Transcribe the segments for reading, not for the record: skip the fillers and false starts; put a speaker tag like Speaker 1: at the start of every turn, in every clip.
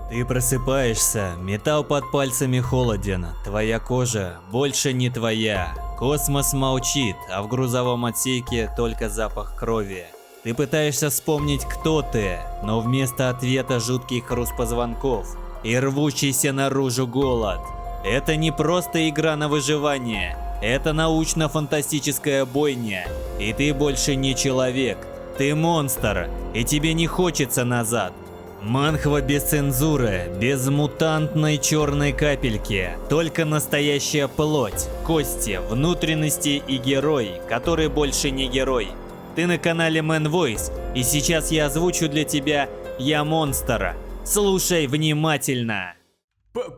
Speaker 1: Ты просыпаешься, металл под пальцами холоден, твоя кожа больше не твоя. Космос молчит, а в грузовом отсеке только запах крови. Ты пытаешься вспомнить, кто ты, но вместо ответа жуткий хруст позвонков и рвущийся наружу голод. Это не просто игра на выживание, это научно-фантастическая бойня. И ты больше не человек, ты монстр, и тебе не хочется назад. Манхва без цензуры, без мутантной черной капельки, только настоящая плоть, кости, внутренности и герой, который больше не герой. Ты на канале Man Voice, и сейчас я озвучу для тебя «Я монстр». Слушай внимательно.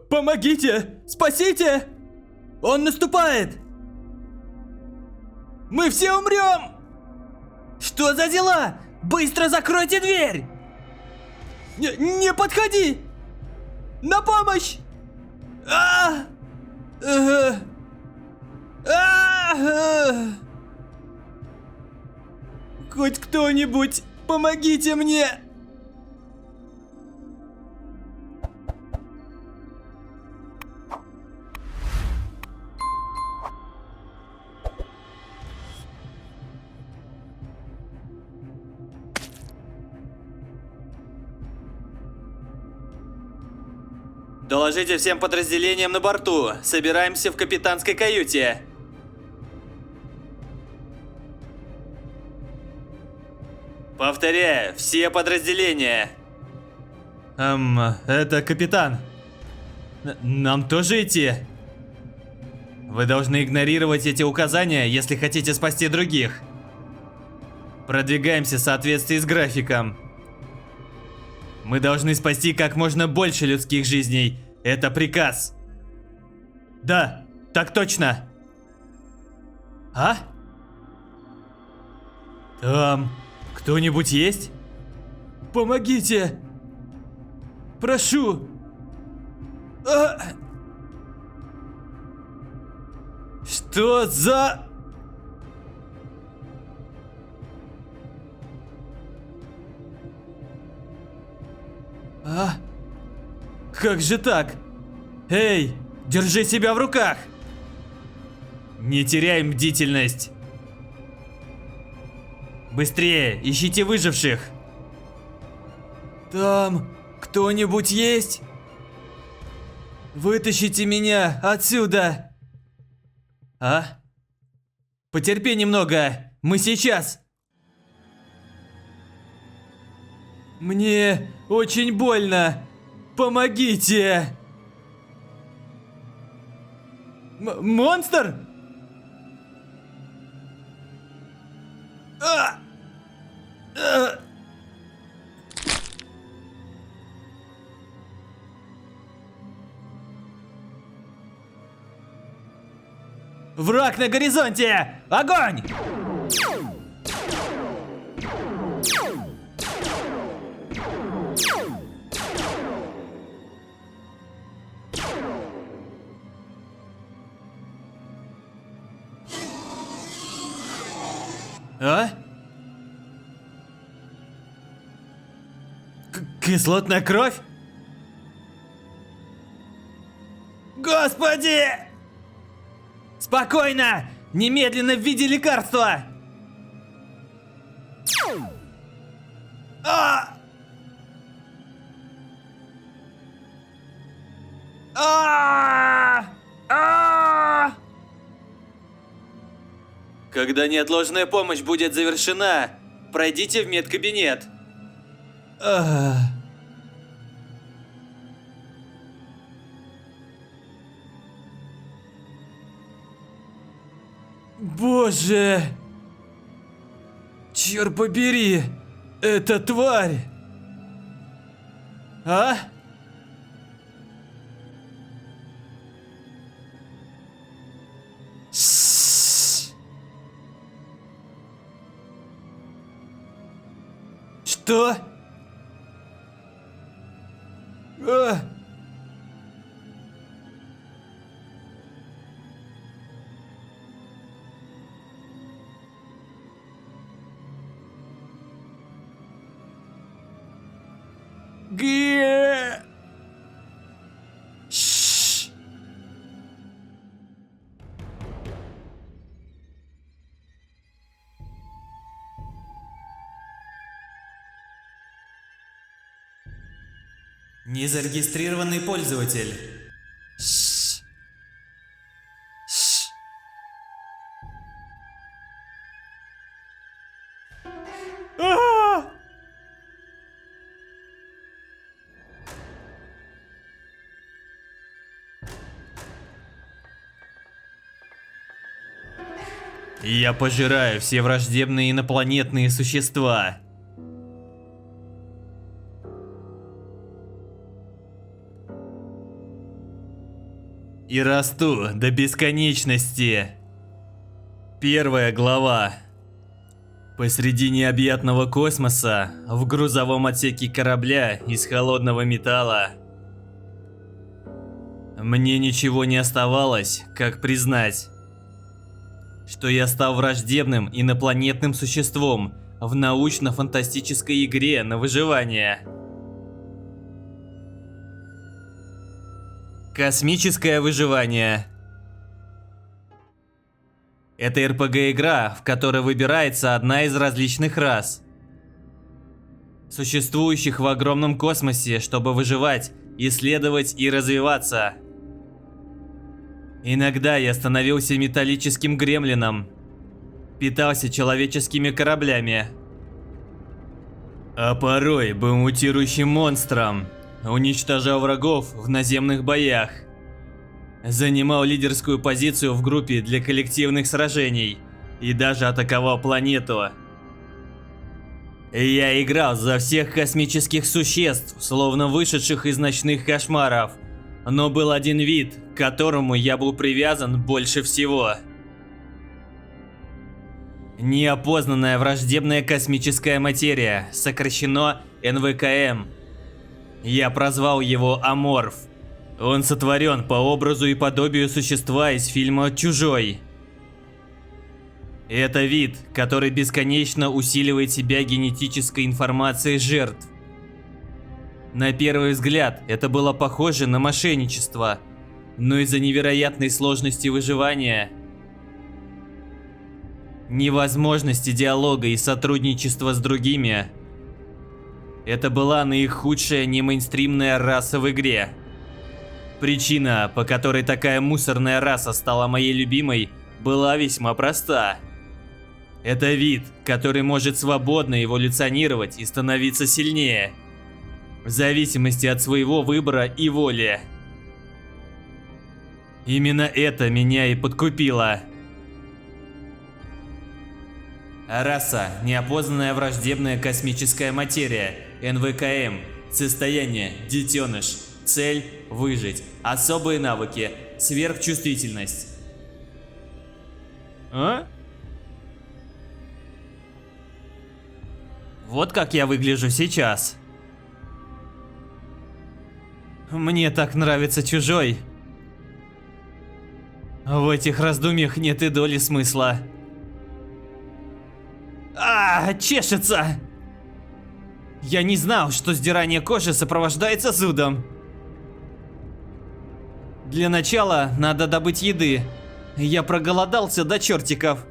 Speaker 2: Помогите! Спасите! Он наступает! Мы все умрем! Что за дела? Быстро закройте дверь! Не подходи! На помощь! Хоть кто-нибудь, помогите мне! Доложите всем подразделениям на борту. Собираемся в капитанской каюте. Повторяю, все подразделения. Это капитан. Нам тоже идти? Вы должны игнорировать эти указания, если хотите спасти других. Продвигаемся в соответствии с графиком. Мы должны спасти как можно больше людских жизней. Это приказ. Да, так точно. А? Там кто-нибудь есть? Помогите. Прошу. Что за... Как же так? Эй, держи себя в руках! Не теряем бдительность. Быстрее, ищите выживших. Там кто-нибудь есть? Вытащите меня отсюда. Потерпи немного, мы сейчас. Мне очень больно. Помогите! Монстр? Враг на горизонте! Огонь! Кислотная кровь? Господи! Спокойно! Немедленно введи лекарства! Когда неотложная помощь будет завершена, пройдите в медкабинет. Боже! Черт побери! Это тварь! Что?
Speaker 1: Незарегистрированный пользователь.
Speaker 2: Я пожираю все враждебные инопланетные существа. И расту до бесконечности. Первая глава. Посреди необъятного космоса, в грузовом отсеке корабля из холодного металла, мне ничего не оставалось, как признать, что я стал враждебным инопланетным существом в научно-фантастической игре на выживание. Космическое выживание. Это РПГ-игра, в которой выбирается одна из различных рас, существующих в огромном космосе, чтобы выживать, исследовать и развиваться. Иногда я становился металлическим гремлином, питался человеческими кораблями, а порой был мутирующим монстром, уничтожал врагов в наземных боях, занимал лидерскую позицию в группе для коллективных сражений и даже атаковал планету. Я играл за всех космических существ, словно вышедших из ночных кошмаров, но был один вид, к которому я был привязан больше всего. Неопознанная враждебная космическая материя, сокращено НВКМ. Я прозвал его Аморф. Он сотворен по образу и подобию существа из фильма «Чужой». Это вид, который бесконечно усиливает себя генетической информацией жертв. На первый взгляд это было похоже на мошенничество, но из-за невероятной сложности выживания, невозможности диалога и сотрудничества с другими, это была наихудшая немейнстримная раса в игре. Причина, по которой такая мусорная раса стала моей любимой, была весьма проста. Это вид, который может свободно эволюционировать и становиться сильнее, в зависимости от своего выбора и воли. Именно это меня и подкупило. Раса – неопознанная враждебная космическая материя, НВКМ, состояние – детеныш, цель – выжить, особые навыки, сверхчувствительность. А? Вот как я выгляжу сейчас. Мне так нравится Чужой. В этих раздумьях нет и доли смысла. Чешется! Я не знал, что сдирание кожи сопровождается зудом. Для начала надо добыть еды. Я проголодался до чертиков.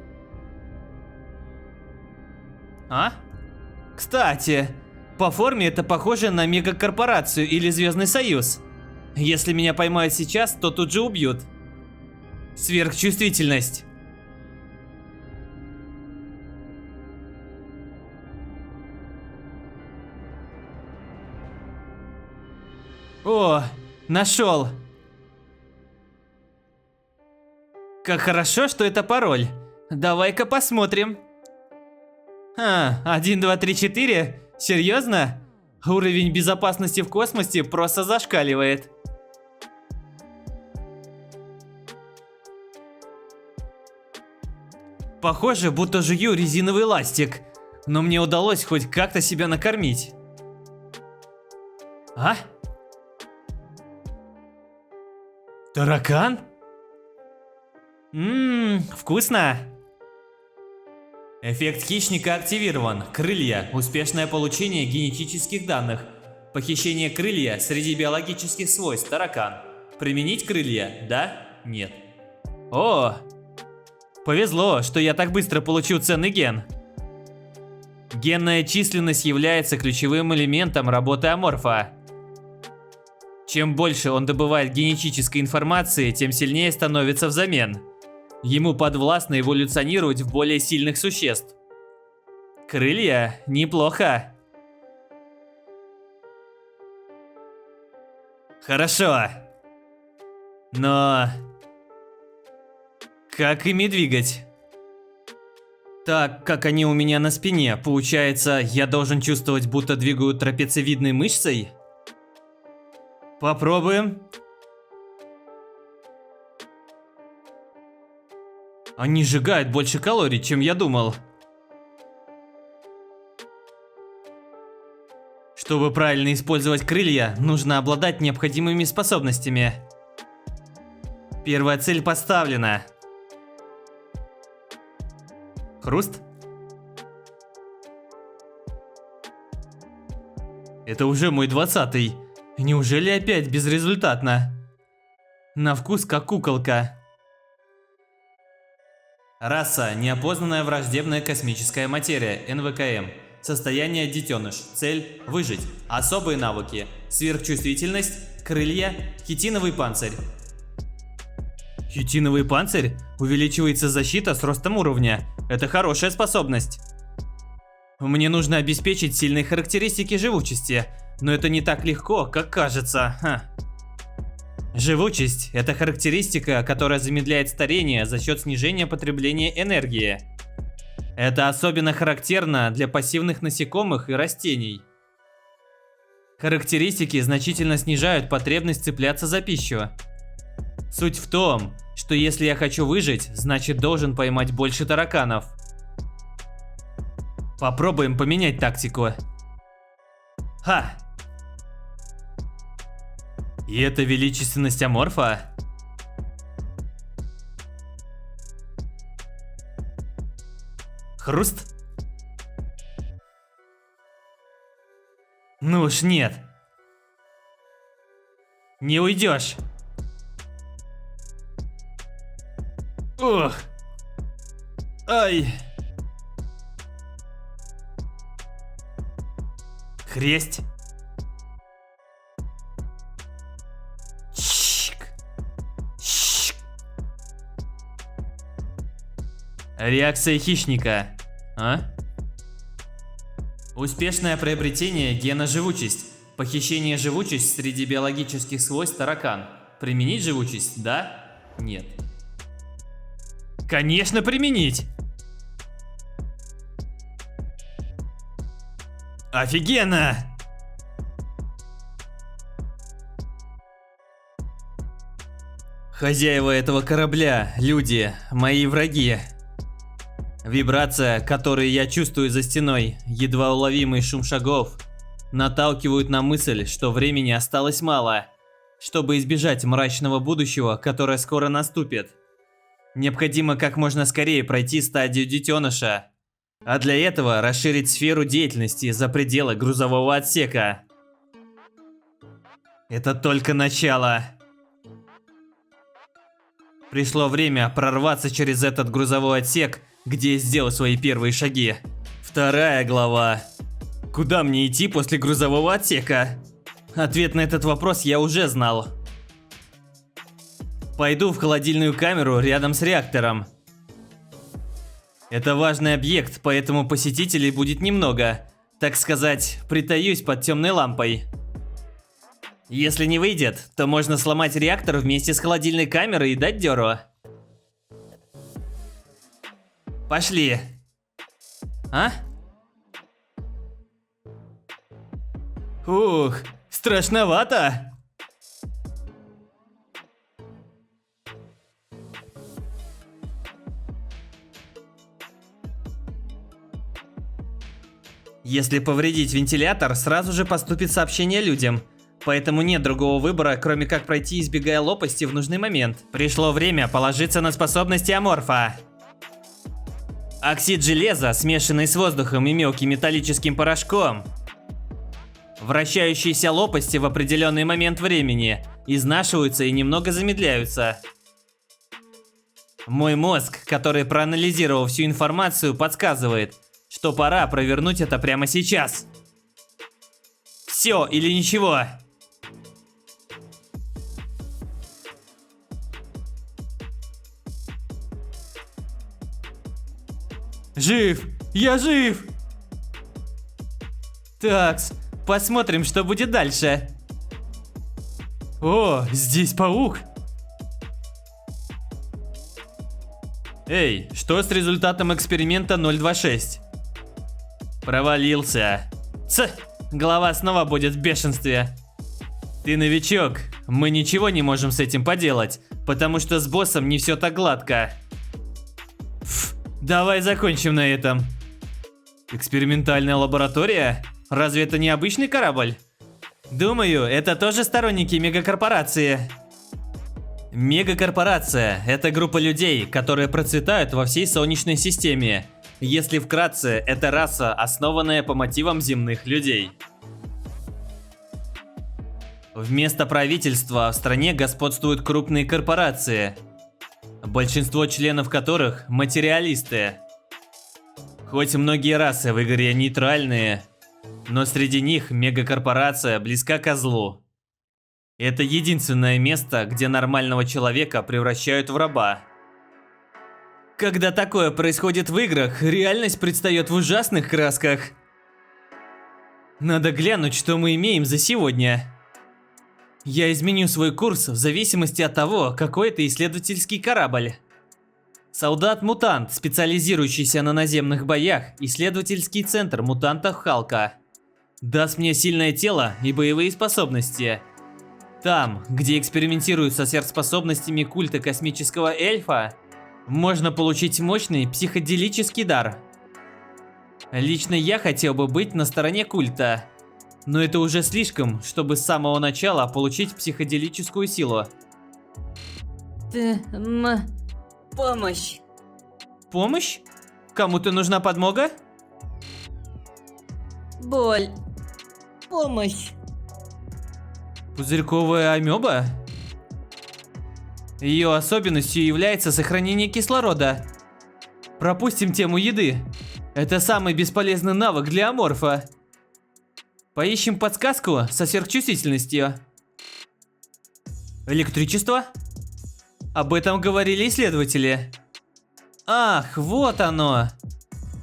Speaker 2: Кстати, по форме это похоже на мегакорпорацию или Звездный Союз. Если меня поймают сейчас, то тут же убьют. Сверхчувствительность. О, нашел. Как хорошо, что это пароль. Давай-ка посмотрим. 1, 2, 3, 4? Серьезно? Уровень безопасности в космосе просто зашкаливает. Похоже, будто жую резиновый ластик, но мне удалось хоть как-то себя накормить. Таракан? Вкусно. Эффект хищника активирован. Крылья. Успешное получение генетических данных. Похищение крылья среди биологических свойств. Таракан. Применить крылья? Да? Нет. О! Повезло, что я так быстро получил ценный ген. Генная численность является ключевым элементом работы Аморфа. Чем больше он добывает генетической информации, тем сильнее становится взамен. Ему подвластно эволюционировать в более сильных существ. Крылья? Неплохо. Хорошо. Но... как ими двигать? Так, как они у меня на спине, получается, я должен чувствовать, будто двигаю трапециевидной мышцей? Попробуем. Они сжигают больше калорий, чем я думал. Чтобы правильно использовать крылья, нужно обладать необходимыми способностями. Первая цель поставлена. Хруст? Это уже мой 20-й. Неужели опять безрезультатно? На вкус как куколка. Раса – неопознанная враждебная космическая материя, НВКМ. Состояние детеныш. Цель – выжить. Особые навыки. Сверхчувствительность, крылья, хитиновый панцирь. Хитиновый панцирь? Увеличивается защита с ростом уровня. Это хорошая способность. Мне нужно обеспечить сильные характеристики живучести, но это не так легко, как кажется. Живучесть – это характеристика, которая замедляет старение за счет снижения потребления энергии. Это особенно характерно для пассивных насекомых и растений. Характеристики значительно снижают потребность цепляться за пищу. Суть в том, что если я хочу выжить, значит должен поймать больше тараканов. Попробуем поменять тактику. Ха! И это величественность аморфа? Хруст? Ну уж нет. Не уйдешь. Ох. Ай. Хресть. Чик. Чик. Реакция хищника. А? Успешное приобретение гена живучесть. Похищение живучесть среди биологических свойств таракан. Применить живучесть? Да? Нет. Конечно, применить! Офигенно! Хозяева этого корабля, люди, мои враги. Вибрация, которую я чувствую за стеной, едва уловимый шум шагов, наталкивают на мысль, что времени осталось мало, чтобы избежать мрачного будущего, которое скоро наступит. Необходимо как можно скорее пройти стадию детеныша, а для этого расширить сферу деятельности за пределы грузового отсека. Это только начало. Пришло время прорваться через этот грузовой отсек, где я сделал свои первые шаги. Вторая глава. Куда мне идти после грузового отсека? Ответ на этот вопрос я уже знал. Пойду в холодильную камеру рядом с реактором. Это важный объект, поэтому посетителей будет немного. Так сказать, притаюсь под темной лампой. Если не выйдет, то можно сломать реактор вместе с холодильной камерой и дать дёру. Пошли. А? Ух, страшновато. Если повредить вентилятор, сразу же поступит сообщение людям. Поэтому нет другого выбора, кроме как пройти, избегая лопасти в нужный момент. Пришло время положиться на способности аморфа. Оксид железа, смешанный с воздухом и мелким металлическим порошком. Вращающиеся лопасти в определенный момент времени изнашиваются и немного замедляются. Мой мозг, который проанализировал всю информацию, подсказывает, что пора провернуть это прямо сейчас. Все или ничего. Жив! Я жив! Такс, посмотрим, что будет дальше. О, здесь паук. Эй, что с результатом эксперимента 026? Провалился. Голова снова будет в бешенстве. Ты новичок, мы ничего не можем с этим поделать, потому что с боссом не все так гладко. Давай закончим на этом. Экспериментальная лаборатория? Разве это не обычный корабль? Думаю, это тоже сторонники мегакорпорации. Мегакорпорация – это группа людей, которые процветают во всей Солнечной системе. Если вкратце, это раса, основанная по мотивам земных людей. Вместо правительства в стране господствуют крупные корпорации, большинство членов которых – материалисты. Хоть многие расы в игре нейтральные, но среди них мегакорпорация близка ко злу. Это единственное место, где нормального человека превращают в раба. Когда такое происходит в играх, реальность предстает в ужасных красках. Надо глянуть, что мы имеем за сегодня. Я изменю свой курс в зависимости от того, какой это исследовательский корабль. Солдат-мутант, специализирующийся на наземных боях, исследовательский центр мутантов Халка. Даст мне сильное тело и боевые способности. Там, где экспериментируют со сверхспособностями культа космического эльфа, можно получить мощный психоделический дар. Лично я хотел бы быть на стороне культа, но это уже слишком, чтобы с самого начала получить психоделическую силу.
Speaker 3: Помощь.
Speaker 2: Помощь? Кому-то нужна подмога?
Speaker 3: Боль. Помощь.
Speaker 2: Пузырьковая амеба? Ее особенностью является сохранение кислорода. Пропустим тему еды. Это самый бесполезный навык для аморфа. Поищем подсказку со сверхчувствительностью. Электричество? Об этом говорили исследователи. Ах, вот оно.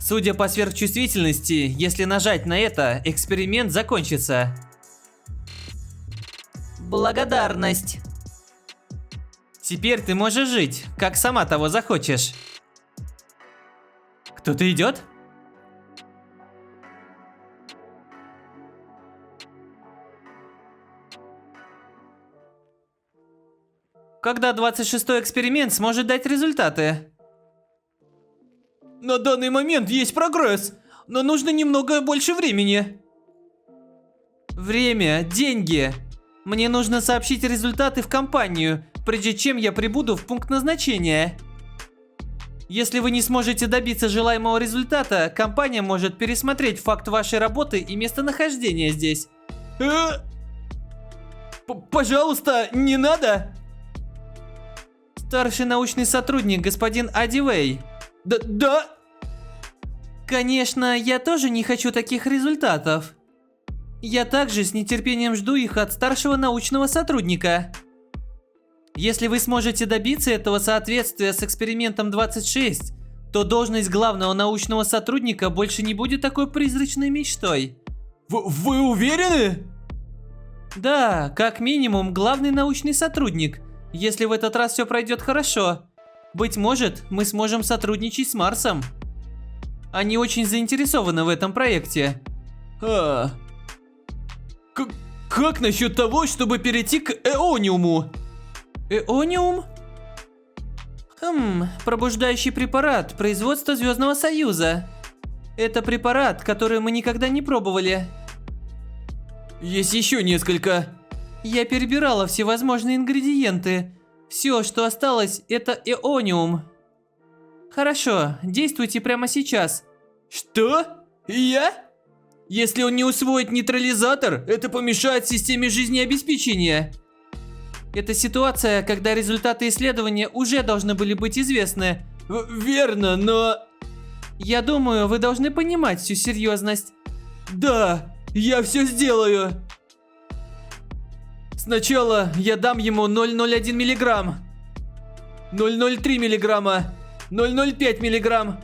Speaker 2: Судя по сверхчувствительности, если нажать на это, эксперимент закончится.
Speaker 3: Благодарность.
Speaker 2: Теперь ты можешь жить, как сама того захочешь. Кто-то идет? Когда 26-й эксперимент сможет дать результаты? На данный момент есть прогресс, но нужно немного больше времени. Время, деньги. Мне нужно сообщить результаты в компанию, прежде чем я прибуду в пункт назначения. Если вы не сможете добиться желаемого результата, компания может пересмотреть факт вашей работы и местонахождения здесь. Пожалуйста, не надо. Старший научный сотрудник, господин Адивей. Да. Конечно, я тоже не хочу таких результатов. Я также с нетерпением жду их от старшего научного сотрудника. Если вы сможете добиться этого соответствия с экспериментом 26, то должность главного научного сотрудника больше не будет такой призрачной мечтой. Вы уверены? Да, как минимум главный научный сотрудник, если в этот раз все пройдет хорошо. Быть может, мы сможем сотрудничать с Марсом. Они очень заинтересованы в этом проекте. Как насчет того, чтобы перейти к Эониуму? Эониум? Пробуждающий препарат производства Звездного Союза. Это препарат, который мы никогда не пробовали. Есть еще несколько. Я перебирала всевозможные ингредиенты. Все, что осталось, это Эониум. Хорошо, действуйте прямо сейчас. Что? Я? Если он не усвоит нейтрализатор, это помешает системе жизнеобеспечения. Это ситуация, когда результаты исследования уже должны были быть известны. Верно, но... Я думаю, вы должны понимать всю серьезность. Да, я все сделаю. Сначала я дам ему 0,01 миллиграмм, 0,03 миллиграмма, 0,05 миллиграмм.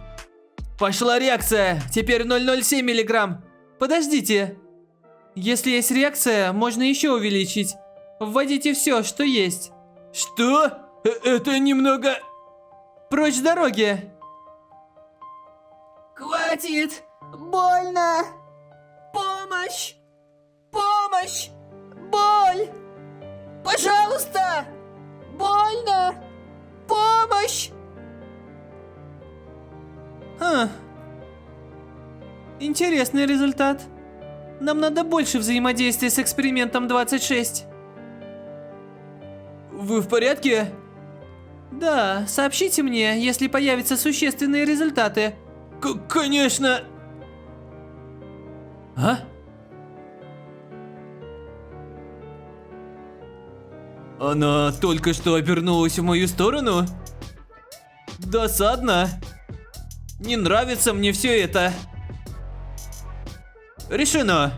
Speaker 2: Пошла реакция. Теперь 0,07 миллиграмм. Подождите. Если есть реакция, можно еще увеличить. Вводите все, что есть. Что? Это немного... Прочь с дороги.
Speaker 3: Хватит! Больно! Помощь! Помощь! Боль! Пожалуйста! Больно! Помощь!
Speaker 2: Интересный результат. Нам надо больше взаимодействия с экспериментом 26. Вы в порядке? Да, сообщите мне, если появятся существенные результаты. Конечно. А? Она только что обернулась в мою сторону? Досадно. Не нравится мне все это. Решено.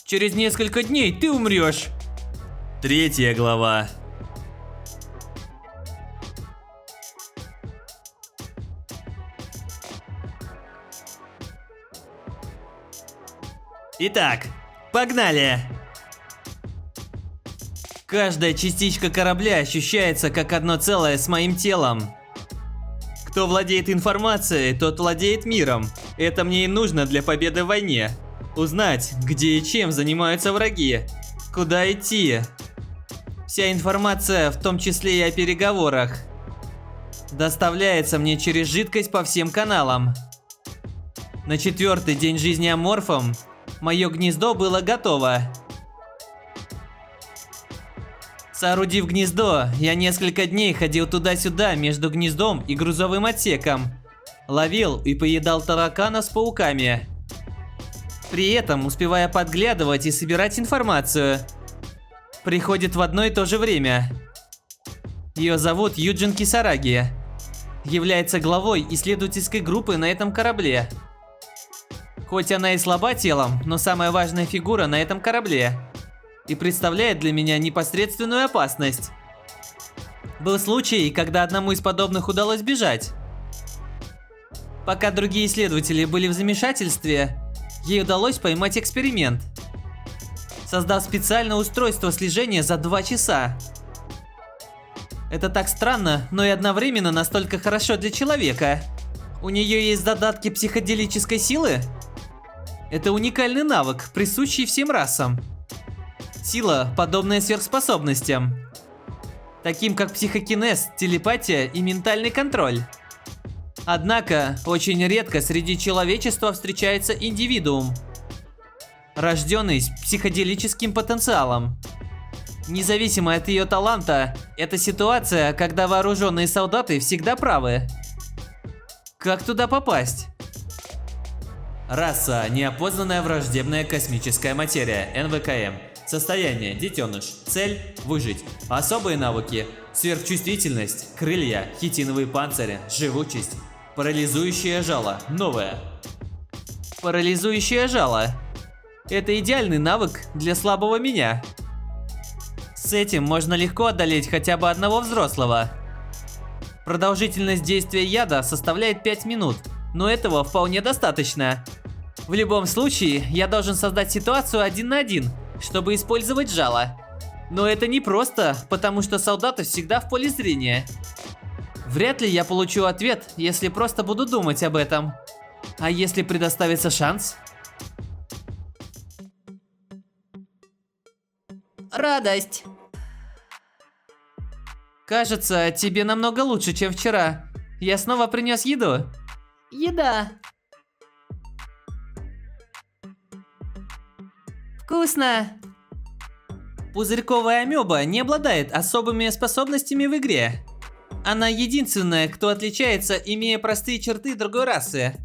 Speaker 2: Через несколько дней ты умрешь. 3 глава. Итак, погнали! Каждая частичка корабля ощущается как одно целое с моим телом. Кто владеет информацией, тот владеет миром. Это мне и нужно для победы в войне. Узнать, где и чем занимаются враги. Куда идти. Вся информация, в том числе и о переговорах, доставляется мне через жидкость по всем каналам. На 4-й день жизни аморфом мое гнездо было готово. Соорудив гнездо, я несколько дней ходил туда-сюда между гнездом и грузовым отсеком. Ловил и поедал тараканов с пауками. При этом успевая подглядывать и собирать информацию. Приходит в одно и то же время. Ее зовут Юджин Кисараги. Является главой исследовательской группы на этом корабле. Хоть она и слаба телом, но самая важная фигура на этом корабле. И представляет для меня непосредственную опасность. Был случай, когда одному из подобных удалось бежать. Пока другие исследователи были в замешательстве, ей удалось поймать эксперимент. Создав специальное устройство слежения за 2 часа. Это так странно, но и одновременно настолько хорошо для человека. У нее есть задатки психоделической силы? Это уникальный навык, присущий всем расам. Сила, подобная сверхспособностям, таким как психокинез, телепатия и ментальный контроль. Однако, очень редко среди человечества встречается индивидуум, рожденный с психоделическим потенциалом. Независимо от ее таланта, это ситуация, когда вооруженные солдаты всегда правы. Как туда попасть? Раса – неопознанная враждебная космическая материя, НВКМ. Состояние – детеныш. Цель – выжить. Особые навыки – сверхчувствительность, крылья, хитиновые панцири, живучесть. Парализующее жало. Новое. Парализующее жало. Это идеальный навык для слабого меня. С этим можно легко одолеть хотя бы одного взрослого. Продолжительность действия яда составляет 5 минут, но этого вполне достаточно. В любом случае, я должен создать ситуацию 1 на 1, чтобы использовать жало. Но это не просто, потому что солдаты всегда в поле зрения. Вряд ли я получу ответ, если просто буду думать об этом. А если предоставится шанс?
Speaker 3: Радость!
Speaker 2: Кажется, тебе намного лучше, чем вчера. Я снова принес еду.
Speaker 3: Еда!
Speaker 2: Вкусно! Пузырьковая амеба не обладает особыми способностями в игре. Она единственная, кто отличается, имея простые черты другой расы.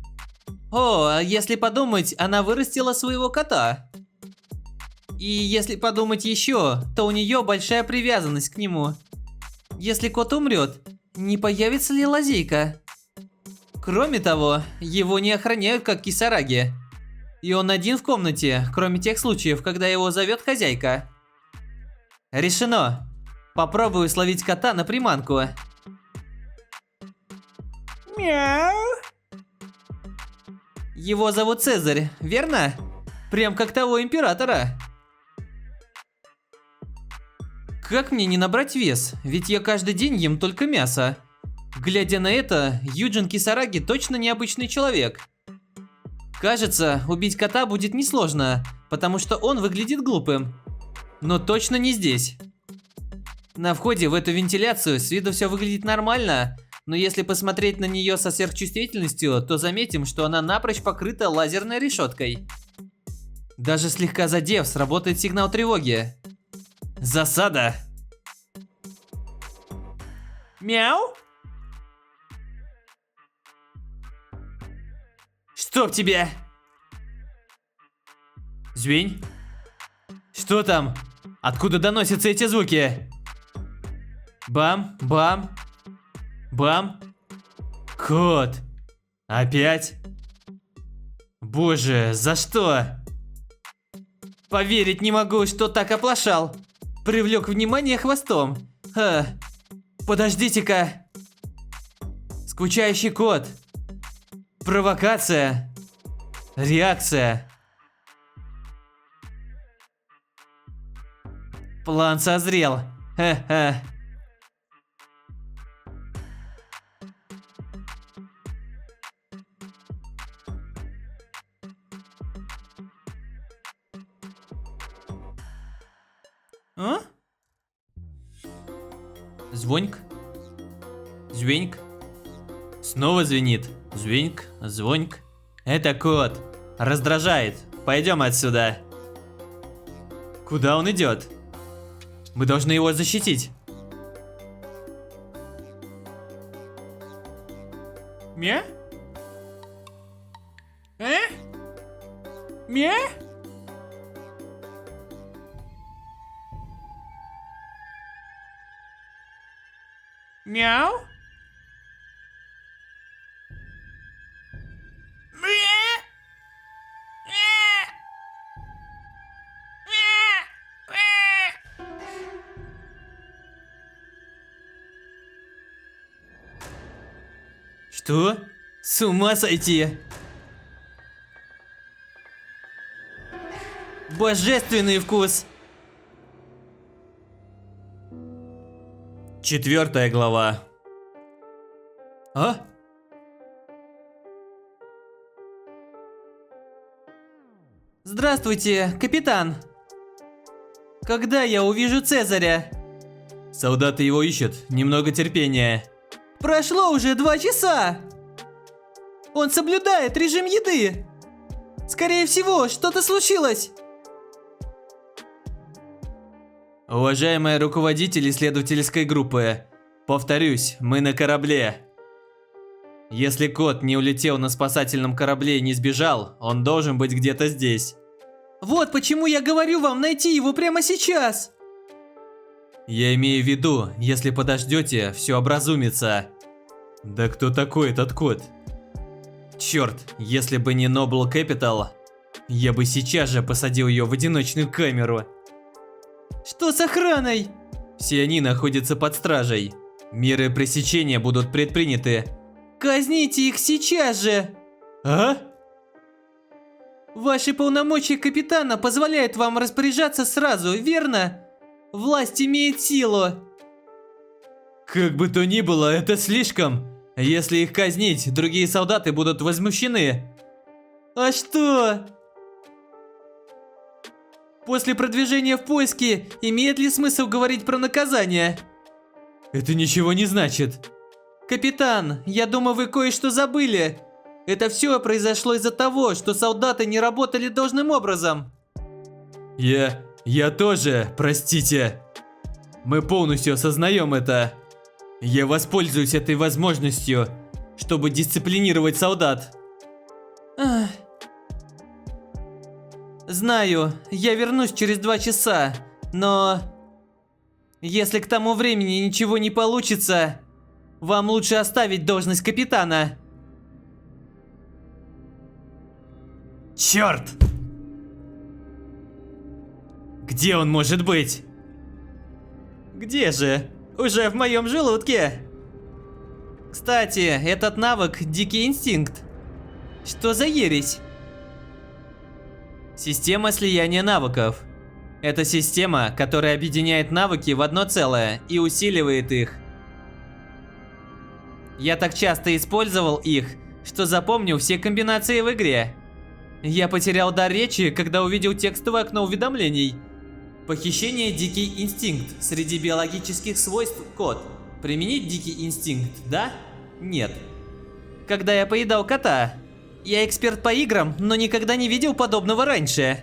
Speaker 2: О, если подумать, она вырастила своего кота. И если подумать еще, то у нее большая привязанность к нему. Если кот умрет, не появится ли лазейка? Кроме того, его не охраняют как Кисараги. И он один в комнате, кроме тех случаев, когда его зовет хозяйка. Решено. Попробую словить кота на приманку.
Speaker 3: Мяу. Его зовут Цезарь, верно? Прям как того императора. Как мне не набрать вес? Ведь я каждый день ем только мясо. Глядя на это, Юджин Кисараги точно необычный человек. Кажется, убить кота будет несложно, потому что он выглядит глупым. Но точно не здесь. На входе в эту вентиляцию с виду все выглядит нормально, но если посмотреть на нее со сверхчувствительностью, то заметим, что она напрочь покрыта лазерной решеткой. Даже слегка задев, сработает сигнал тревоги. Засада. Мяу. Чтоб тебя. Звень. Что там? Откуда доносятся эти звуки? Бам, бам, бам. Кот. Опять? Боже, за что? Поверить не могу, что так оплошал. Привлек внимание хвостом. Подождите-ка. Скучающий кот. Провокация. Реакция. План созрел. Ха-ха. А? Звоньк. Звеньк. Снова звенит. Звеньк. Звоньк. Это кот. Раздражает. Пойдем отсюда. Куда он идет? Мы должны его защитить. Мя? Мя? Мяу? Что? С ума сойти! Божественный вкус! 4 глава. А? Здравствуйте, капитан. Когда я увижу Цезаря? Солдаты его ищут, немного терпения. Прошло уже 2 часа. Он соблюдает режим еды. Скорее всего, что-то случилось. Уважаемые руководители исследовательской группы, повторюсь, мы на корабле. Если кот не улетел на спасательном корабле и не сбежал, он должен быть где-то здесь. Вот почему я говорю вам найти его прямо сейчас. Я имею в виду, если подождете, все образумится. Да кто такой этот кот? Черт, если бы не Noble Capital, я бы сейчас же посадил ее в одиночную камеру. Что с охраной? Все они находятся под стражей. Меры пресечения будут предприняты. Казните их сейчас же! А? Ваши полномочия капитана позволяют вам распоряжаться сразу, верно? Власть имеет силу. Как бы то ни было, это слишком. Если их казнить, другие солдаты будут возмущены. А что? После продвижения в поиске, имеет ли смысл говорить про наказание? Это ничего не значит. Капитан, я думаю, вы кое-что забыли. Это все произошло из-за того, что солдаты не работали должным образом. Я тоже, простите. Мы полностью осознаем это. Я воспользуюсь этой возможностью, чтобы дисциплинировать солдат. Ах. Знаю, я вернусь через 2 часа, но... Если к тому времени ничего не получится, вам лучше оставить должность капитана. Черт! Где он может быть? Где же? Уже в моем желудке. Кстати, этот навык – Дикий инстинкт. Что за ересь? Система слияния навыков. Это система, которая объединяет навыки в одно целое и усиливает их. Я так часто использовал их, что запомнил все комбинации в игре. Я потерял дар речи, когда увидел текстовое окно уведомлений. Похищение Дикий инстинкт. Среди биологических свойств кот. Применить Дикий инстинкт, да? Нет. Когда я поедал кота. Я эксперт по играм, но никогда не видел подобного раньше.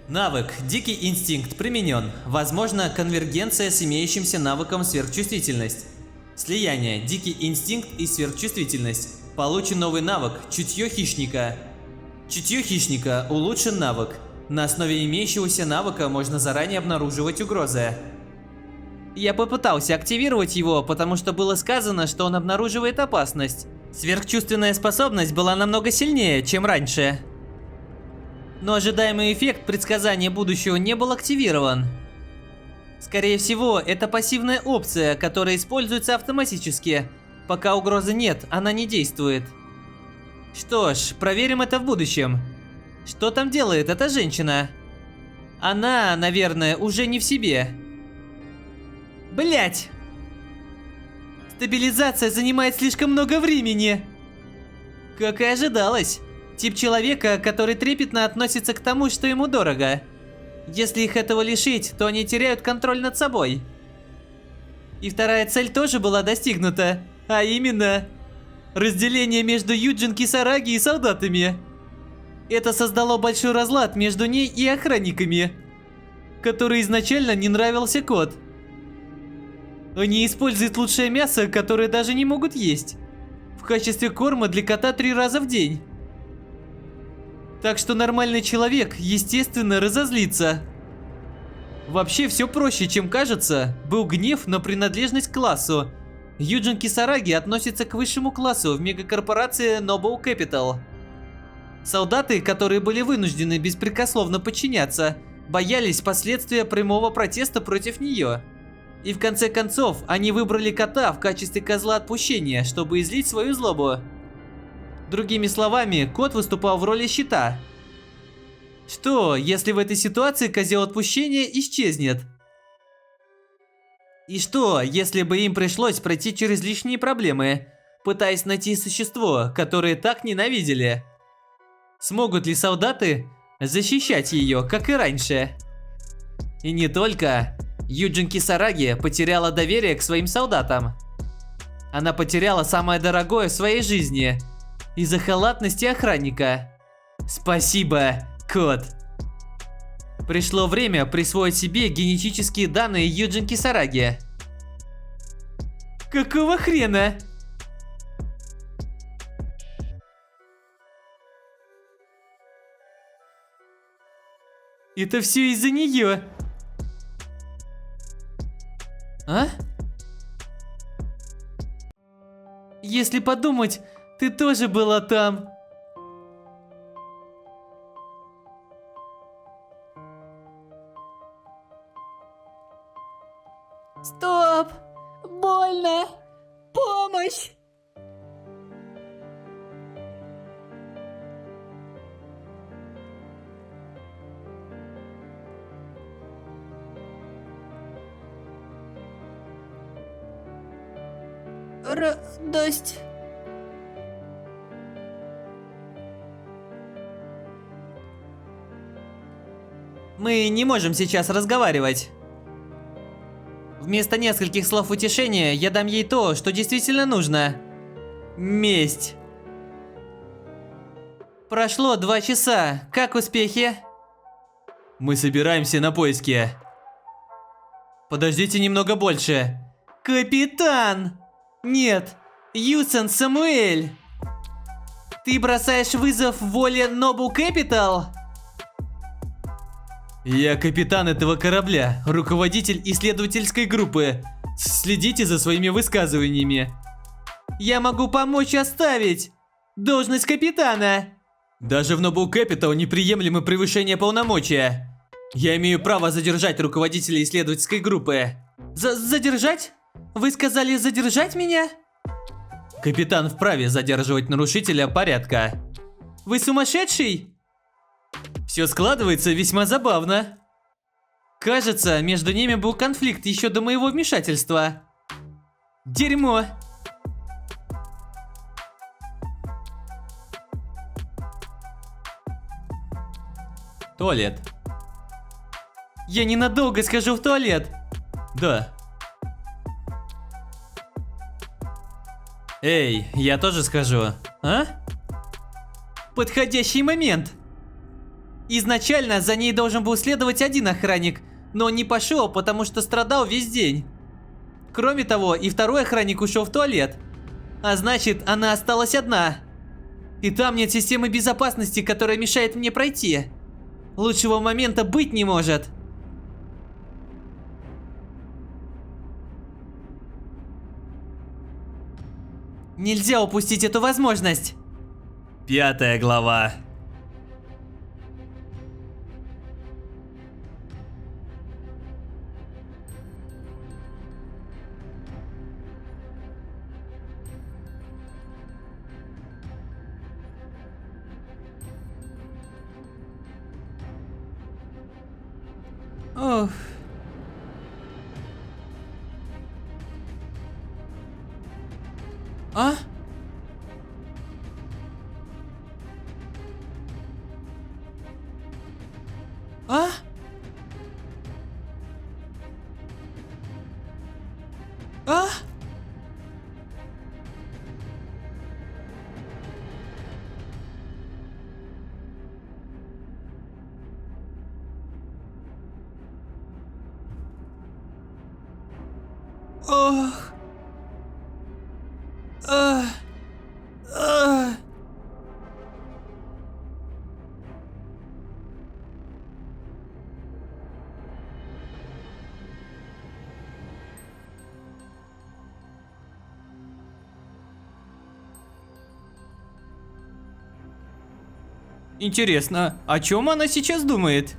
Speaker 3: Навык Дикий инстинкт применен. Возможно, конвергенция с имеющимся навыком сверхчувствительность. Слияние Дикий инстинкт и сверхчувствительность. Получен новый навык Чутье хищника. Чутье хищника – улучшен навык. На основе имеющегося навыка можно заранее обнаруживать угрозы. Я попытался активировать его, потому что было сказано, что он обнаруживает опасность. Сверхчувственная способность была намного сильнее, чем раньше. Но ожидаемый эффект предсказания будущего не был активирован. Скорее всего, это пассивная опция, которая используется автоматически. Пока угрозы нет, она не действует. Что ж, проверим это в будущем. Что там делает эта женщина? Она, наверное, уже не в себе. Блять! Стабилизация занимает слишком много времени. Как и ожидалось. Тип человека, который трепетно относится к тому, что ему дорого. Если их этого лишить, то они теряют контроль над собой. И вторая цель тоже была достигнута, а именно разделение между Юджин Кисараги и солдатами. Это создало большой разлад между ней и охранниками, которой изначально не нравился кот. Они используют лучшее мясо, которое даже не могут есть, в качестве корма для кота 3 раза в день. Так что нормальный человек, естественно, разозлится. Вообще все проще, чем кажется. Был гнев на принадлежность к классу. Юджин Кисараги относится к высшему классу в мегакорпорации Noble Capital. Солдаты, которые были вынуждены беспрекословно подчиняться, боялись последствия прямого протеста против нее. И в конце концов, они выбрали кота в качестве козла отпущения, чтобы излить свою злобу. Другими словами, кот выступал в роли щита. Что, если в этой ситуации козел отпущения исчезнет? И что, если бы им пришлось пройти через лишние проблемы, пытаясь найти существо, которое так ненавидели? Смогут ли солдаты защищать ее, как и раньше? И не только. Юджин Кисараги потеряла доверие к своим солдатам. Она потеряла самое дорогое в своей жизни из-за халатности охранника. Спасибо, кот. Пришло время присвоить себе генетические данные Юджин Кисараги. Какого хрена? Это все из-за нее. А? Если подумать, ты тоже была там.
Speaker 4: Стоп! Больно! Помощь! Радость.
Speaker 3: Мы не можем сейчас разговаривать. Вместо нескольких слов утешения я дам ей то, что действительно нужно. Месть. Прошло 2 часа. Как успехи? Мы собираемся на поиски. Подождите немного больше. Капитан! Нет, Юсен Самуэль. Ты бросаешь вызов воле Noble Capital? Я капитан этого корабля, руководитель исследовательской группы. Следите за своими высказываниями. Я могу помочь оставить должность капитана. Даже в Noble Capital неприемлемо превышение полномочия. Я имею право задержать руководителя исследовательской группы. Задержать? Вы сказали задержать меня? Капитан вправе задерживать нарушителя порядка. Вы сумасшедший? Все складывается весьма забавно. Кажется, между ними был конфликт еще до моего вмешательства. Дерьмо. Туалет. Я ненадолго схожу в туалет. Да. Эй, я тоже схожу. А? Подходящий момент. Изначально за ней должен был следовать один охранник, но он не пошел, потому что страдал весь день. Кроме того, и второй охранник ушел в туалет. А значит, она осталась одна. И там нет системы безопасности, которая мешает мне пройти. Лучшего момента быть не может. Нельзя упустить эту возможность.
Speaker 2: 5 глава.
Speaker 3: Ох. А? А? А? Ох. Ах. Ах. Интересно, о чем она сейчас думает?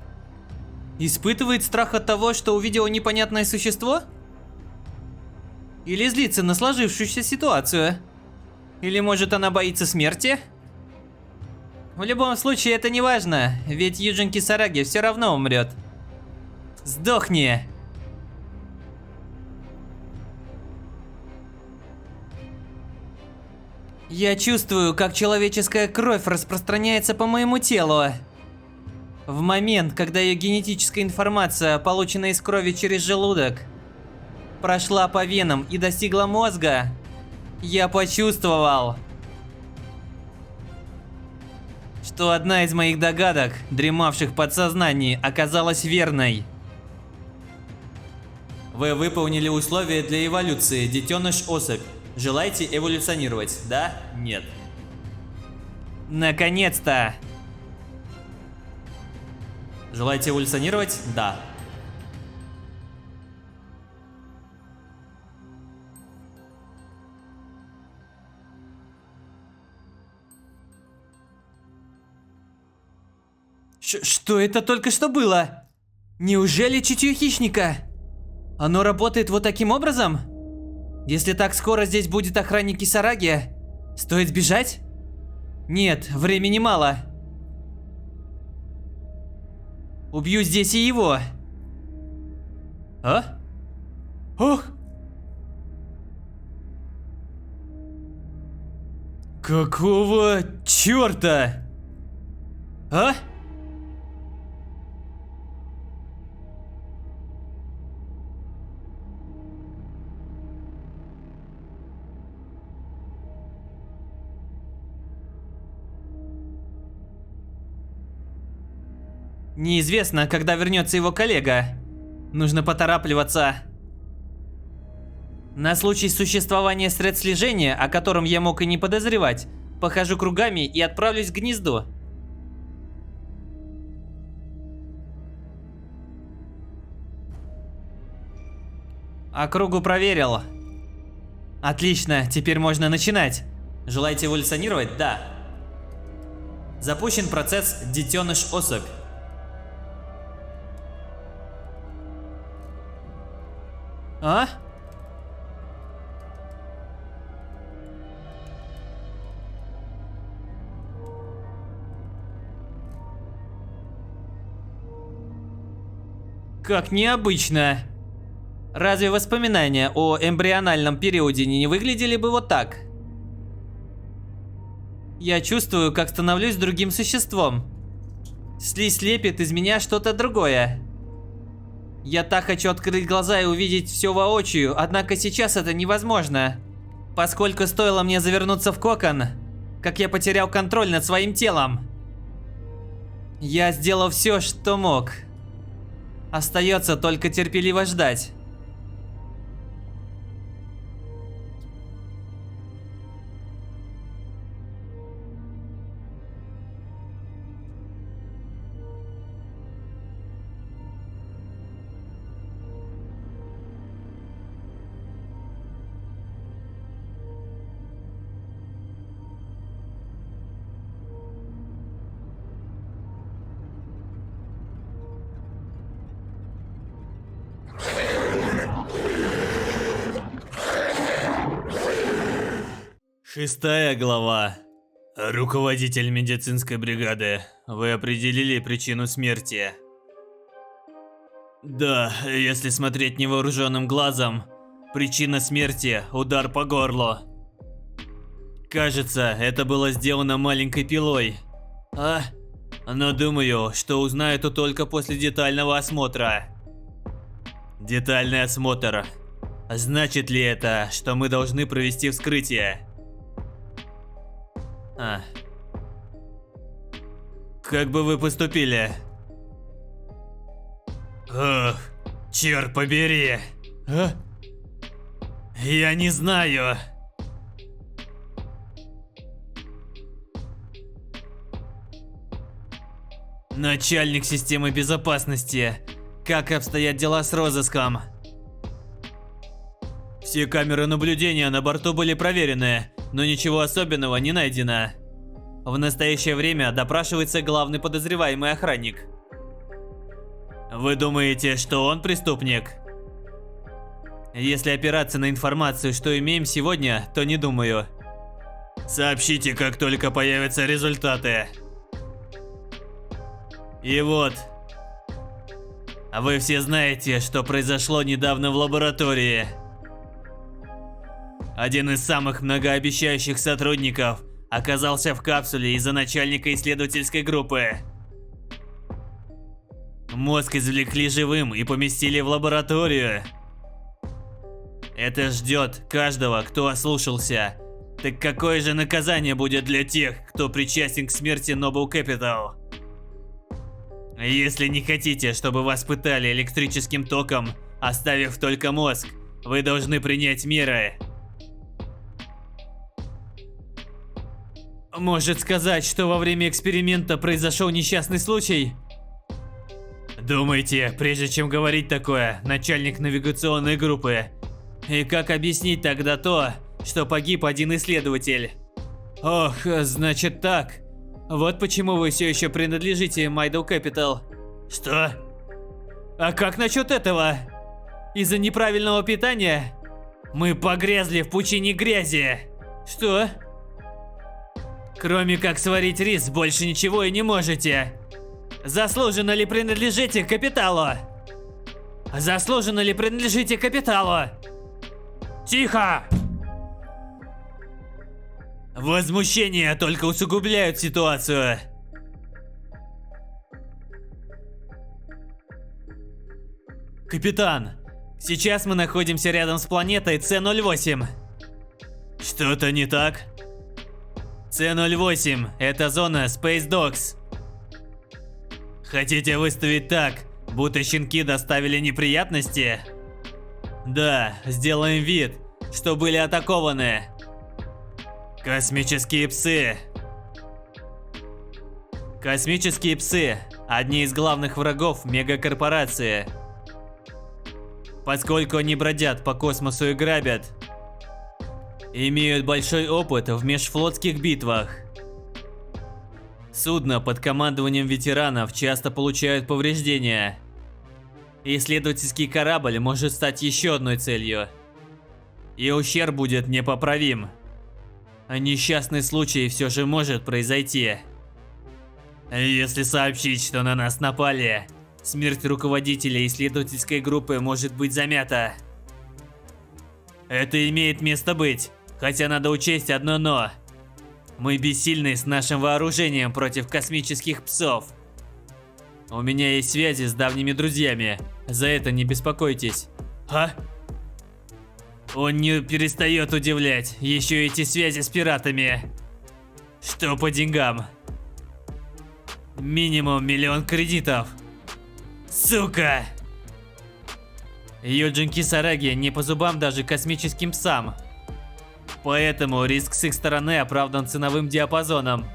Speaker 3: Испытывает страх от того, что увидела непонятное существо? Или злится на сложившуюся ситуацию? Или может она боится смерти? В любом случае это не важно, ведь Юджин Кисараги все равно умрет. Сдохни! Я чувствую, как человеческая кровь распространяется по моему телу. В момент, когда ее генетическая информация, полученная из крови через желудок, прошла по венам и достигла мозга, я почувствовал, что одна из моих догадок, дремавших в подсознании, оказалась верной. Вы выполнили условия для эволюции, детеныш-особь. Желаете эволюционировать? Да? Нет. Наконец-то! Желаете эволюционировать? Да. Что это только что было? Неужели чутье хищника? Оно работает вот таким образом? Если так скоро здесь будет охранник Кисараги, стоит сбежать? Нет, времени мало. Убью здесь и его. А? Ох! Какого черта? А? Неизвестно, когда вернется его коллега. Нужно поторапливаться. На случай существования сред слежения, о котором я мог и не подозревать, похожу кругами и отправлюсь к гнезду. Округу проверил. Отлично, теперь можно начинать. Желаете эволюционировать? Да. Запущен процесс детеныш-особь. А? Как необычно. Разве воспоминания о эмбриональном периоде не выглядели бы вот так? Я чувствую, как становлюсь другим существом. Слизь лепит из меня что-то другое. Я так хочу открыть глаза и увидеть все воочию, однако сейчас это невозможно. Поскольку стоило мне завернуться в кокон, как я потерял контроль над своим телом. Я сделал все, что мог. Остается только терпеливо ждать.
Speaker 1: Шестая глава. Руководитель медицинской бригады, вы определили причину смерти? Да, если смотреть невооруженным глазом, причина смерти – удар по горлу. Кажется, это было сделано маленькой пилой. Но думаю, что узнаю это только после детального осмотра. Детальный осмотр. Значит ли это, что мы должны провести вскрытие? Как бы вы поступили? Ох, черт побери. Я не знаю. Начальник системы безопасности. Как обстоят дела с розыском? Все камеры наблюдения на борту были проверены, но ничего особенного не найдено. В настоящее время допрашивается главный подозреваемый охранник. Вы думаете, что он преступник? Если опираться на информацию, что имеем сегодня, то не думаю. Сообщите, как только появятся результаты. И вот. Вы все знаете, что произошло недавно в лаборатории. Один из самых многообещающих сотрудников оказался в капсуле из-за начальника исследовательской группы. Мозг извлекли живым и поместили в лабораторию. Это ждет каждого, кто ослушался. Так какое же наказание будет для тех, кто причастен к смерти Noble Capital? Если не хотите, чтобы вас пытали электрическим током, оставив только мозг, вы должны принять меры. Может сказать, что во время эксперимента произошел несчастный случай? Думайте, прежде чем говорить такое, начальник навигационной группы. И как объяснить тогда то, что погиб один исследователь? Ох, значит так. Вот почему вы все еще принадлежите Noble Capital. Что? А как насчет этого? Из-за неправильного питания? Мы погрязли в пучине грязи. Что? Кроме как сварить рис, больше ничего и не можете. Заслуженно ли принадлежите капиталу? Заслуженно ли принадлежите капиталу? Тихо! Возмущения только усугубляют ситуацию. Капитан, сейчас мы находимся рядом с планетой С-08. Что-то не так? С-08 – это зона Space Docks. Хотите выставить так, будто щенки доставили неприятности? Да, сделаем вид, что были атакованы. Космические псы. Космические псы – одни из главных врагов мегакорпорации. Поскольку они бродят по космосу и грабят, имеют большой опыт в межфлотских битвах. Судна под командованием ветеранов часто получают повреждения. Исследовательский корабль может стать еще одной целью. И ущерб будет непоправим. Несчастный случай все же может произойти. Если сообщить, что на нас напали, Смерть руководителя исследовательской группы может быть замята. Это имеет место быть, хотя надо учесть одно «но». Мы бессильны с нашим вооружением против космических псов. У меня есть связи с давними друзьями, за это не беспокойтесь. А? Он не перестает удивлять, еще эти связи с пиратами. Что по деньгам? Минимум 1 миллион кредитов. Сука! Юджин Кисараги не по зубам даже космическим псам. Поэтому риск с их стороны оправдан ценовым диапазоном.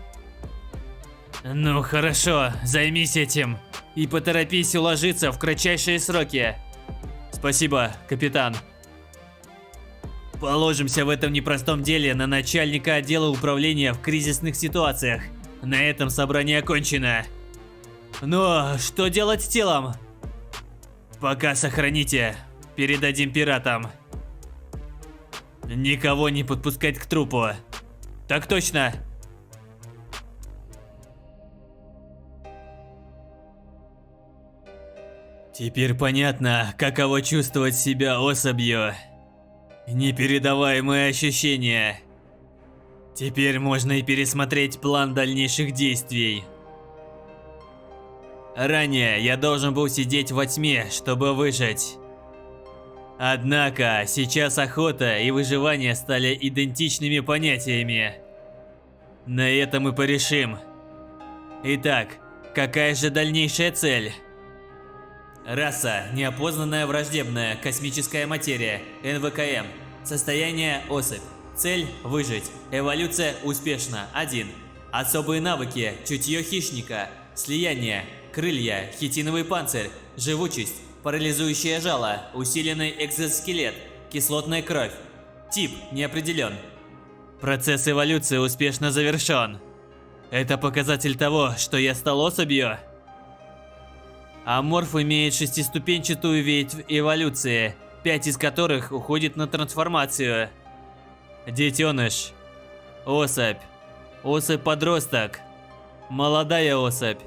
Speaker 1: Ну хорошо, займись этим. И поторопись уложиться в кратчайшие сроки. Спасибо, капитан. Положимся в этом непростом деле на начальника отдела управления в кризисных ситуациях. На этом собрание окончено. Но что делать с телом? Пока сохраните. Передадим пиратам. Никого не подпускать к трупу. Так точно. Теперь понятно, каково чувствовать себя особью. Непередаваемые ощущения. Теперь можно и пересмотреть план дальнейших действий. Ранее я должен был сидеть во тьме, чтобы выжить. Однако, сейчас охота и выживание стали идентичными понятиями. На этом мы порешим. Итак, какая же дальнейшая цель? Раса – неопознанная враждебная космическая материя, НВКМ. Состояние – особь. Цель – выжить. Эволюция – успешно. 1. Особые навыки – чутье хищника, слияние, крылья, хитиновый панцирь, живучесть, парализующее жало, усиленный экзоскелет, кислотная кровь. Тип не определен. Процесс эволюции успешно завершен. Это показатель того, что я стал особью. Аморф имеет 6-ступенчатую ветвь эволюции, 5 из которых уходит на трансформацию. Детеныш. Особь. Особь-подросток. Молодая особь.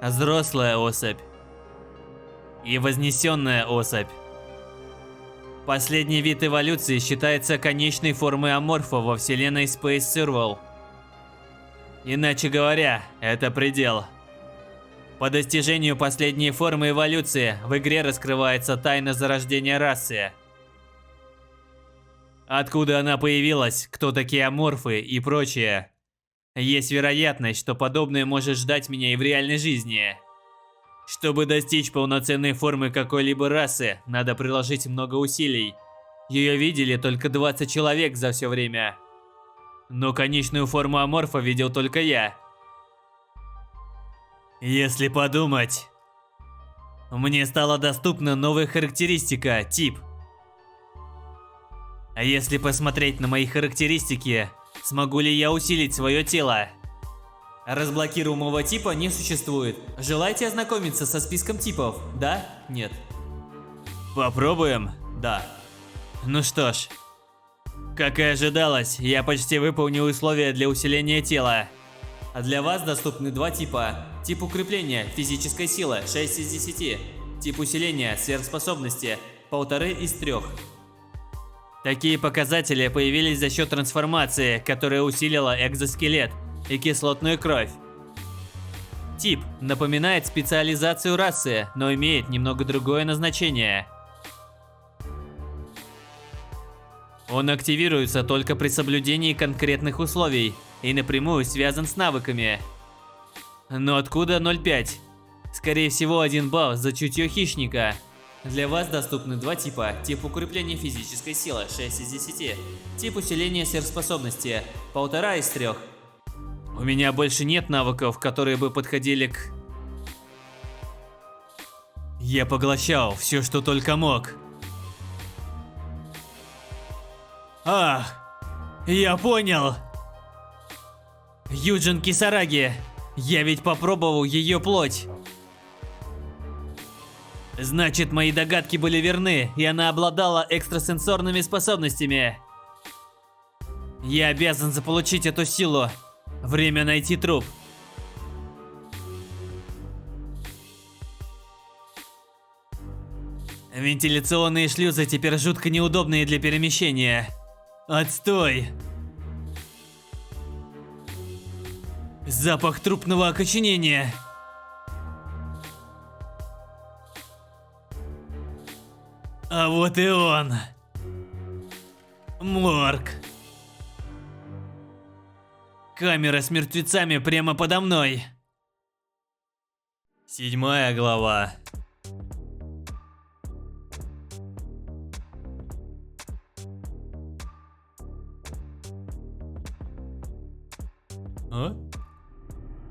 Speaker 1: Взрослая особь. И вознесенная особь. Последний вид эволюции считается конечной формой аморфа во вселенной Space Survival. Иначе говоря, это предел. По достижению последней формы эволюции в игре раскрывается тайна зарождения расы. Откуда она появилась, кто такие аморфы и прочее. Есть вероятность, что подобное может ждать меня и в реальной жизни. Чтобы достичь полноценной формы какой-либо расы, надо приложить много усилий. Ее видели только 20 человек за все время. Но конечную форму аморфа видел только я. Если подумать, мне стала доступна новая характеристика – тип. А если посмотреть на мои характеристики, смогу ли я усилить свое тело? Разблокируемого типа не существует. Желаете ознакомиться со списком типов? Да? Нет? Попробуем? Да. Ну что ж. Как и ожидалось, я почти выполнил условия для усиления тела. А для вас доступны 2 типа. Тип укрепления – физическая сила, 6 из 10. Тип усиления – сверхспособности, 1,5 из 3. Такие показатели появились за счет трансформации, которая усилила экзоскелет и кислотную кровь. Тип напоминает специализацию расы, но имеет немного другое назначение. Он активируется только при соблюдении конкретных условий и напрямую связан с навыками. Но откуда 0,5? Скорее всего 1 балл за чутье хищника. Для вас доступны 2 типа. Тип укрепления физической силы 6 из 10. Тип усиления сверхспособности 1,5 из 3. У меня больше нет навыков, которые бы подходили к... Я поглощал все, что только мог. Ах, я понял. Юджин Кисараги. Я ведь попробовал ее плоть. Значит, мои догадки были верны, и она обладала экстрасенсорными способностями. Я обязан заполучить эту силу. Время найти труп.
Speaker 3: Вентиляционные шлюзы теперь жутко неудобные для перемещения. Отстой! Запах трупного окоченения. А вот и он. Морг. Камера с мертвецами прямо подо мной.
Speaker 1: 7 глава.
Speaker 2: А?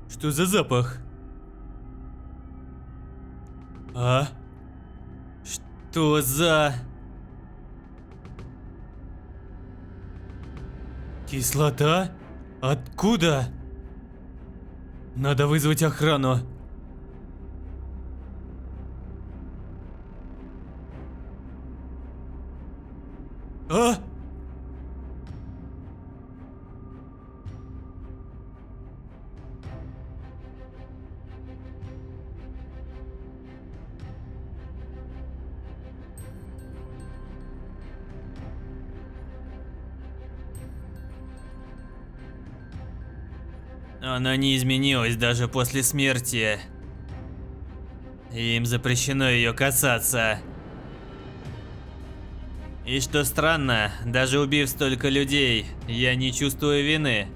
Speaker 2: Что за запах? А?
Speaker 3: Что за...
Speaker 2: Кислота? Откуда? Надо вызвать охрану. А?
Speaker 3: Она не изменилась даже после смерти. Им запрещено ее касаться. И что странно, даже убив столько людей, я не чувствую вины.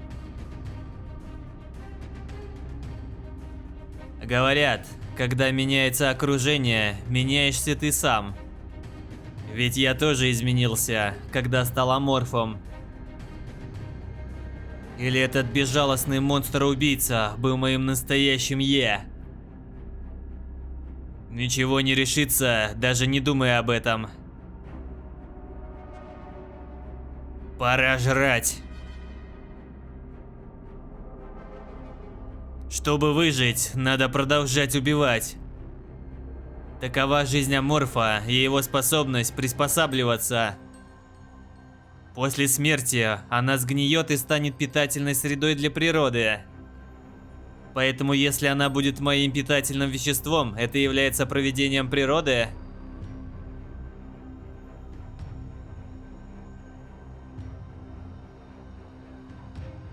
Speaker 3: Говорят, когда меняется окружение, меняешься ты сам. Ведь я тоже изменился, когда стал аморфом. Или этот безжалостный монстр-убийца был моим настоящим «я». Ничего не решится, даже не думая об этом. Пора жрать. Чтобы выжить, надо продолжать убивать. Такова жизнь аморфа и его способность приспосабливаться. После смерти она сгниет и станет питательной средой для природы. Поэтому если она будет моим питательным веществом, это является провидением природы.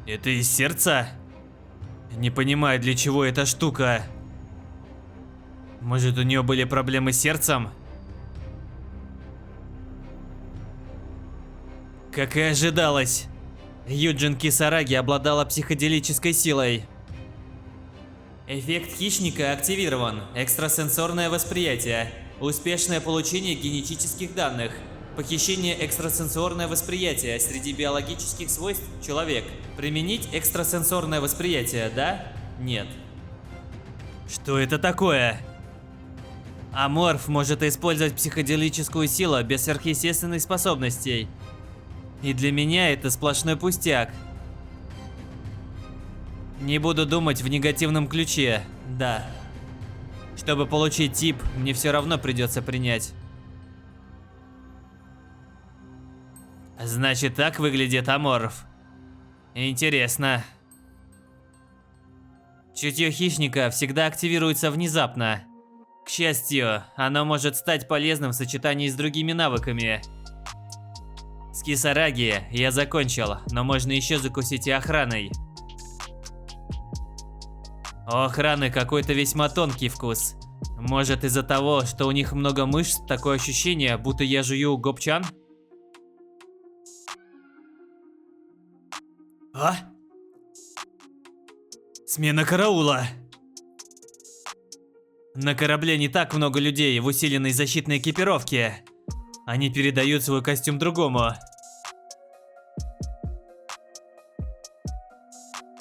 Speaker 3: Это из сердца? Не понимаю, для чего эта штука. Может, у нее были проблемы с сердцем? Как и ожидалось, Юджин Кисараги обладала психоделической силой. Эффект хищника активирован. Экстрасенсорное восприятие. Успешное получение генетических данных. Похищение экстрасенсорное восприятие среди биологических свойств человек. Применить экстрасенсорное восприятие, да? Нет. Что это такое? Аморф может использовать психоделическую силу без сверхъестественных способностей. И для меня это сплошной пустяк. Не буду думать в негативном ключе, да. Чтобы получить тип, мне все равно придется принять. Значит, так выглядит аморф. Интересно. Чутье хищника всегда активируется внезапно. К счастью, оно может стать полезным в сочетании с другими навыками. С Кисараги я закончил, но можно еще закусить и охраной. У охраны какой-то весьма тонкий вкус. Может, из-за того, что у них много мышц, такое ощущение, будто я жую гопчан? А? Смена караула. На корабле не так много людей в усиленной защитной экипировке. Они передают свой костюм другому.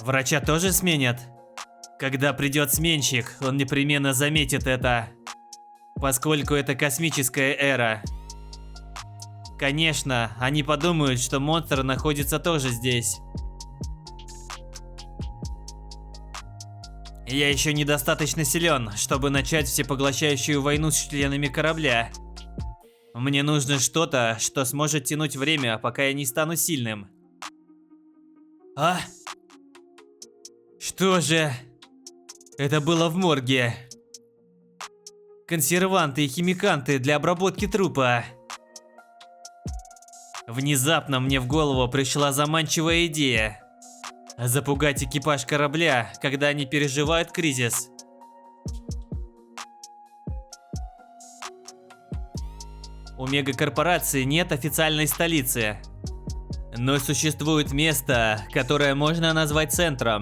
Speaker 3: Врача тоже сменят? Когда придет сменщик, он непременно заметит это. Поскольку это космическая эра. Конечно, они подумают, что монстр находится тоже здесь. Я еще недостаточно силен, чтобы начать всепоглощающую войну с членами корабля. Мне нужно что-то, что сможет тянуть время, пока я не стану сильным. А? Что же? Это было в морге. консерванты и химиканты для обработки трупа. Внезапно мне в голову пришла заманчивая идея. Запугать экипаж корабля, когда они переживают кризис. У мегакорпорации нет официальной столицы. Но существует место, которое можно назвать центром.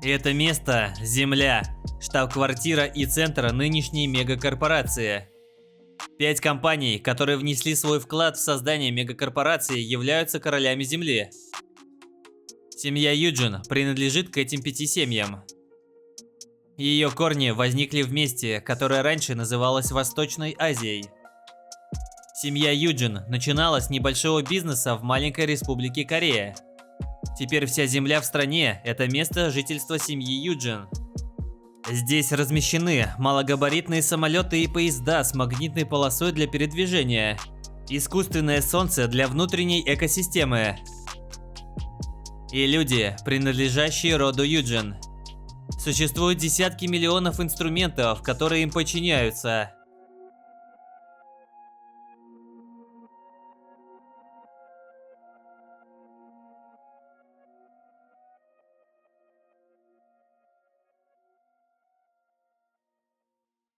Speaker 3: И это место – Земля, штаб-квартира и центр нынешней мегакорпорации. 5 компаний, которые внесли свой вклад в создание мегакорпорации, являются королями Земли. Семья Юджин принадлежит к этим 5 семьям. Ее корни возникли в месте, которое раньше называлось Восточной Азией. Семья Юджин начинала с небольшого бизнеса в маленькой республике Корея. Теперь вся земля в стране – это место жительства семьи Юджин. Здесь размещены малогабаритные самолеты и поезда с магнитной полосой для передвижения, искусственное солнце для внутренней экосистемы и люди, принадлежащие роду Юджин. Существуют десятки миллионов инструментов, которые им подчиняются.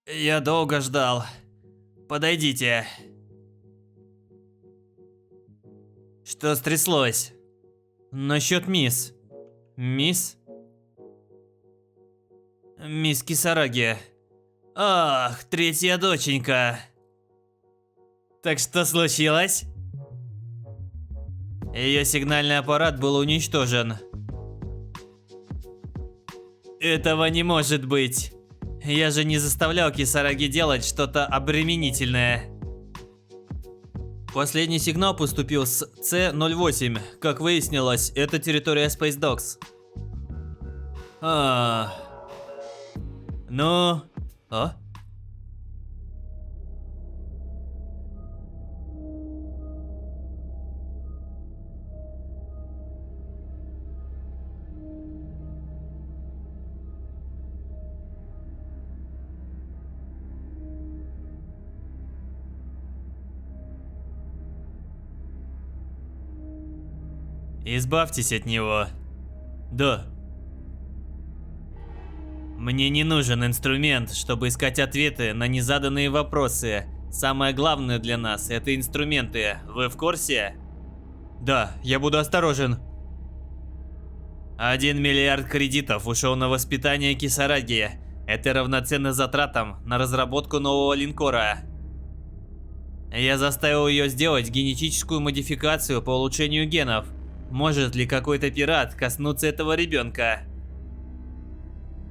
Speaker 3: Я долго ждал. Подойдите. Что стряслось? Насчет мисс. Мисс? Мисс Кисараги. Ах, третья доченька. Так что случилось? Ее сигнальный аппарат был уничтожен. Этого не может быть. Я же не заставлял Кисараги делать что-то обременительное. Последний сигнал поступил с С-08. Как выяснилось, это территория Space Docks. Ну... А? Избавьтесь от него. Да. Мне не нужен инструмент, чтобы искать ответы на незаданные вопросы. Самое главное для нас – это инструменты. Вы в курсе? Да, я буду осторожен. 1 миллиард кредитов ушел на воспитание Кисараги. Это равноценно затратам на разработку нового линкора. Я заставил ее сделать генетическую модификацию по улучшению генов. Может ли какой-то пират коснуться этого ребенка?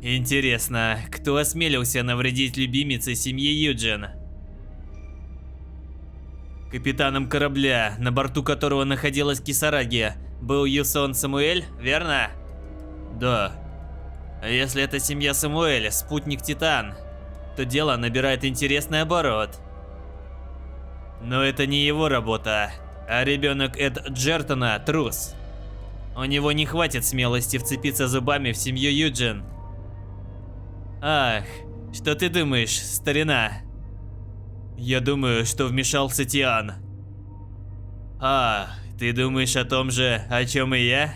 Speaker 3: Интересно, кто осмелился навредить любимице семьи Юджин? Капитаном корабля, на борту которого находилась Кисараги, был Юсон Самуэль, верно? Да. Если это семья Самуэль, спутник Титан, то дело набирает интересный оборот. Но это не его работа. А ребенок Эд Джертона – трус. У него не хватит смелости вцепиться зубами в семью Юджин. Ах, что ты думаешь, старина? Я думаю, что вмешался Тиан. А, ты думаешь о том же, о чем и я?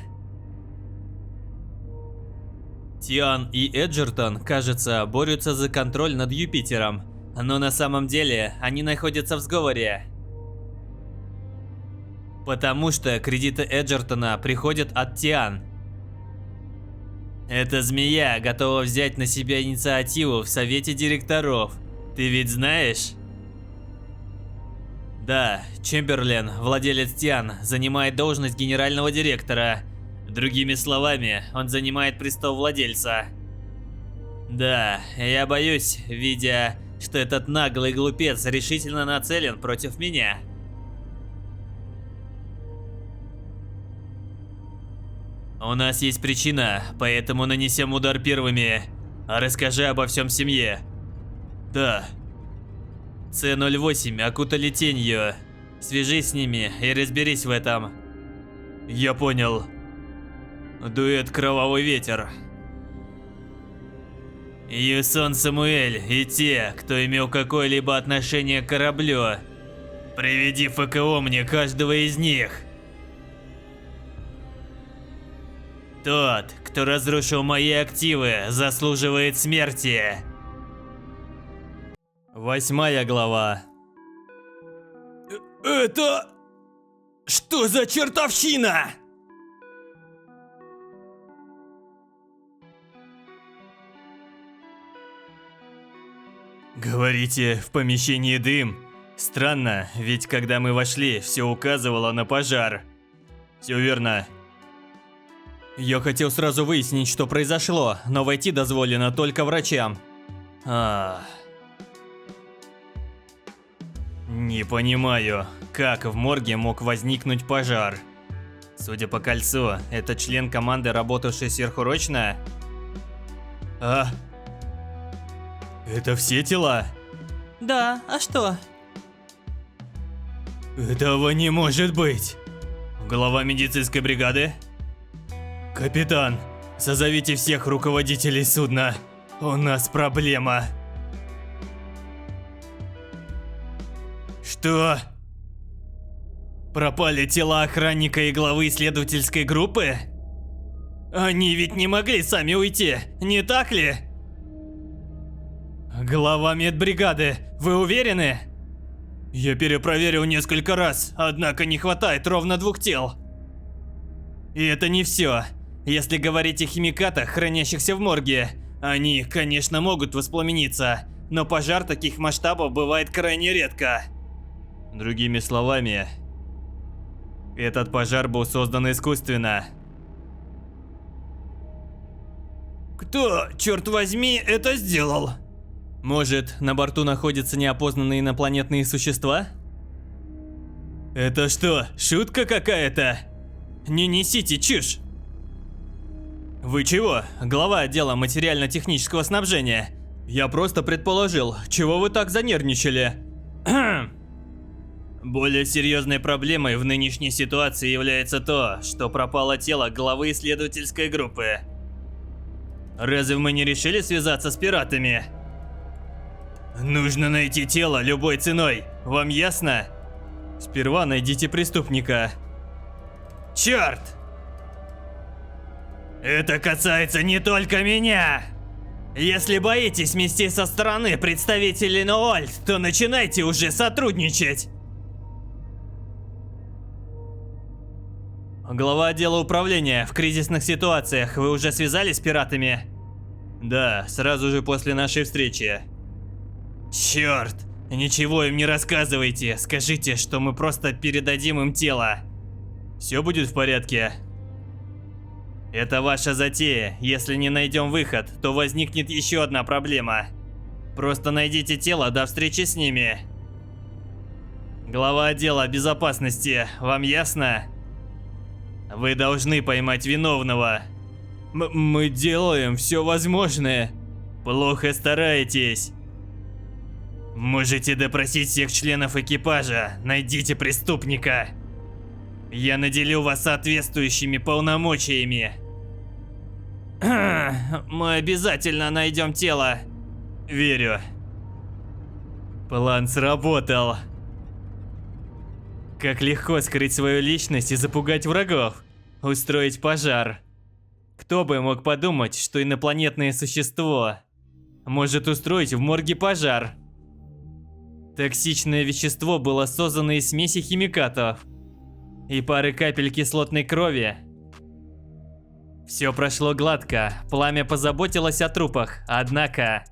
Speaker 3: Тиан и Эджертон, кажется, борются за контроль над Юпитером, но на самом деле они находятся в сговоре. Потому что кредиты Эджертона приходят от Тиан. Эта змея готова взять на себя инициативу в совете директоров. Ты ведь знаешь? Да, Чемберлен, владелец Тиан, занимает должность генерального директора. Другими словами, он занимает престол владельца. Да, я боюсь, видя, что этот наглый глупец решительно нацелен против меня. У нас есть причина, поэтому нанесем удар первыми. Расскажи обо всем семье. Да. С-08 окутали тенью. Свяжись с ними и разберись в этом. Я понял. Дуэт «Кровавый ветер».
Speaker 1: Юсон Самуэль и те, кто имел какое-либо отношение к кораблю. Приведи ФКО мне каждого из них. Тот, кто разрушил мои активы, заслуживает смерти. 8 глава. Это... Что за чертовщина? Говорите, в помещении дым? Странно, ведь когда мы вошли, все указывало на пожар. Все верно. Я хотел сразу выяснить, что произошло, но войти дозволено только врачам. Не понимаю, как в морге мог возникнуть пожар. Судя по кольцу, это член команды, работавший сверхурочно? Это все тела?
Speaker 4: Да, а что?
Speaker 1: Этого не может быть. Глава медицинской бригады? Капитан, созовите всех руководителей судна. У нас проблема. Что? Пропали тела охранника и главы исследовательской группы? Они ведь не могли сами уйти, не так ли? Глава медбригады, вы уверены? Я перепроверил несколько раз, однако не хватает ровно 2 тел. И это не все. Если говорить о химикатах, хранящихся в морге, они, конечно, могут воспламениться, но пожар таких масштабов бывает крайне редко. Другими словами, этот пожар был создан искусственно. Кто, черт возьми, это сделал? Может, на борту находятся неопознанные инопланетные существа? Это что, шутка какая-то? Не несите чушь! Вы чего, глава отдела материально-технического снабжения? Я просто предположил, чего вы так занервничали? Более серьезной проблемой в нынешней ситуации является то, что пропало тело главы исследовательской группы. Разве мы не решили связаться с пиратами? Нужно найти тело любой ценой, вам ясно? Сперва найдите преступника. Черт! Это касается не только меня! Если боитесь мести со стороны представителей Ноальт, то начинайте уже сотрудничать! Глава отдела управления, в кризисных ситуациях вы уже связались с пиратами? Да, сразу же после нашей встречи. Черт! Ничего им не рассказывайте, скажите, что мы просто передадим им тело. Все будет в порядке? Это ваша затея, если не найдем выход, то возникнет еще одна проблема. Просто найдите тело до встречи с ними. Глава отдела безопасности, вам ясно? Вы должны поймать виновного. Мы делаем все возможное. Плохо стараетесь. Можете допросить всех членов экипажа, найдите преступника. Я наделю вас соответствующими полномочиями. Мы обязательно найдем тело. Верю. План сработал. Как легко скрыть свою личность и запугать врагов. Устроить пожар. Кто бы мог подумать, что инопланетное существо может устроить в морге пожар. Токсичное вещество было создано из смеси химикатов и пары капель кислотной крови. Все прошло гладко, пламя позаботилось о трупах, однако...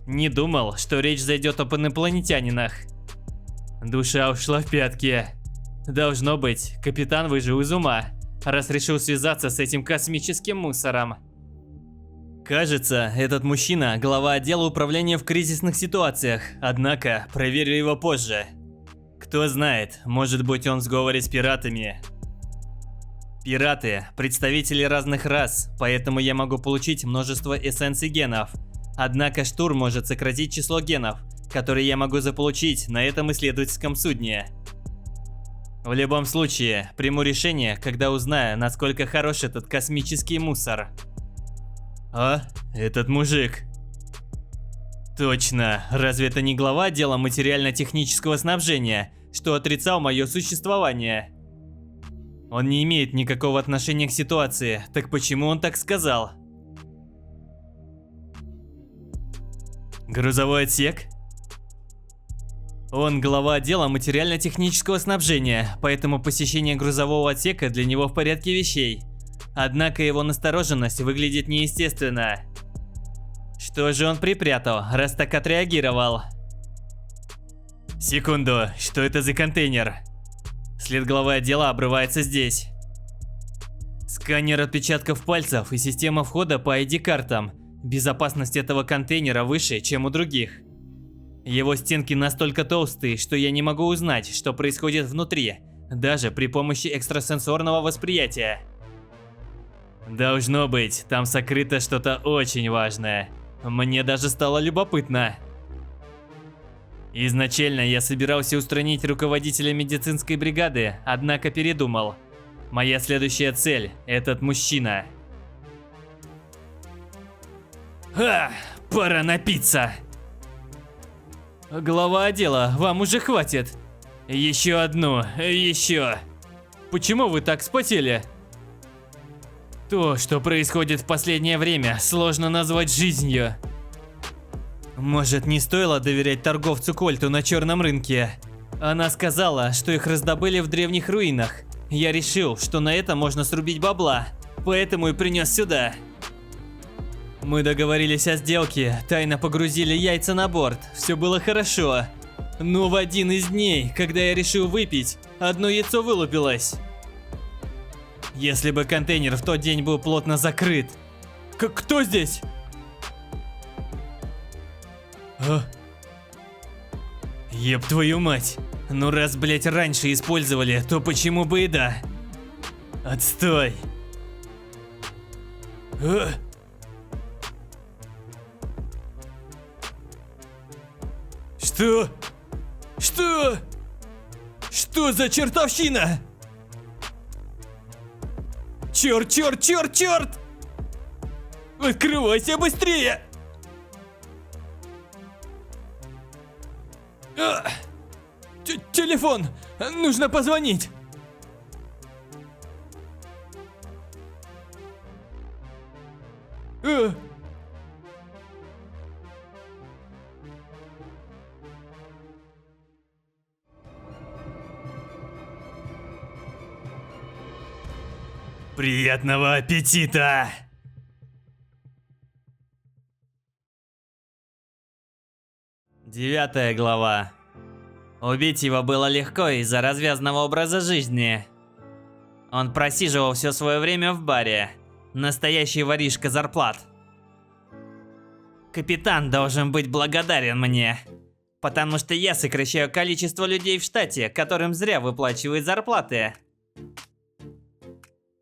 Speaker 1: Не думал, что речь зайдет об инопланетянинах. Душа ушла в пятки. Должно быть, капитан выжил из ума, раз решил связаться с этим космическим мусором. Кажется, этот мужчина – глава отдела управления в кризисных ситуациях, однако проверю его позже. Кто знает, может быть он в сговоре с пиратами. Пираты – представители разных рас, поэтому я могу получить множество эссенций генов. Однако штурм может сократить число генов, которые я могу заполучить на этом исследовательском судне. В любом случае, приму решение, когда узнаю, насколько хорош этот космический мусор.
Speaker 2: А? Этот мужик. Точно, разве это не глава отдела материально-технического снабжения, что отрицал мое существование? Он не имеет никакого отношения к ситуации, так почему он так сказал? Грузовой отсек? Он глава отдела материально-технического снабжения, поэтому посещение грузового отсека для него в порядке вещей. Однако его настороженность выглядит неестественно. Что же он припрятал, раз так отреагировал? Секунду, что это за контейнер? След главы отдела обрывается здесь. Сканер отпечатков пальцев и система входа по ID-картам. Безопасность этого контейнера выше, чем у других. Его стенки настолько толстые, что я не могу узнать, что происходит внутри, даже при помощи экстрасенсорного восприятия. Должно быть, там сокрыто что-то очень важное. Мне даже стало любопытно. Изначально я собирался устранить руководителя медицинской бригады, однако передумал. Моя следующая цель – этот мужчина. Пора напиться. Глава отдела, вам уже хватит. Еще одну, еще. Почему вы так вспотели? То, что происходит в последнее время, сложно назвать жизнью. Может, не стоило доверять торговцу Кольту на черном рынке? Она сказала, что их раздобыли в древних руинах. Я решил, что на это можно срубить бабла, поэтому и принес сюда. Мы договорились о сделке, тайно погрузили яйца на борт, все было хорошо. Но в один из дней, когда я решил выпить, одно яйцо вылупилось. Если бы контейнер в тот день был плотно закрыт. Кто здесь? Еб твою мать. Ну раз, блять, раньше использовали, то почему бы и да? Отстой. Что? Что? Что за чертовщина? Черт, черт, черт, черт! Открывайся быстрее! Телефон! Нужно позвонить! Приятного аппетита! Девятая глава. Убить его было легко из-за развязного образа жизни. Он просиживал все свое время в баре. Настоящий воришка зарплат. Капитан должен быть благодарен мне. Потому что я сокращаю количество людей в штате, которым зря выплачивают зарплаты.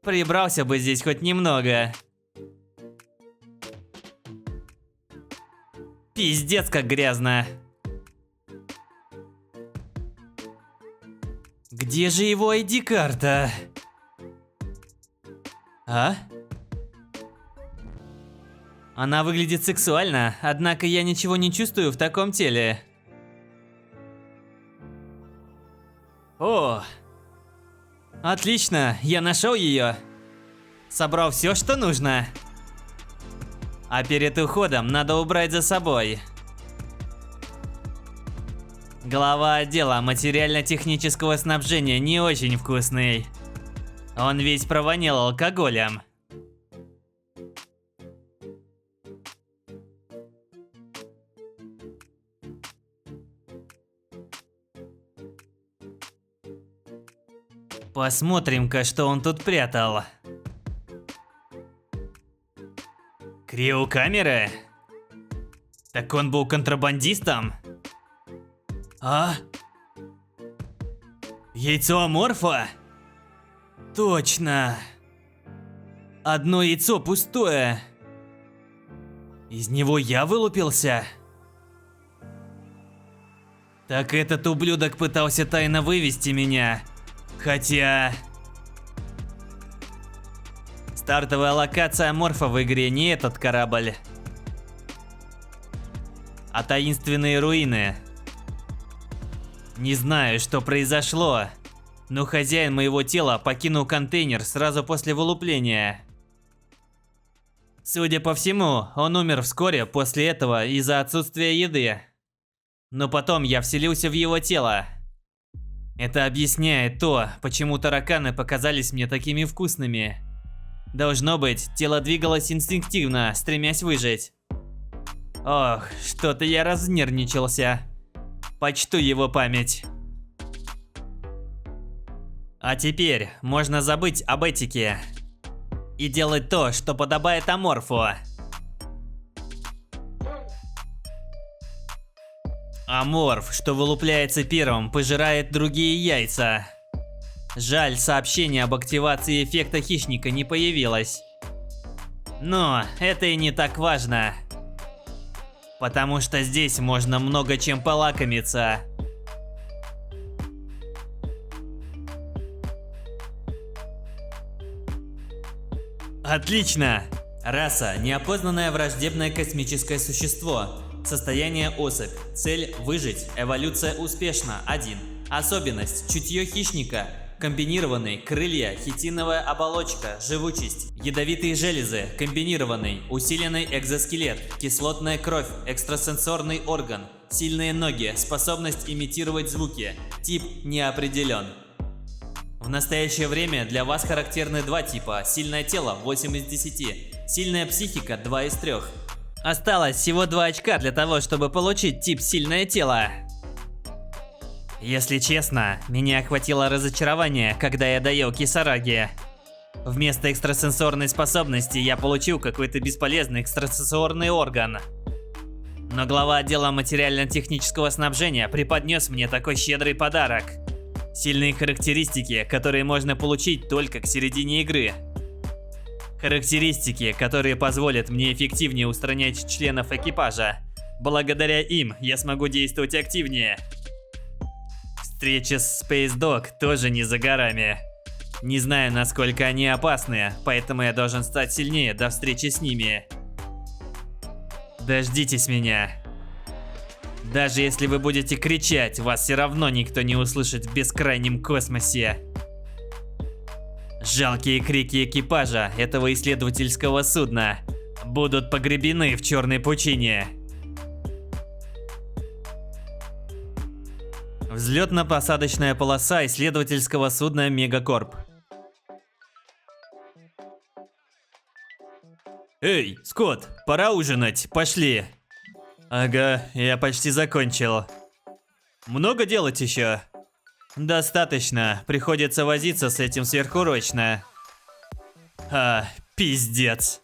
Speaker 2: Прибрался бы здесь хоть немного. Пиздец, как грязно. Где же его ID-карта? А? Она выглядит сексуально, однако я ничего не чувствую в таком теле. О! Отлично, я нашел ее. Собрал все, что нужно. А перед уходом надо убрать за собой. Глава отдела материально-технического снабжения не очень вкусный. Он весь провонял алкоголем. Посмотрим-ка, что он тут прятал. Криокамеры? Так он был контрабандистом? А? Яйцо аморфа? Точно. Одно яйцо пустое. Из него я вылупился? Так этот ублюдок пытался тайно вывести меня. Хотя...
Speaker 1: Стартовая локация Морфа в игре не этот корабль, а таинственные руины. Не знаю, что произошло, но хозяин моего тела покинул контейнер сразу после вылупления. Судя по всему, он умер вскоре после этого из-за отсутствия еды. Но потом я вселился в его тело. Это объясняет то, почему тараканы показались мне такими вкусными. Должно быть, тело двигалось инстинктивно, стремясь выжить. Ох, что-то я разнервничался. Почту его память. А теперь можно забыть об этике и делать то, что подобает Аморфу. Аморф, что вылупляется первым, пожирает другие яйца. Жаль, сообщение об активации эффекта хищника не появилось. Но это и не так важно. Потому что здесь можно много чем полакомиться. Отлично! Раса – неопознанное враждебное космическое существо. Состояние – особь. Цель – выжить. Эволюция успешна. 1. Особенность – чутье хищника. Комбинированный, крылья, хитиновая оболочка, живучесть, ядовитые железы, комбинированный, усиленный экзоскелет, кислотная кровь, экстрасенсорный орган, сильные ноги, способность имитировать звуки, тип не определен. В настоящее время для вас характерны два типа: сильное тело 8 из 10, сильная психика 2 из 3. Осталось всего 2 очка для того, чтобы получить тип сильное тело. Если честно, меня охватило разочарование, когда я доел кисараги. Вместо экстрасенсорной способности я получил какой-то бесполезный экстрасенсорный орган. Но глава отдела материально-технического снабжения преподнес мне такой щедрый подарок. Сильные характеристики, которые можно получить только к середине игры. Характеристики, которые позволят мне эффективнее устранять членов экипажа. Благодаря им я смогу действовать активнее. Встреча с Space Dog тоже не за горами. Не знаю, насколько они опасны, поэтому я должен стать сильнее до встречи с ними. Дождитесь меня. Даже если вы будете кричать, вас все равно никто не услышит в бескрайнем космосе. Жалкие крики экипажа этого исследовательского судна будут погребены в черной пучине. Взлетно-посадочная полоса исследовательского судна Мегакорп. Эй, Скотт, пора ужинать, пошли. Ага, я почти закончил. Много делать еще? Достаточно, приходится возиться с этим сверхурочно. Пиздец.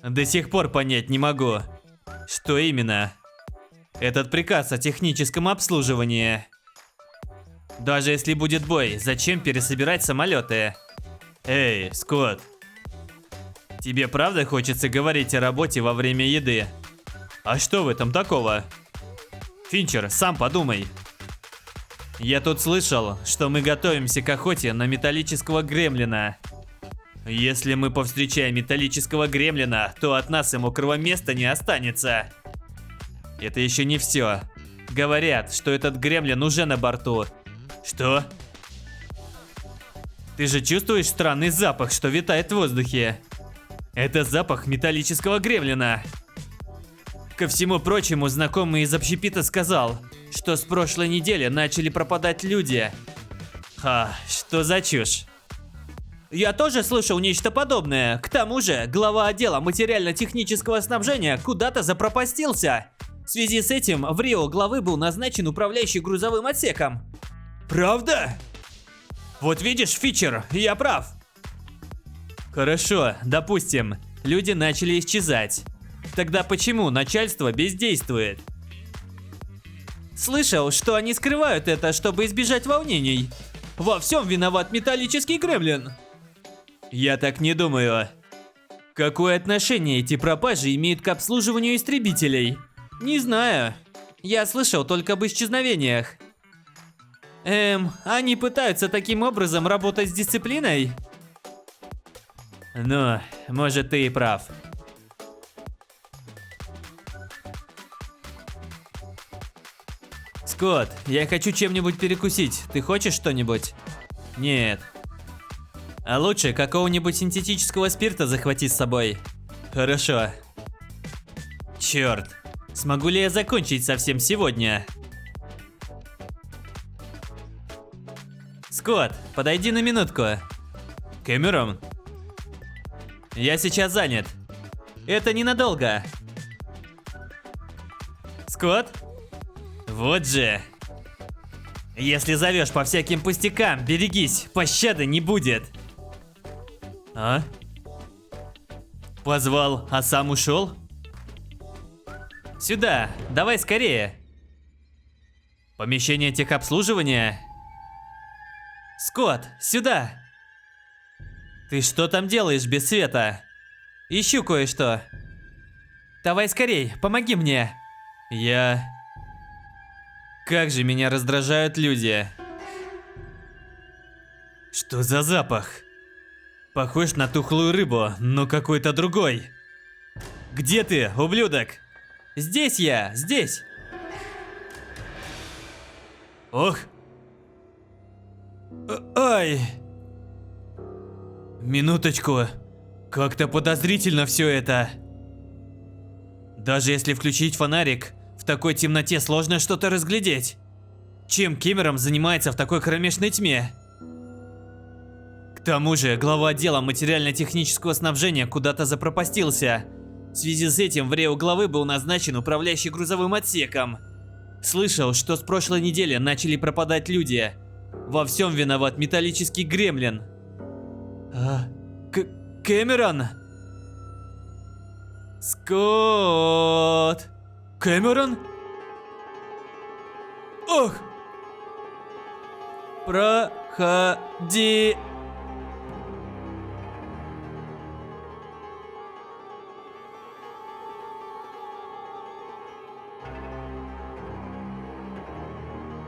Speaker 1: До сих пор понять не могу, что именно. Этот приказ о техническом обслуживании. Даже если будет бой, зачем пересобирать самолеты? Эй, Скотт. Тебе правда хочется говорить о работе во время еды? А что в этом такого? Финчер, сам подумай. Я тут слышал, что мы готовимся к охоте на металлического гремлина. Если мы повстречаем металлического гремлина, то от нас и мокрого места не останется. Это еще не все. Говорят, что этот гремлин уже на борту. Что? Ты же чувствуешь странный запах, что витает в воздухе? Это запах металлического гремлина. Ко всему прочему, знакомый из общепита сказал, что с прошлой недели начали пропадать люди. Что за чушь? Я тоже слышал нечто подобное. К тому же, глава отдела материально-технического снабжения куда-то запропастился. В связи с этим в Рио главы был назначен управляющий грузовым отсеком. Правда? Вот видишь, Фичер, я прав. Хорошо, допустим, люди начали исчезать. Тогда почему начальство бездействует? Слышал, что они скрывают это, чтобы избежать волнений. Во всем виноват металлический гремлин. Я так не думаю. Какое отношение эти пропажи имеют к обслуживанию истребителей? Не знаю. Я слышал только об исчезновениях. Они пытаются таким образом работать с дисциплиной? Ну, может, ты и прав. Скотт, я хочу чем-нибудь перекусить. Ты хочешь что-нибудь? Нет. А лучше какого-нибудь синтетического спирта захвати с собой. Хорошо. Черт. Смогу ли я закончить совсем сегодня? Скотт, подойди на минутку. Кэмерон? Я сейчас занят. Это ненадолго. Скотт? Вот же. Если зовешь по всяким пустякам, берегись, пощады не будет. А? Позвал, а сам ушел? Сюда, давай скорее. Помещение техобслуживания? Скотт, сюда. Ты что там делаешь без света? Ищу кое-что. Давай скорей, помоги мне. Как же меня раздражают люди. Что за запах? Похож на тухлую рыбу, но какой-то другой. Где ты, ублюдок? Здесь я, здесь. Ох. Ай. Минуточку. Как-то подозрительно все это. Даже если включить фонарик, в такой темноте сложно что-то разглядеть. Чем Кэмерон занимается в такой кромешной тьме? К тому же, глава отдела материально-технического снабжения куда-то запропастился. В связи с этим в Рио главы был назначен управляющий грузовым отсеком. Слышал, что с прошлой недели начали пропадать люди. Во всем виноват металлический гремлин. Кэмерон? Скотт! Кэмерон? Ох! Проходи!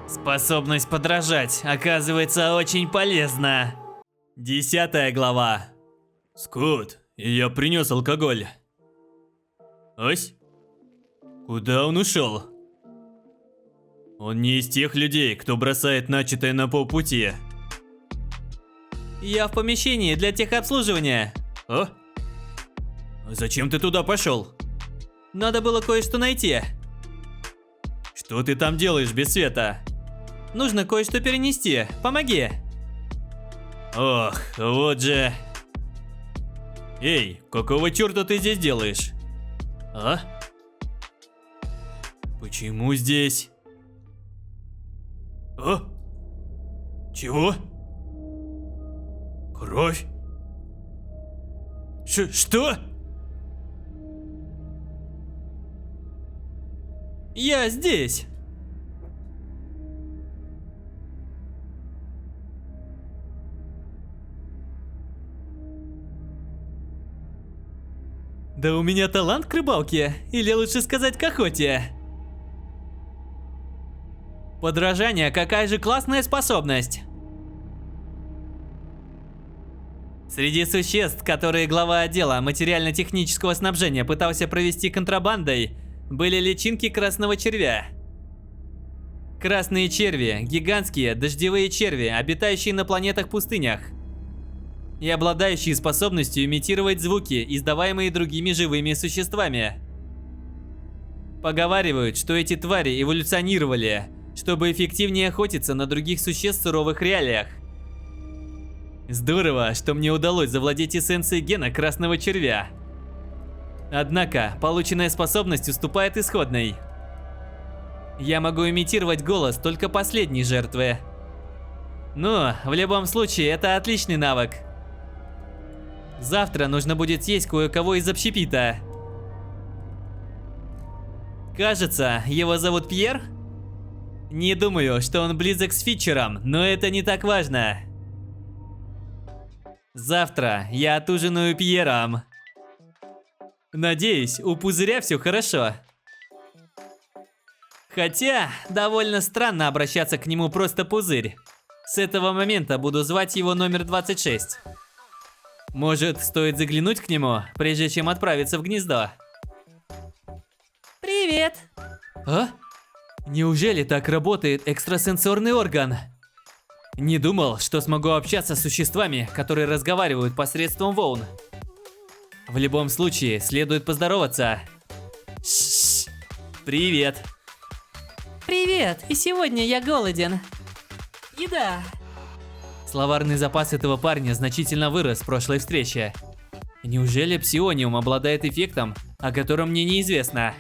Speaker 1: Способность подражать оказывается очень полезна. 10 глава. Скотт, я принес алкоголь. Ось? Куда он ушел? Он не из тех людей, кто бросает начатое на полпути. Я в помещении для техобслуживания. О? Зачем ты туда пошел? Надо было кое-что найти. Что ты там делаешь без света? Нужно кое-что перенести. Помоги. Ох, вот же. Эй, какого черта ты здесь делаешь? А? Почему здесь? А? Чего? Кровь? Что? Я здесь. Да у меня талант к рыбалке, или лучше сказать к охоте. Подражание, какая же классная способность. Среди существ, которые глава отдела материально-технического снабжения пытался провести контрабандой, были личинки красного червя. Красные черви – гигантские дождевые черви, обитающие на планетах-пустынях. И обладающие способностью имитировать звуки, издаваемые другими живыми существами. Поговаривают, что эти твари эволюционировали, чтобы эффективнее охотиться на других существ в суровых реалиях. Здорово, что мне удалось завладеть эссенцией гена красного червя. Однако, полученная способность уступает исходной. Я могу имитировать голос только последней жертвы. Но, в любом случае, это отличный навык. Завтра нужно будет съесть кое-кого из общепита. Кажется, его зовут Пьер? Не думаю, что он близок с Фитчером, но это не так важно. Завтра я отужинаю Пьером. Надеюсь, у пузыря все хорошо. Хотя, довольно странно обращаться к нему просто пузырь. С этого момента буду звать его номер 26. Может, стоит заглянуть к нему, прежде чем отправиться в гнездо?
Speaker 4: Привет.
Speaker 1: А? Неужели так работает экстрасенсорный орган? Не думал, что смогу общаться с существами, которые разговаривают посредством волн. В любом случае, следует поздороваться. Ш-ш. Привет.
Speaker 4: Привет. И сегодня я голоден. Еда.
Speaker 1: Словарный запас этого парня значительно вырос с прошлой встречи. Неужели псиониум обладает эффектом, о котором мне неизвестно?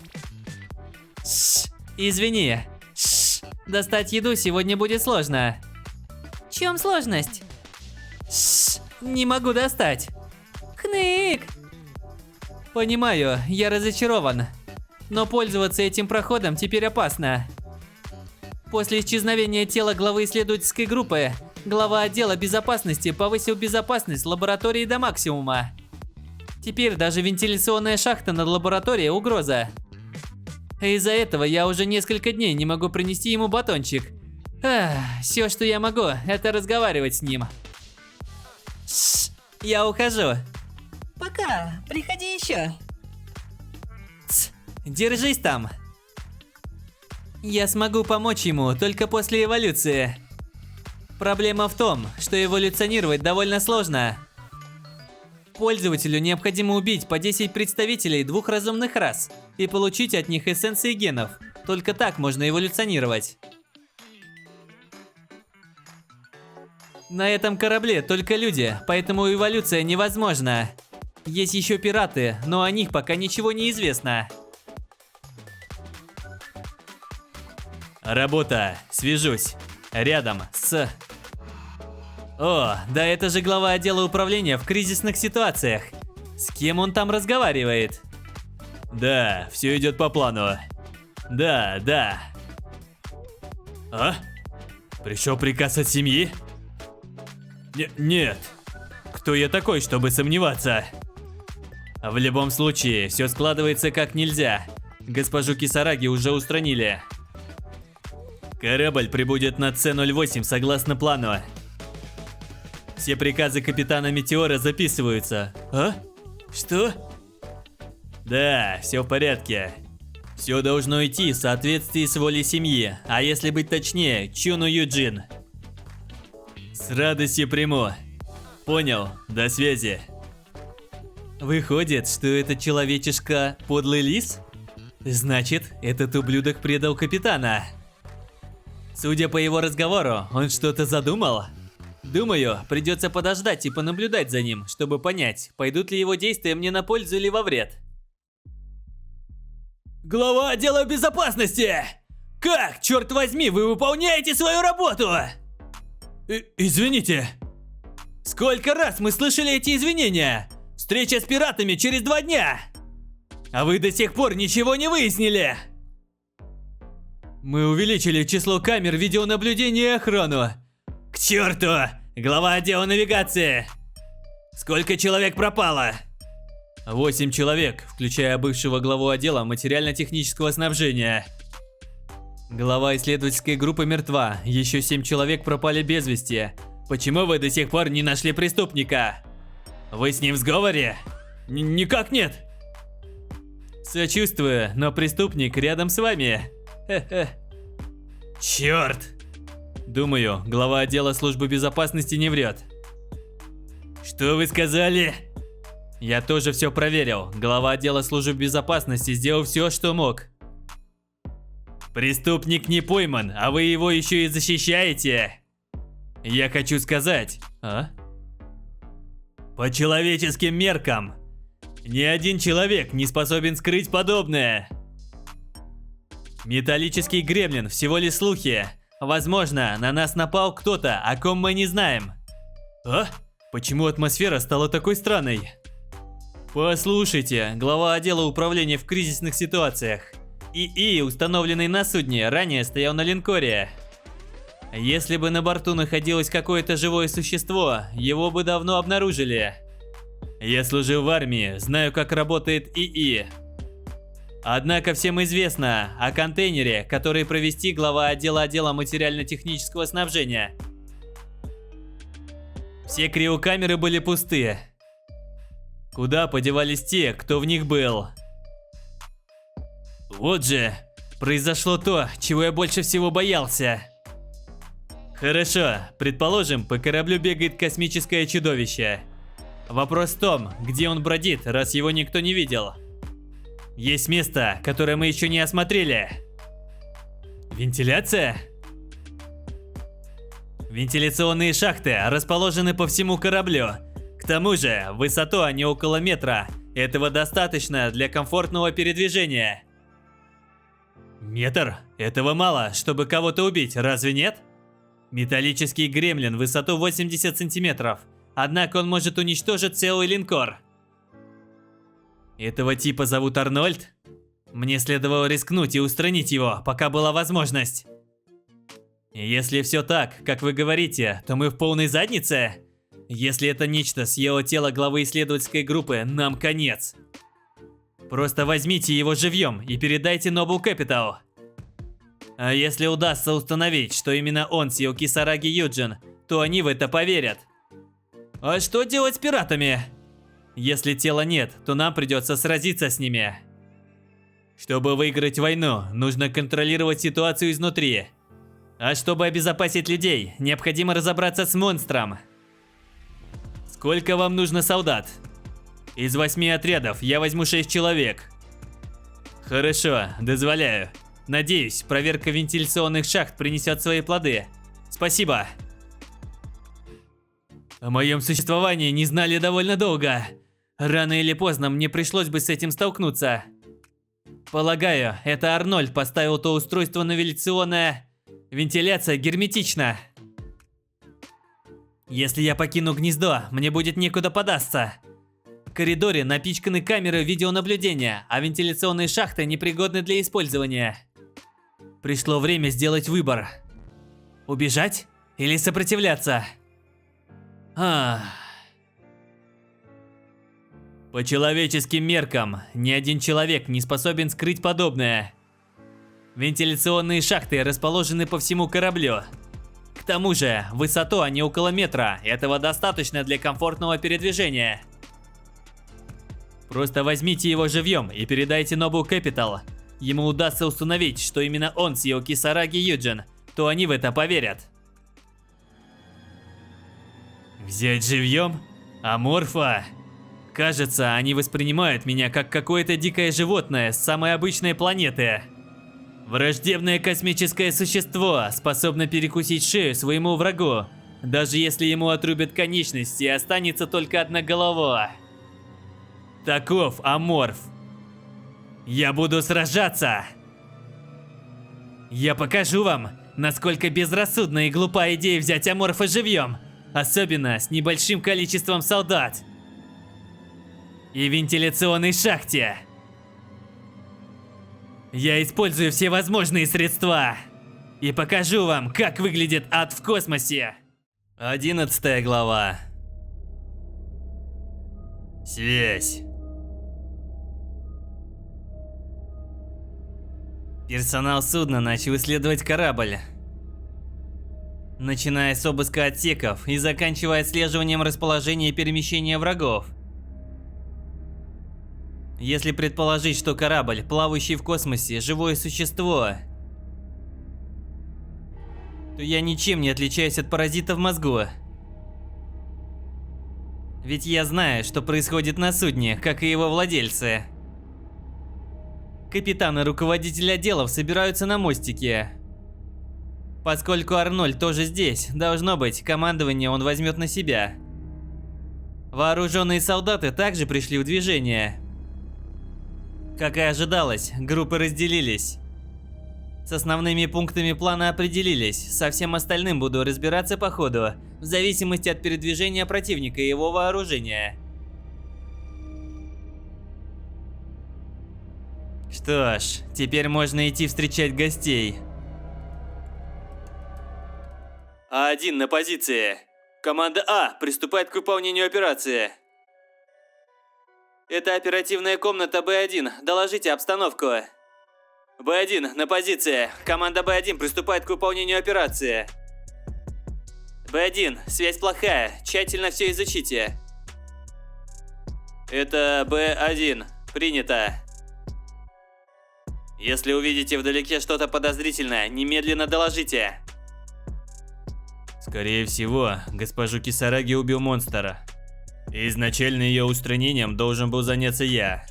Speaker 1: Ш, извини. Ш, достать еду сегодня будет сложно.
Speaker 4: В чем сложность?
Speaker 1: Ш, не могу достать.
Speaker 4: Хнык.
Speaker 1: Понимаю, я разочарован. Но пользоваться этим проходом теперь опасно. После исчезновения тела главы исследовательской группы, глава отдела безопасности повысил безопасность лаборатории до максимума. Теперь даже вентиляционная шахта над лабораторией угроза. Из-за этого я уже несколько дней не могу принести ему батончик. Все, что я могу, это разговаривать с ним. Шш, я ухожу.
Speaker 4: Пока. Приходи еще.
Speaker 1: Тс, держись там. Я смогу помочь ему только после эволюции. Проблема в том, что эволюционировать довольно сложно. Пользователю необходимо убить по 10 представителей двух разумных рас и получить от них эссенции генов. Только так можно эволюционировать. На этом корабле только люди, поэтому эволюция невозможна. Есть еще пираты, но о них пока ничего не известно. Работа. Свяжусь. Рядом с... О, да это же глава отдела управления в кризисных ситуациях. С кем он там разговаривает? Да, все идет по плану. Да. А? Пришел приказ от семьи? Нет. Кто я такой, чтобы сомневаться? В любом случае, все складывается как нельзя. Госпожу Кисараги уже устранили. Корабль прибудет на С-08 согласно плану. Все приказы капитана Метеора записываются. А? Что? Да, все в порядке. Все должно идти в соответствии с волей семьи, а если быть точнее, Чуну Юджин. С радостью приму. Понял, до связи. Выходит, что этот человечишка подлый лис? Значит, этот ублюдок предал капитана. Судя по его разговору, он что-то задумал. Думаю, придется подождать и понаблюдать за ним, чтобы понять, пойдут ли его действия мне на пользу или во вред. Глава отдела безопасности! Как, черт возьми, вы выполняете свою работу? Извините. Сколько раз мы слышали эти извинения? Встреча с пиратами через 2 дня. А вы до сих пор ничего не выяснили. Мы увеличили число камер видеонаблюдения и охрану. К черту! Глава отдела навигации! Сколько человек пропало? 8 человек, включая бывшего главу отдела материально-технического снабжения. Глава исследовательской группы мертва, еще 7 человек пропали без вести. Почему вы до сих пор не нашли преступника? Вы с ним в сговоре? Никак нет. Сочувствую, но преступник рядом с вами. Хе-хе. Черт! Думаю, глава отдела службы безопасности не врет. Что вы сказали? Я тоже все проверил. Глава отдела службы безопасности сделал все, что мог. Преступник не пойман, а вы его еще и защищаете. Я хочу сказать, по человеческим меркам, ни один человек не способен скрыть подобное. Металлический гремлин, всего лишь слухи. Возможно, на нас напал кто-то, о ком мы не знаем. А? Почему атмосфера стала такой странной? Послушайте, глава отдела управления в кризисных ситуациях. ИИ, установленный на судне, ранее стоял на линкоре. Если бы на борту находилось какое-то живое существо, его бы давно обнаружили. Я служил в армии, знаю, как работает ИИ. Однако всем известно о контейнере, который провести глава отдела материально-технического снабжения. Все криокамеры были пусты.
Speaker 3: Куда подевались те, кто в них был? Вот же, произошло то, чего я больше всего боялся. Хорошо, предположим, по кораблю бегает космическое чудовище. Вопрос в том, где он бродит, раз его никто не видел. Есть место, которое мы еще не осмотрели. Вентиляция? Вентиляционные шахты расположены по всему кораблю. К тому же, в высоту они около метра. Этого достаточно для комфортного передвижения. Метр? Этого мало, чтобы кого-то убить, разве нет? Металлический гремлин высоту 80 сантиметров. Однако он может уничтожить целый линкор. Этого типа зовут Арнольд? Мне следовало рискнуть и устранить его, пока была возможность. Если все так, как вы говорите, то мы в полной заднице. Если это нечто съело тело главы исследовательской группы, нам конец. Просто возьмите его живьем и передайте Noble Capital. А если удастся установить, что именно он съел Кисараги Юджин, то они в это поверят. А что делать с пиратами? Если тела нет, то нам придется сразиться с ними. Чтобы выиграть войну, нужно контролировать ситуацию изнутри. А чтобы обезопасить людей, необходимо разобраться с монстром. Сколько вам нужно солдат? Из 8 отрядов я возьму 6 человек. Хорошо, дозволяю. Надеюсь, проверка вентиляционных шахт принесет свои плоды. Спасибо. О моем существовании не знали довольно долго. Рано или поздно мне пришлось бы с этим столкнуться. Полагаю, это Арнольд поставил то устройство навигационное. Вентиляция герметична. Если я покину гнездо, мне будет некуда податься. В коридоре напичканы камеры видеонаблюдения, а вентиляционные шахты непригодны для использования. Пришло время сделать выбор. Убежать или сопротивляться? По человеческим меркам, ни один человек не способен скрыть подобное. Вентиляционные шахты расположены по всему кораблю. К тому же, в высоту они около метра, этого достаточно для комфортного передвижения. Просто возьмите его живьем и передайте Noble Capital. Ему удастся установить, что именно он съел Кисараги Юджин, то они в это поверят. Взять живьем? Аморфа? Кажется, они воспринимают меня как какое-то дикое животное с самой обычной планеты. Враждебное космическое существо способно перекусить шею своему врагу, даже если ему отрубят конечности и останется только одна голова. Таков Аморф. Я буду сражаться. Я покажу вам, насколько безрассудна и глупа идея взять Аморфа живьем, особенно с небольшим количеством солдат. И в вентиляционной шахте. Я использую все возможные средства. И покажу вам, как выглядит ад в космосе. 11 глава. Связь. Персонал судна начал исследовать корабль. Начиная с обыска отсеков и заканчивая отслеживанием расположения и перемещения врагов. Если предположить, что корабль, плавающий в космосе, живое существо, то я ничем не отличаюсь от паразита в мозгу. Ведь я знаю, что происходит на судне, как и его владельцы. Капитан и руководитель отделов собираются на мостике. Поскольку Арнольд тоже здесь, должно быть, командование он возьмет на себя. Вооруженные солдаты также пришли в движение. Как и ожидалось, группы разделились. С основными пунктами плана определились, со всем остальным буду разбираться по ходу, в зависимости от передвижения противника и его вооружения. Что ж, теперь можно идти встречать гостей. А1 на позиции. Команда А приступает к выполнению операции. Это оперативная комната Б1. Доложите обстановку. Б1 на позиции. Команда Б1 приступает к выполнению операции. Б1, связь плохая. Тщательно все изучите.
Speaker 1: Это Б1. Принято. Если увидите вдалеке что-то подозрительное, немедленно доложите. Скорее всего, госпожу Кисараги убил монстр. Изначально ее устранением должен был заняться я.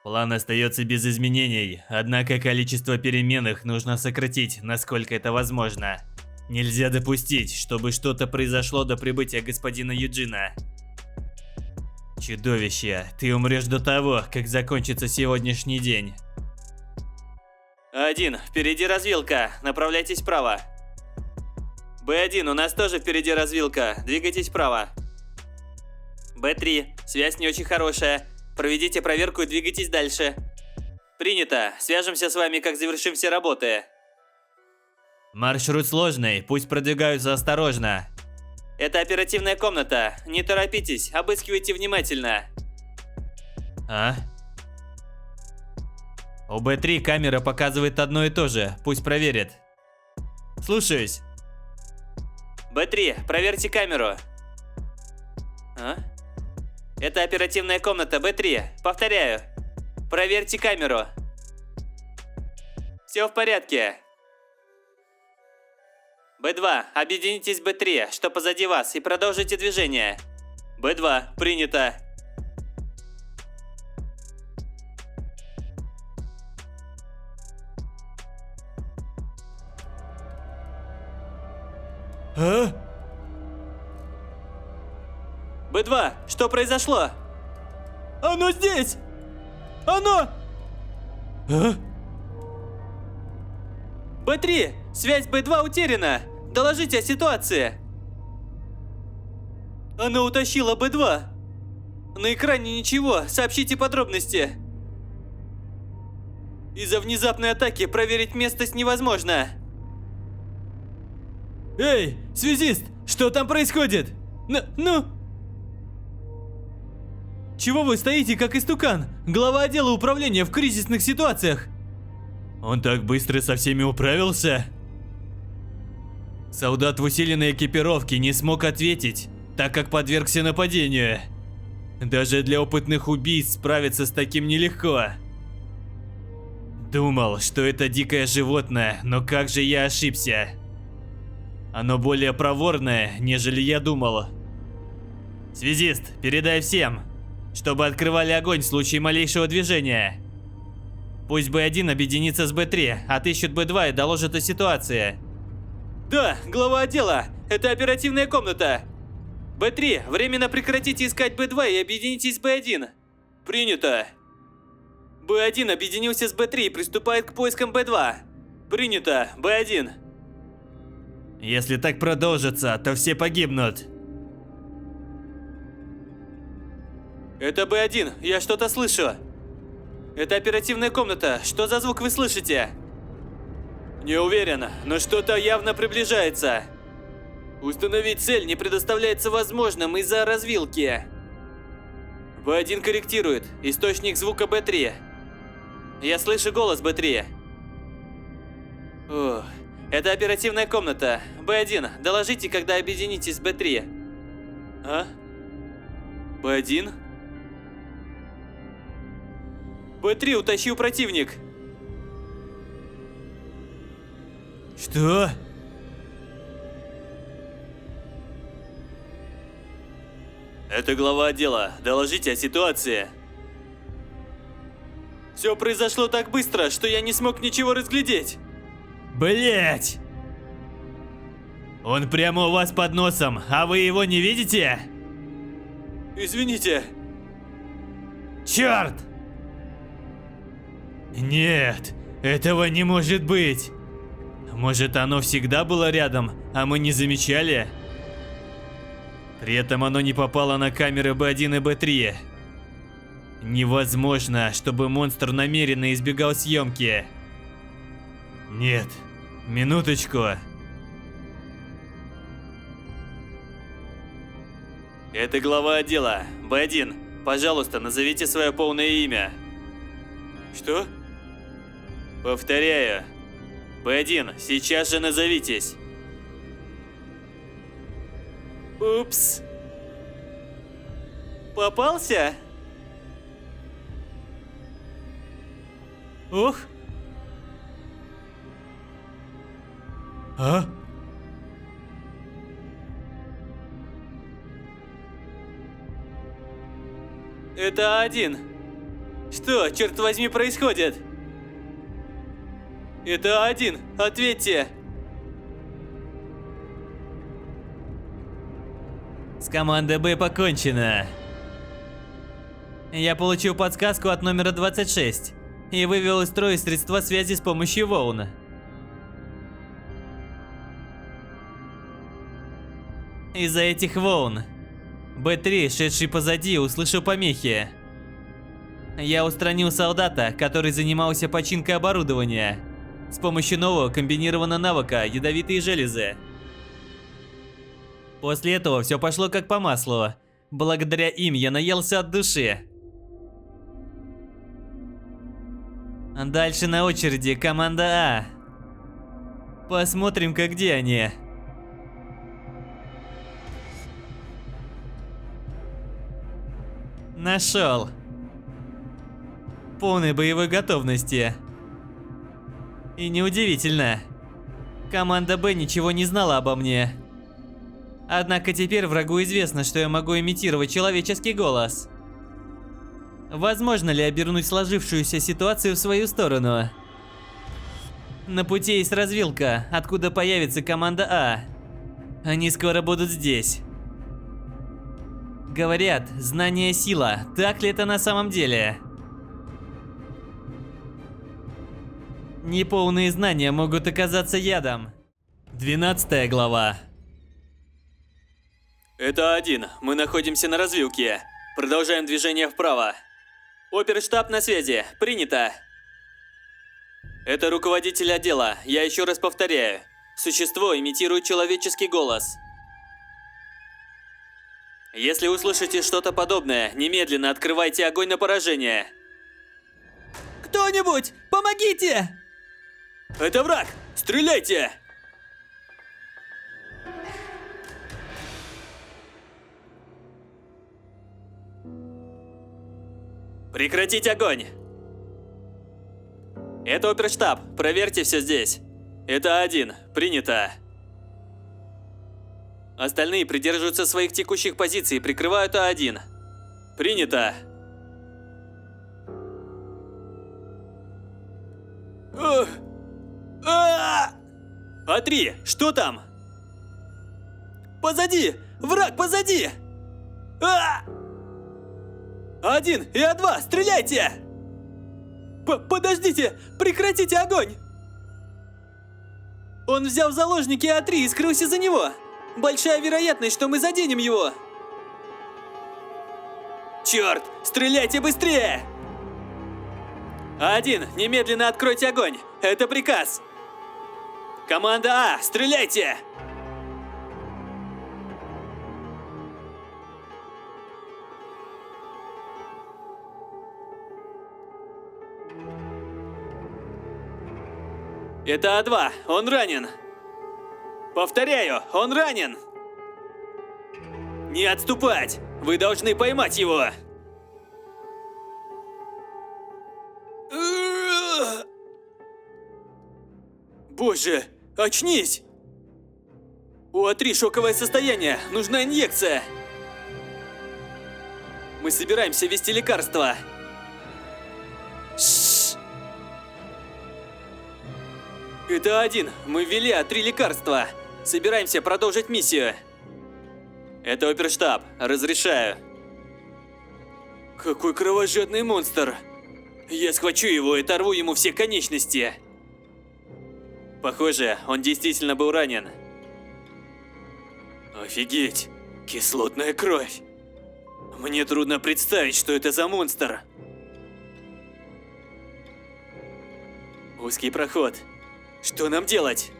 Speaker 1: План остается без изменений, однако количество переменных нужно сократить, насколько это возможно. Нельзя допустить, чтобы что-то произошло до прибытия господина Юджина. Чудовище, ты умрешь до того, как закончится сегодняшний день. 1, впереди развилка, направляйтесь вправо. Б1, у нас тоже впереди развилка, двигайтесь вправо. Б3, связь не очень хорошая, проведите проверку и двигайтесь дальше. Принято, свяжемся с вами, как завершим все работы. Маршрут сложный, пусть продвигаются осторожно. Это оперативная комната, не торопитесь, обыскивайте внимательно. А? У Б3 камера показывает одно и то же, пусть проверит. Слушаюсь. Б3, проверьте камеру. А? Это оперативная комната, Б3, повторяю. Проверьте камеру. Все в порядке. Б2, объединитесь с Б3, что позади вас, и продолжите движение. Б2, принято. А? Б2, что произошло? Оно здесь! Оно! А? Б3, связь Б2 утеряна. Доложите о ситуации. Она утащила Б2. На экране ничего, сообщите подробности. Из-за внезапной атаки проверить местность невозможно. Эй, связист, что там происходит? Ну? Чего вы стоите как истукан? Глава отдела управления в кризисных ситуациях. Он так быстро со всеми управился? Солдат в усиленной экипировке не смог ответить, так как подвергся нападению. Даже для опытных убийц справиться с таким нелегко. Думал, что это дикое животное, но как же я ошибся. Оно более проворное, нежели я думал. Связист, передай всем, чтобы открывали огонь в случае малейшего движения. Пусть Б1 объединится с Б3, отыщут Б2 и доложат о ситуации. Да, глава отдела, это оперативная комната. Б3, временно прекратите искать Б2 и объединитесь с Б1. Принято. Б1 объединился с Б3 и приступает к поискам Б2. Принято, Б1. Если так продолжится, то все погибнут. Это Б1, я что-то слышу. Это оперативная комната, что за звук вы слышите? Не уверен, но что-то явно приближается. Установить цель не предоставляется возможным из-за развилки. Б1 корректирует, источник звука Б3. Я слышу голос Б3. Ух, это оперативная комната. Б1, доложите, когда объединитесь с Б3. А? Б1? Б3 утащил противник. Что? Это глава отдела. Доложите о ситуации. Все произошло так быстро, что я не смог ничего разглядеть. Блять! Он прямо у вас под носом, а вы его не видите? Извините. Черт! Нет, этого не может быть. Может, оно всегда было рядом, а мы не замечали? При этом оно не попало на камеры Б1 и Б3. Невозможно, чтобы монстр намеренно избегал съемки. Нет, минуточку. Это глава отдела. Б1, пожалуйста, назовите свое полное имя. Что? Повторяю. Б1, сейчас же назовитесь. Упс.
Speaker 3: Попался? Ух.
Speaker 2: А?
Speaker 3: Это один. Что, черт возьми, происходит? Это один. Ответьте. С командой Б покончено. Я получил подсказку от номера 26 и вывел из строя средства связи с помощью волн. Из-за этих волн Б3, шедший позади, услышал помехи. Я устранил солдата, который занимался починкой оборудования с помощью нового комбинированного навыка «Ядовитые железы». После этого все пошло как по маслу. Благодаря им я наелся от души. Дальше на очереди команда А. Посмотрим-ка, где они. Нашел. Полной боевой готовности. И неудивительно. Команда Б ничего не знала обо мне. Однако теперь врагу известно, что я могу имитировать человеческий голос. Возможно ли обернуть сложившуюся ситуацию в свою сторону? На пути есть развилка, откуда появится команда А. Они скоро будут здесь. Говорят, знание – сила. Так ли это на самом деле? Неполные знания могут оказаться ядом. 12 глава. Это один. Мы находимся на развилке. Продолжаем движение вправо. Оперштаб на связи. Принято. Это руководитель отдела. Я еще раз повторяю. Существо имитирует человеческий голос. Если услышите что-то подобное, немедленно открывайте огонь на поражение. Кто-нибудь, помогите! Это враг! Стреляйте! Прекратить огонь! Это оперштаб, проверьте все здесь. Это один, принято. Остальные придерживаются своих текущих позиций и прикрывают А1. Принято. А3, что там? Позади! Враг позади! А1 и А2, стреляйте! Подождите! Прекратите огонь! Он взял в заложники А3 и скрылся за него. Большая вероятность, что мы заденем его. Черт! Стреляйте быстрее! А1, немедленно откройте огонь. Это приказ. Команда А, стреляйте! Это А2, он ранен. Повторяю, он ранен. Не отступать! Вы должны поймать его! Боже, очнись! У А3 шоковое состояние, нужна инъекция. Мы собираемся ввести лекарство. Шшш. Это один, мы ввели А3 лекарства. Собираемся продолжить миссию. Это оперштаб, разрешаю. Какой кровожадный монстр. Я схвачу его и оторву ему все конечности. Похоже, он действительно был ранен. Офигеть, кислотная кровь. Мне трудно представить, что это за монстр. Узкий проход. Что нам делать?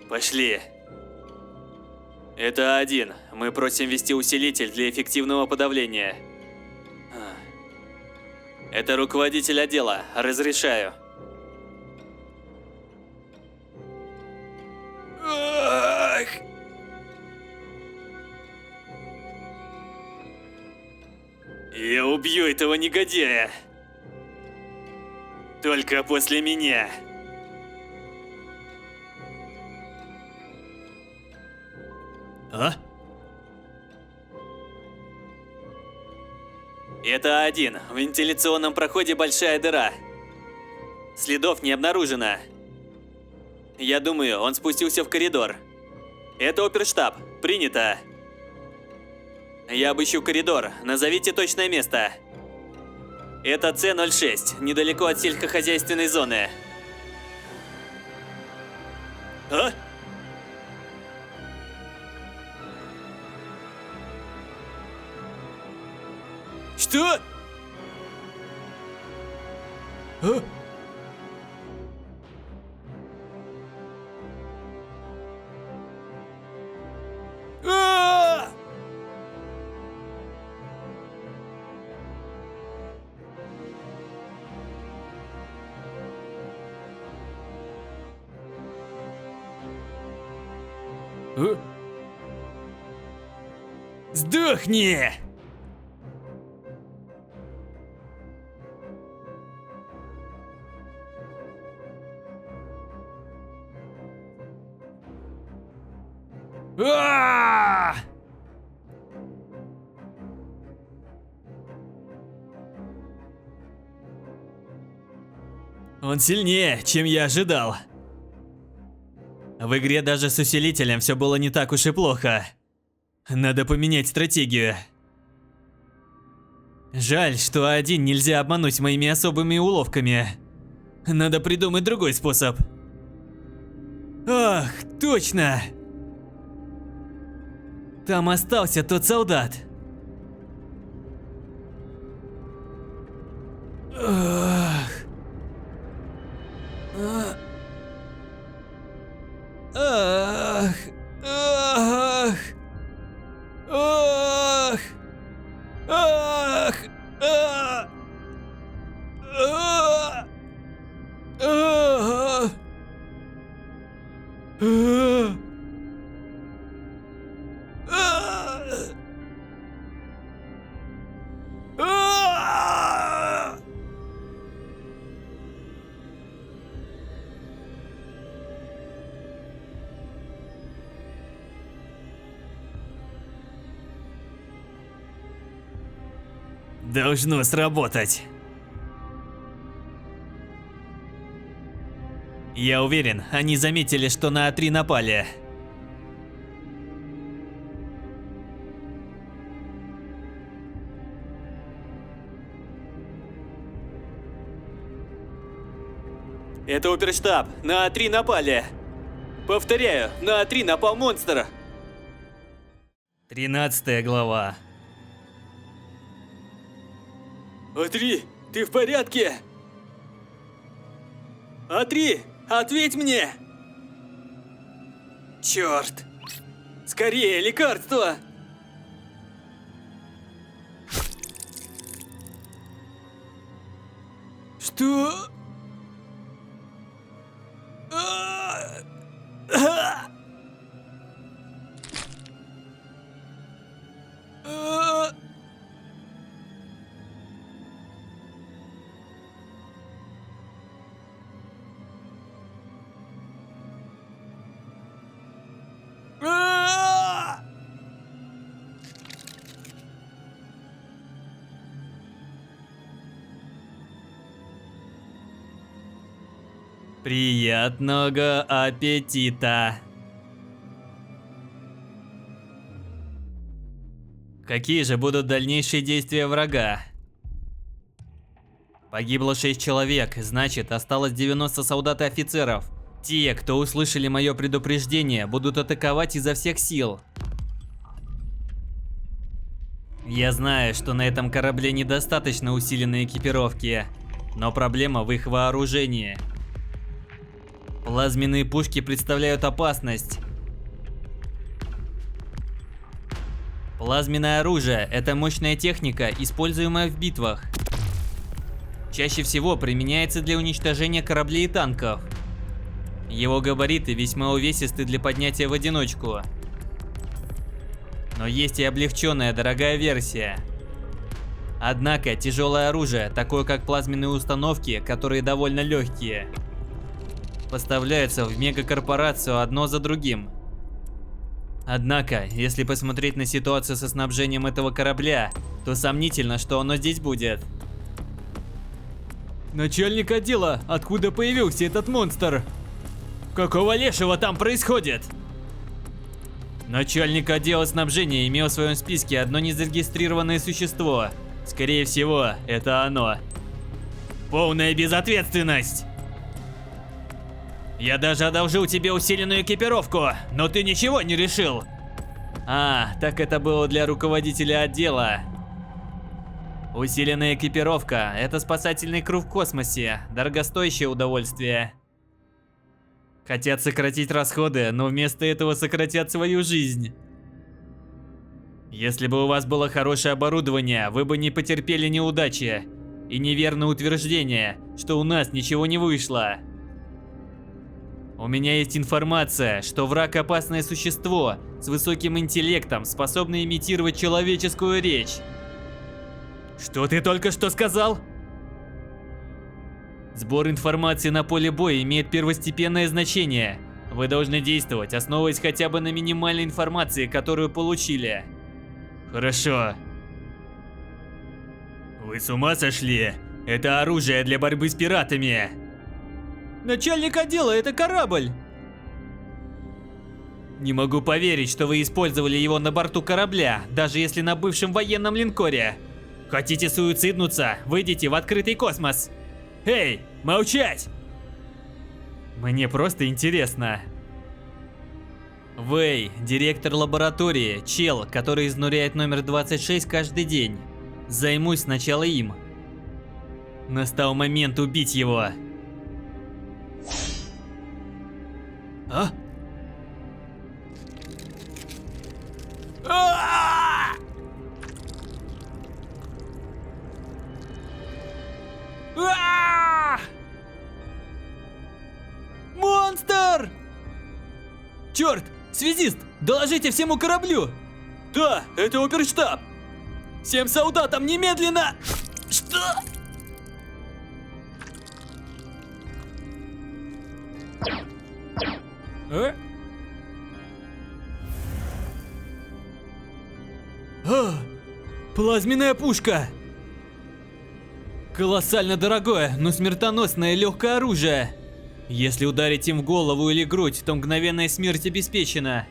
Speaker 3: Пошли. Это один. Мы просим ввести усилитель для эффективного подавления. Это руководитель отдела. Разрешаю.
Speaker 2: Я убью этого негодяя. Только после меня.
Speaker 1: А?
Speaker 2: Это один. В вентиляционном проходе большая дыра. Следов не обнаружено. Я думаю, он спустился в коридор. Это оперштаб. Принято. Я обыщу коридор. Назовите точное место. Это С-06, недалеко от сельскохозяйственной зоны. А? Что? А? А! Сдохни! А!
Speaker 1: Он сильнее, чем я ожидал. В игре даже с усилителем все было не так уж и плохо. Надо поменять стратегию. Жаль, что А1 нельзя обмануть моими особыми уловками. Надо придумать другой способ. Ах, точно! Там остался тот солдат. Ах. Ах. Ах. Ах. Ах. Ах. Ах. Ах. Должно сработать. Я уверен, они заметили, что на А3 напали.
Speaker 2: Это оперштаб. На А3 напали. Повторяю, на А3 напал монстр.
Speaker 1: 13 глава.
Speaker 2: А3, ты в порядке? А3, ответь мне! Черт! Скорее, лекарство! Что?
Speaker 1: Приятного аппетита! Какие же будут дальнейшие действия врага? Погибло 6 человек, значит, осталось 90 солдат и офицеров. Те, кто услышали мое предупреждение, будут атаковать изо всех сил. Я знаю, что на этом корабле недостаточно усиленной экипировки, но проблема в их вооружении. Плазменные пушки представляют опасность. Плазменное оружие – это мощная техника, используемая в битвах. Чаще всего применяется для уничтожения кораблей и танков. Его габариты весьма увесисты для поднятия в одиночку. Но есть и облегченная дорогая версия. Однако тяжелое оружие, такое как плазменные установки, которые довольно легкие, поставляются в мегакорпорацию одно за другим. Однако, если посмотреть на ситуацию со снабжением этого корабля, то сомнительно, что оно здесь будет.
Speaker 2: Начальник отдела, откуда появился этот монстр? Какого лешего там происходит?
Speaker 1: Начальник отдела снабжения имел в своем списке одно незарегистрированное существо. Скорее всего, это оно.
Speaker 2: Полная безответственность! Я даже одолжил тебе усиленную экипировку, но ты ничего не решил.
Speaker 1: А, так это было для руководителя отдела. Усиленная экипировка – это спасательный круг в космосе, дорогостоящее удовольствие. Хотят сократить расходы, но вместо этого сократят свою жизнь. Если бы у вас было хорошее оборудование, вы бы не потерпели неудачи и неверное утверждение, что у нас ничего не вышло. У меня есть информация, что враг – опасное существо с высоким интеллектом, способное имитировать человеческую речь.
Speaker 2: Что ты только что сказал?
Speaker 1: Сбор информации на поле боя имеет первостепенное значение. Вы должны действовать, основываясь хотя бы на минимальной информации, которую получили.
Speaker 2: Хорошо. Вы с ума сошли? Это оружие для борьбы с пиратами.
Speaker 1: Начальник отдела, это корабль! Не могу поверить, что вы использовали его на борту корабля, даже если на бывшем военном линкоре. Хотите суициднуться? Выйдите в открытый космос.
Speaker 2: Эй, молчать!
Speaker 1: Мне просто интересно. Вэй, директор лаборатории, чел, который изнуряет номер 26 каждый день. Займусь сначала им. Настал момент убить его.
Speaker 2: А?
Speaker 1: Монстр! Черт! Связист! Доложите всему кораблю!
Speaker 2: Да, это оперштаб! Всем солдатам немедленно!
Speaker 1: Что? Плазменная пушка! Колоссально дорогое, но смертоносное легкое оружие. Если ударить им в голову или грудь, то мгновенная смерть обеспечена.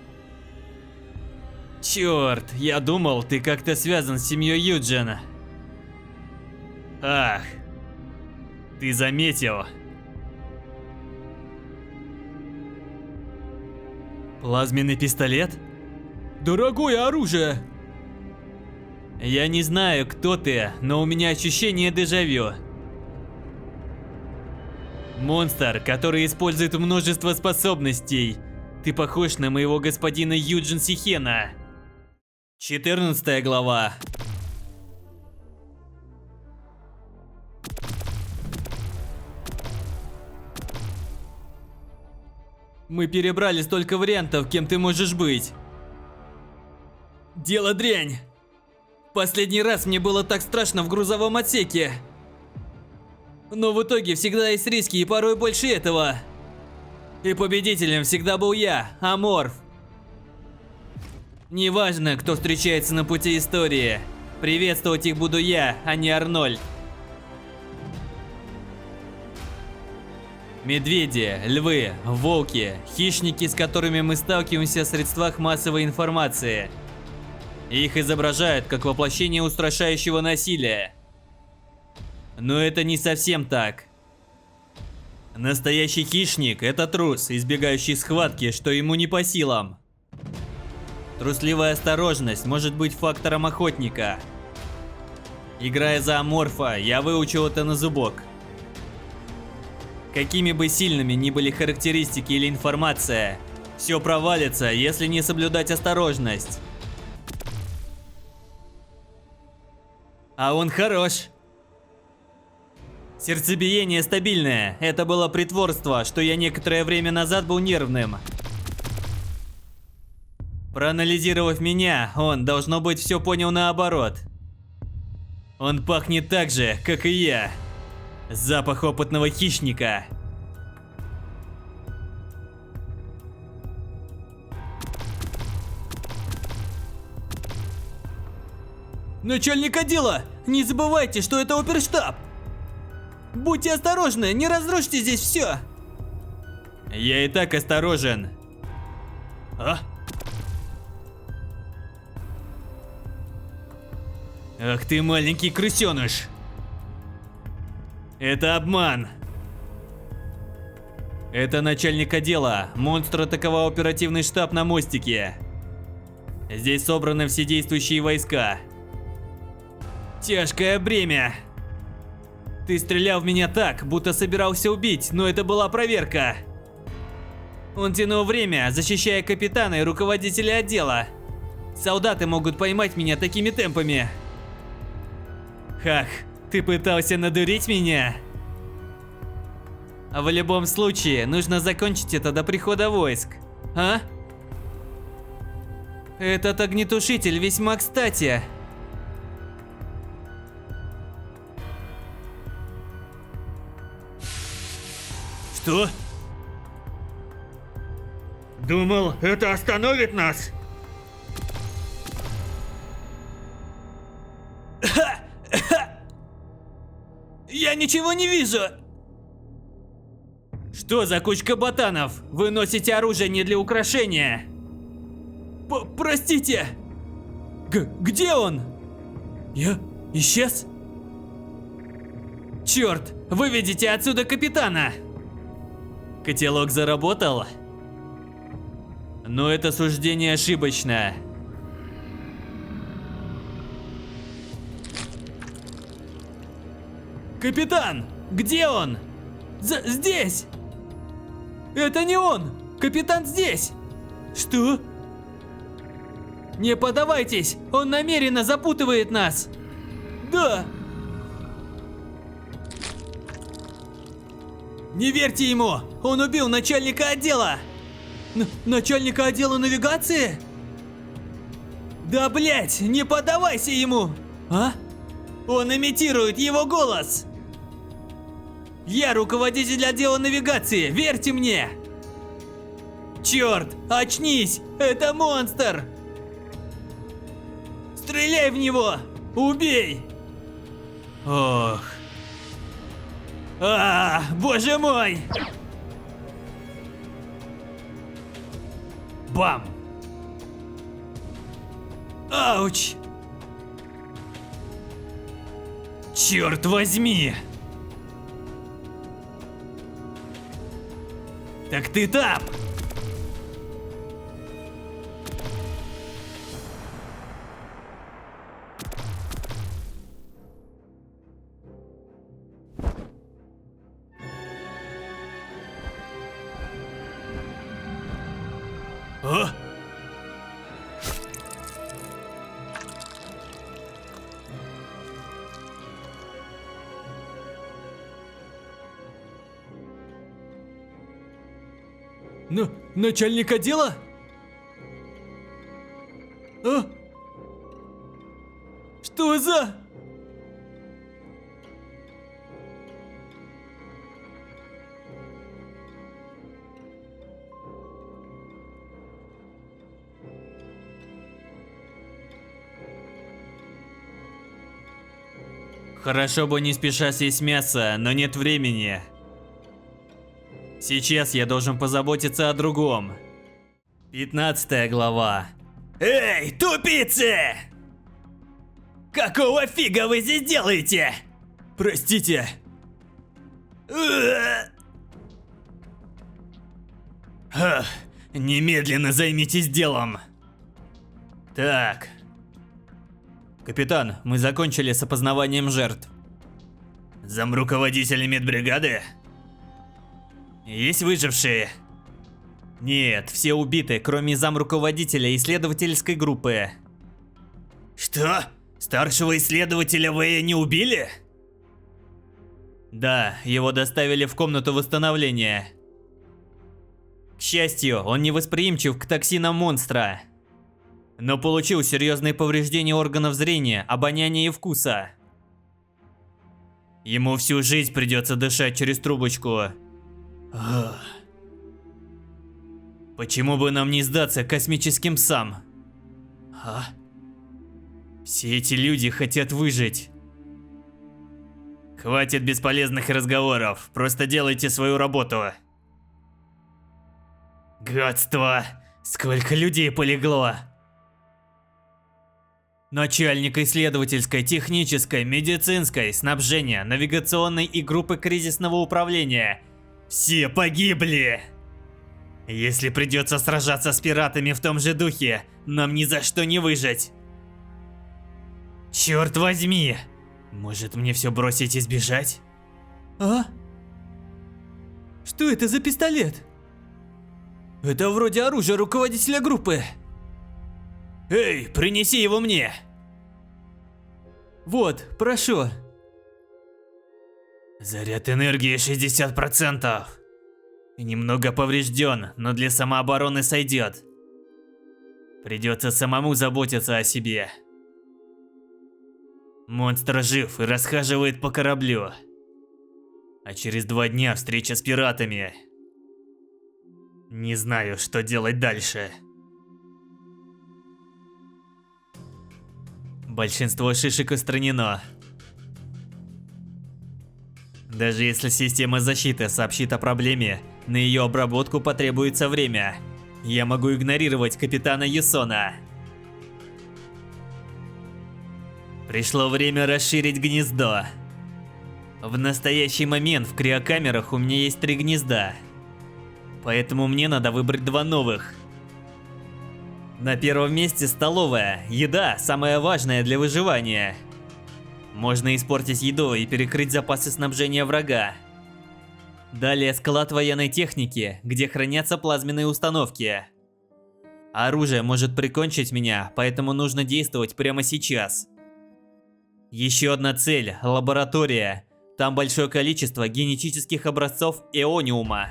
Speaker 1: Черт, я думал, ты как-то связан с семьей Юджина. Ах, ты заметил. Плазменный пистолет?
Speaker 2: Дорогое оружие!
Speaker 1: Я не знаю, кто ты, но у меня ощущение дежавю. Монстр, который использует множество способностей. Ты похож на моего господина Юджин Сихена. 14 глава. Мы перебрали столько вариантов, кем ты можешь быть. Дело дрянь. Последний раз мне было так страшно в грузовом отсеке. Но в итоге всегда есть риски и порой больше этого. И победителем всегда был я, Аморф. Неважно, кто встречается на пути истории. Приветствовать их буду я, а не Арнольд. Медведи, львы, волки, хищники, с которыми мы сталкиваемся в средствах массовой информации. Их изображают как воплощение устрашающего насилия. Но это не совсем так. Настоящий хищник – это трус, избегающий схватки, что ему не по силам. Трусливая осторожность может быть фактором охотника. Играя за Аморфа, я выучил это на зубок. Какими бы сильными ни были характеристики или информация, все провалится, если не соблюдать осторожность. А он хорош. Сердцебиение стабильное. Это было притворство, что я некоторое время назад был нервным. Проанализировав меня, он, должно быть, все понял наоборот. Он пахнет так же, как и я. Запах опытного хищника.
Speaker 3: Начальник отдела, не забывайте, что это оперштаб. Будьте осторожны, не разрушьте здесь все.
Speaker 1: Я и так осторожен.
Speaker 2: А?
Speaker 1: Ах ты маленький крысеныш. Это обман. Это начальник отдела. Монстр атаковал оперативный штаб на мостике. Здесь собраны все действующие войска. Тяжкое бремя. Ты стрелял в меня так, будто собирался убить, но это была проверка. Он тянул время, защищая капитана и руководителя отдела. Солдаты могут поймать меня такими темпами. Хах, ты пытался надурить меня? А в любом случае, нужно закончить это до прихода войск. А? Этот огнетушитель весьма кстати.
Speaker 2: Что? Думал, это остановит нас?
Speaker 3: Я ничего не вижу.
Speaker 1: Что за кучка ботанов? Вы носите оружие не для украшения.
Speaker 3: Простите. Где он? Я исчез?
Speaker 1: Черт, выведите отсюда капитана. Котелок заработал? Но это суждение ошибочно.
Speaker 3: Капитан, где он? Здесь. Это не он. Капитан здесь. Что? Не поддавайтесь, он намеренно запутывает нас. Да. Не верьте ему, он убил начальника отдела. Начальника отдела навигации? Да блять, не поддавайся ему. А? Он имитирует его голос. Я руководитель отдела навигации, верьте мне. Черт, очнись, это монстр. Стреляй в него, убей.
Speaker 1: Ох.
Speaker 3: Боже мой.
Speaker 1: Бам!
Speaker 3: Ауч.
Speaker 1: Черт возьми!
Speaker 3: Так ты тап.
Speaker 2: А?
Speaker 3: Начальник отдела? А? Что за...
Speaker 1: Хорошо бы не спеша съесть мясо, но нет времени. Сейчас я должен позаботиться о другом. 15 глава.
Speaker 3: Эй, тупицы! Какого фига вы здесь делаете? Простите.
Speaker 1: Немедленно займитесь делом. Так. Капитан, мы закончили с опознаванием жертв.
Speaker 2: Замруководитель медбригады?
Speaker 1: Есть выжившие? Нет, все убиты, кроме замруководителя исследовательской группы.
Speaker 2: Что? Старшего исследователя вы не убили?
Speaker 1: Да, его доставили в комнату восстановления. К счастью, он не восприимчив к токсинам монстра, но получил серьезные повреждения органов зрения, обоняния и вкуса. Ему всю жизнь придется дышать через трубочку. Ах. Почему бы нам не сдаться космическим псам? А? Все эти люди хотят выжить. Хватит бесполезных разговоров, просто делайте свою работу. Гадство! Сколько людей полегло! Начальник исследовательской, технической, медицинской, снабжения, навигационной и группы кризисного управления. Все погибли! Если придется сражаться с пиратами в том же духе, нам ни за что не выжить. Черт возьми! Может мне все бросить и сбежать?
Speaker 3: А? Что это за пистолет? Это вроде оружия руководителя группы.
Speaker 1: Эй, принеси его мне!
Speaker 3: Вот, прошу.
Speaker 1: Заряд энергии 60%. Немного поврежден, но для самообороны сойдет. Придется самому заботиться о себе. Монстр жив и расхаживает по кораблю. А через 2 дня встреча с пиратами. Не знаю, что делать дальше. Большинство шишек устранено. Даже если система защиты сообщит о проблеме, на ее обработку потребуется время. Я могу игнорировать капитана Юсона. Пришло время расширить гнездо. В настоящий момент в криокамерах у меня есть 3 гнезда. Поэтому мне надо выбрать 2 новых. На первом месте столовая. Еда – самое важное для выживания. Можно испортить еду и перекрыть запасы снабжения врага. Далее склад военной техники, где хранятся плазменные установки. Оружие может прикончить меня, поэтому нужно действовать прямо сейчас. Еще одна цель – лаборатория. Там большое количество генетических образцов эониума.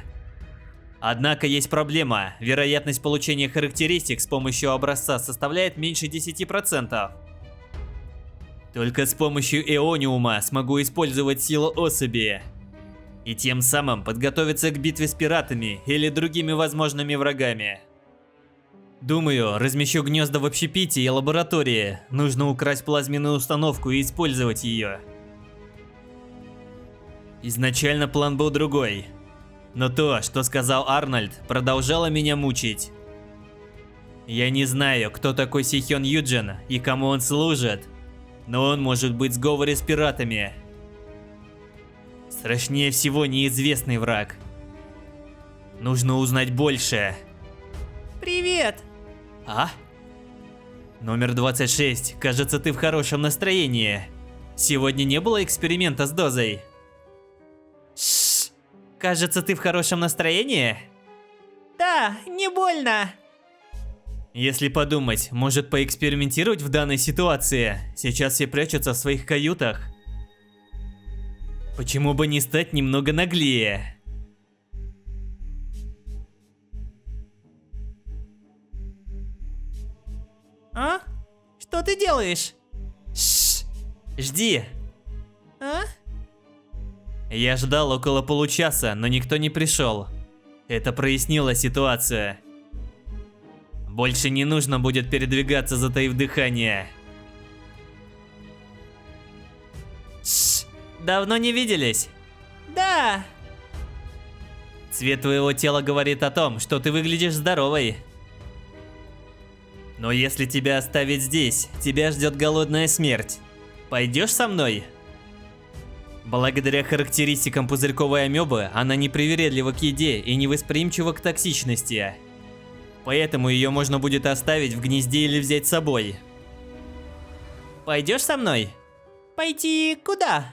Speaker 1: Однако есть проблема. Вероятность получения характеристик с помощью образца составляет меньше 10%. Только с помощью эониума смогу использовать силу особи. И тем самым подготовиться к битве с пиратами или другими возможными врагами. Думаю, размещу гнезда в общепите и лаборатории. Нужно украсть плазменную установку и использовать ее. Изначально план был другой. Но то, что сказал Арнольд, продолжало меня мучить. Я не знаю, кто такой Сихён Юджин и кому он служит, но он может быть в сговоре с пиратами. Страшнее всего неизвестный враг. Нужно узнать больше.
Speaker 4: Привет!
Speaker 1: А? Номер 26, кажется, ты в хорошем настроении. Сегодня не было эксперимента с дозой? Шшш, кажется, ты в хорошем настроении?
Speaker 4: Да, не больно.
Speaker 1: Если подумать, может поэкспериментировать в данной ситуации? Сейчас все прячутся в своих каютах. Почему бы не стать немного наглее?
Speaker 4: А? Что ты делаешь?
Speaker 1: Шшш, жди.
Speaker 4: А?
Speaker 1: Я ждал около получаса, но никто не пришел. Это прояснило ситуацию. Больше не нужно будет передвигаться, затаив дыхание. Шшш, давно не виделись?
Speaker 4: Да.
Speaker 1: Цвет твоего тела говорит о том, что ты выглядишь здоровой. Но если тебя оставить здесь, тебя ждет голодная смерть. Пойдешь со мной? Благодаря характеристикам пузырьковой амебы, она непривередлива к еде и невосприимчива к токсичности. Поэтому ее можно будет оставить в гнезде или взять с собой. Пойдешь со мной?
Speaker 4: Пойти куда?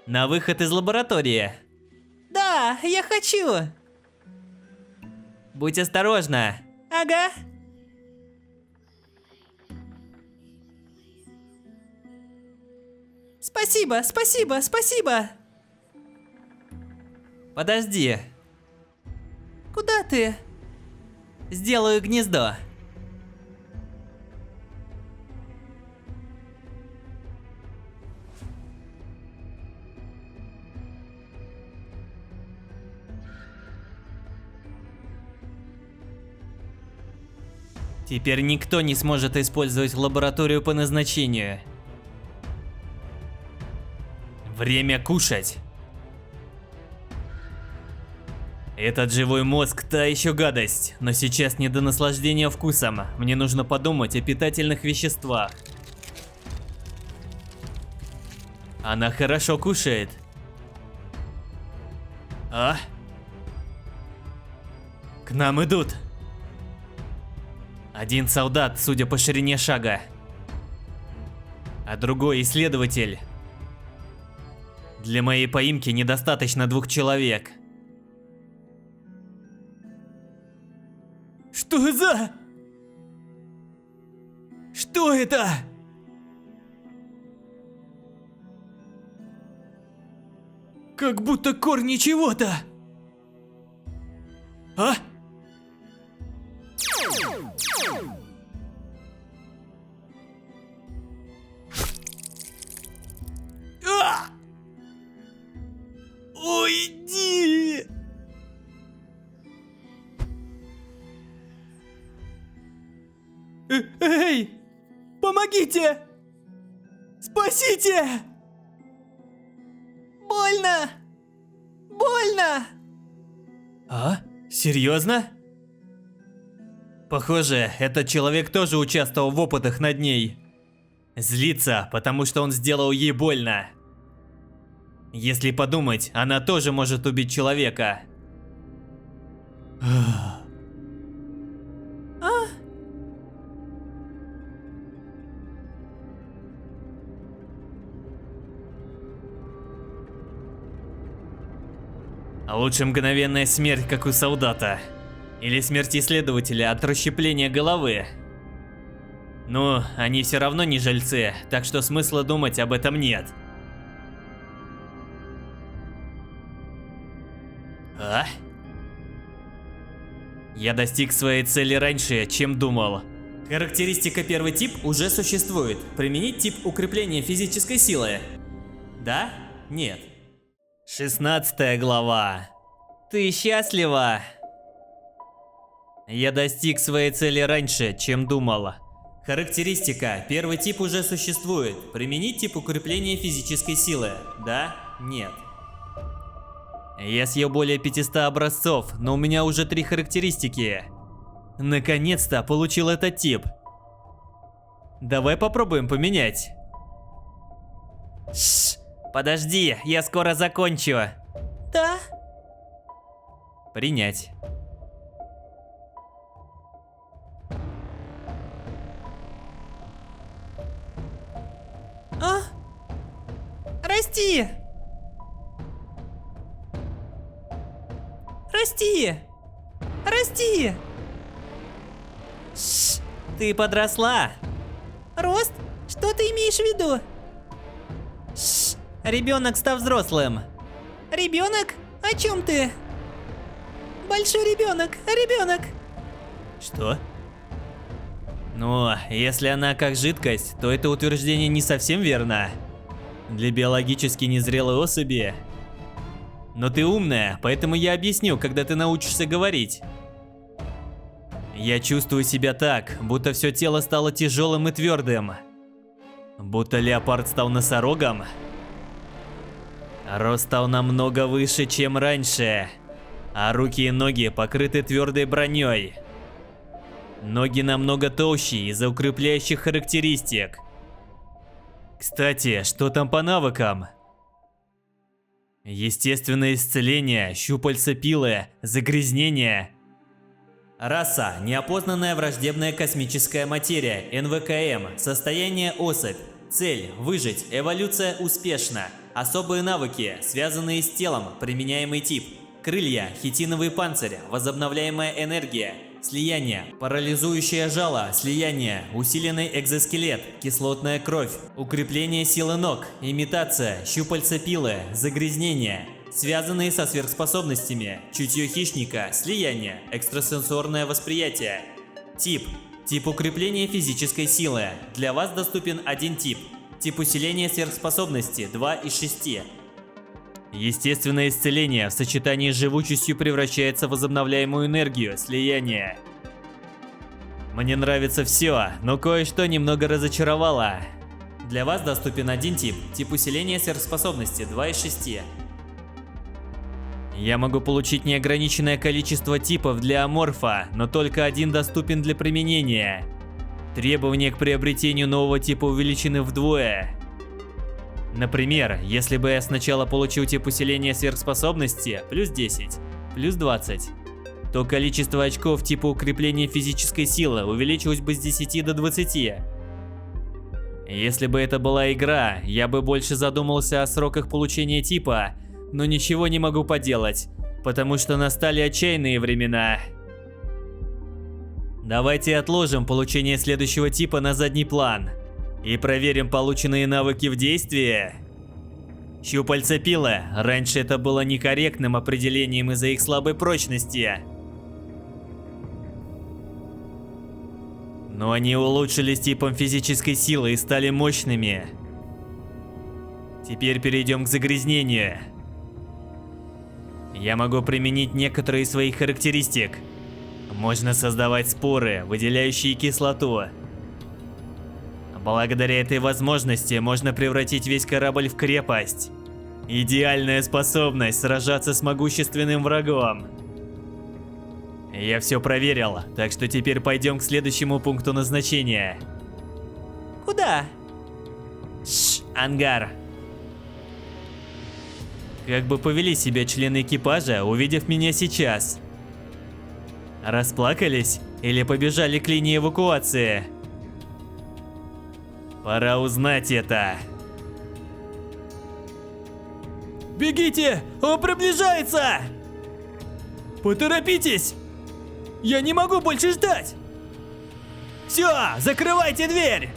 Speaker 1: На выход из лаборатории.
Speaker 4: Да, я хочу.
Speaker 1: Будь осторожна.
Speaker 4: Ага. Спасибо, спасибо, спасибо.
Speaker 1: Подожди.
Speaker 4: Куда ты?
Speaker 1: Сделаю гнездо. Теперь никто не сможет использовать лабораторию по назначению. Время кушать. Этот живой мозг та еще гадость, но сейчас не до наслаждения вкусом. Мне нужно подумать о питательных веществах. Она хорошо кушает. А? К нам идут. Один солдат, судя по ширине шага. А другой исследователь. Для моей поимки недостаточно 2 человек. Что за? Что это? Как будто корни чего-то. А? А! Уйди! Эй! Помогите! Спасите!
Speaker 4: Больно! Больно!
Speaker 1: А? Серьезно? Похоже, этот человек тоже участвовал в опытах над ней. Злится, потому что он сделал ей больно. Если подумать, она тоже может убить человека. А лучше мгновенная смерть, как у солдата. Или смерть исследователя от расщепления головы. Ну, они все равно не жильцы, так что смысла думать об этом нет. А? Я достиг своей цели раньше, чем думал. Характеристика первый тип уже существует. Применить тип укрепления физической силы. Да? Нет. 16 глава. Ты счастлива? Я достиг своей цели раньше, чем думал. Характеристика. Первый тип уже существует. Применить тип укрепления физической силы. Да? Нет. Я съел более 500 образцов, но у меня уже 3 характеристики. Наконец-то получил этот тип. Давай попробуем поменять. Шш, подожди, я скоро закончу.
Speaker 4: Да?
Speaker 1: Принять.
Speaker 4: А? Расти! Расти! Расти!
Speaker 1: Шш, ты подросла.
Speaker 4: Рост? Что ты имеешь в виду?
Speaker 1: Шш, ребенок стал взрослым.
Speaker 4: Ребенок? О чем ты? Большой ребенок, ребенок.
Speaker 1: Что? Ну, если она как жидкость, то это утверждение не совсем верно. Для биологически незрелой особи. Но ты умная, поэтому я объясню, когда ты научишься говорить. Я чувствую себя так, будто все тело стало тяжелым и твердым. Будто леопард стал носорогом. Рост стал намного выше, чем раньше. А руки и ноги покрыты твердой броней. Ноги намного толще из-за укрепляющих характеристик. Кстати, что там по навыкам? Естественное исцеление, щупальца пилы, загрязнение. Раса – неопознанная враждебная космическая материя, НВКМ, состояние особь. Цель – выжить, эволюция успешна. Особые навыки, связанные с телом, применяемый тип. Крылья, хитиновый панцирь, возобновляемая энергия. Слияние, парализующее жало, слияние, усиленный экзоскелет, кислотная кровь, укрепление силы ног, имитация, щупальца пилы, загрязнение, связанные со сверхспособностями, чутье хищника, слияние, экстрасенсорное восприятие. Тип укрепления физической силы. Для вас доступен один тип. Тип усиления сверхспособности 2 из 6. Естественное исцеление в сочетании с живучестью превращается в возобновляемую энергию, слияние. Мне нравится все, но кое-что немного разочаровало. Для вас доступен один тип усиления сверхспособности 2 из 6. Я могу получить неограниченное количество типов для аморфа, но только один доступен для применения. Требования к приобретению нового типа увеличены вдвое. Например, если бы я сначала получил тип усиления сверхспособности плюс 10, плюс 20, то количество очков типа укрепления физической силы увеличилось бы с 10 до 20. Если бы это была игра, я бы больше задумался о сроках получения типа, но ничего не могу поделать, потому что настали отчаянные времена. Давайте отложим получение следующего типа на задний план и проверим полученные навыки в действии. Щупальца пилы. Раньше это было некорректным определением из-за их слабой прочности. Но они улучшились типом физической силы и стали мощными. Теперь перейдем к загрязнению. Я могу применить некоторые из своих характеристик. Можно создавать споры, выделяющие кислоту. Благодаря этой возможности можно превратить весь корабль в крепость. Идеальная способность сражаться с могущественным врагом. Я все проверил, так что теперь пойдем к следующему пункту назначения.
Speaker 4: Куда?
Speaker 1: Ангар. Как бы повели себя члены экипажа, увидев меня сейчас? Расплакались или побежали к линии эвакуации? Пора узнать это.
Speaker 2: Бегите! Он приближается! Поторопитесь! Я не могу больше ждать! Все, закрывайте дверь!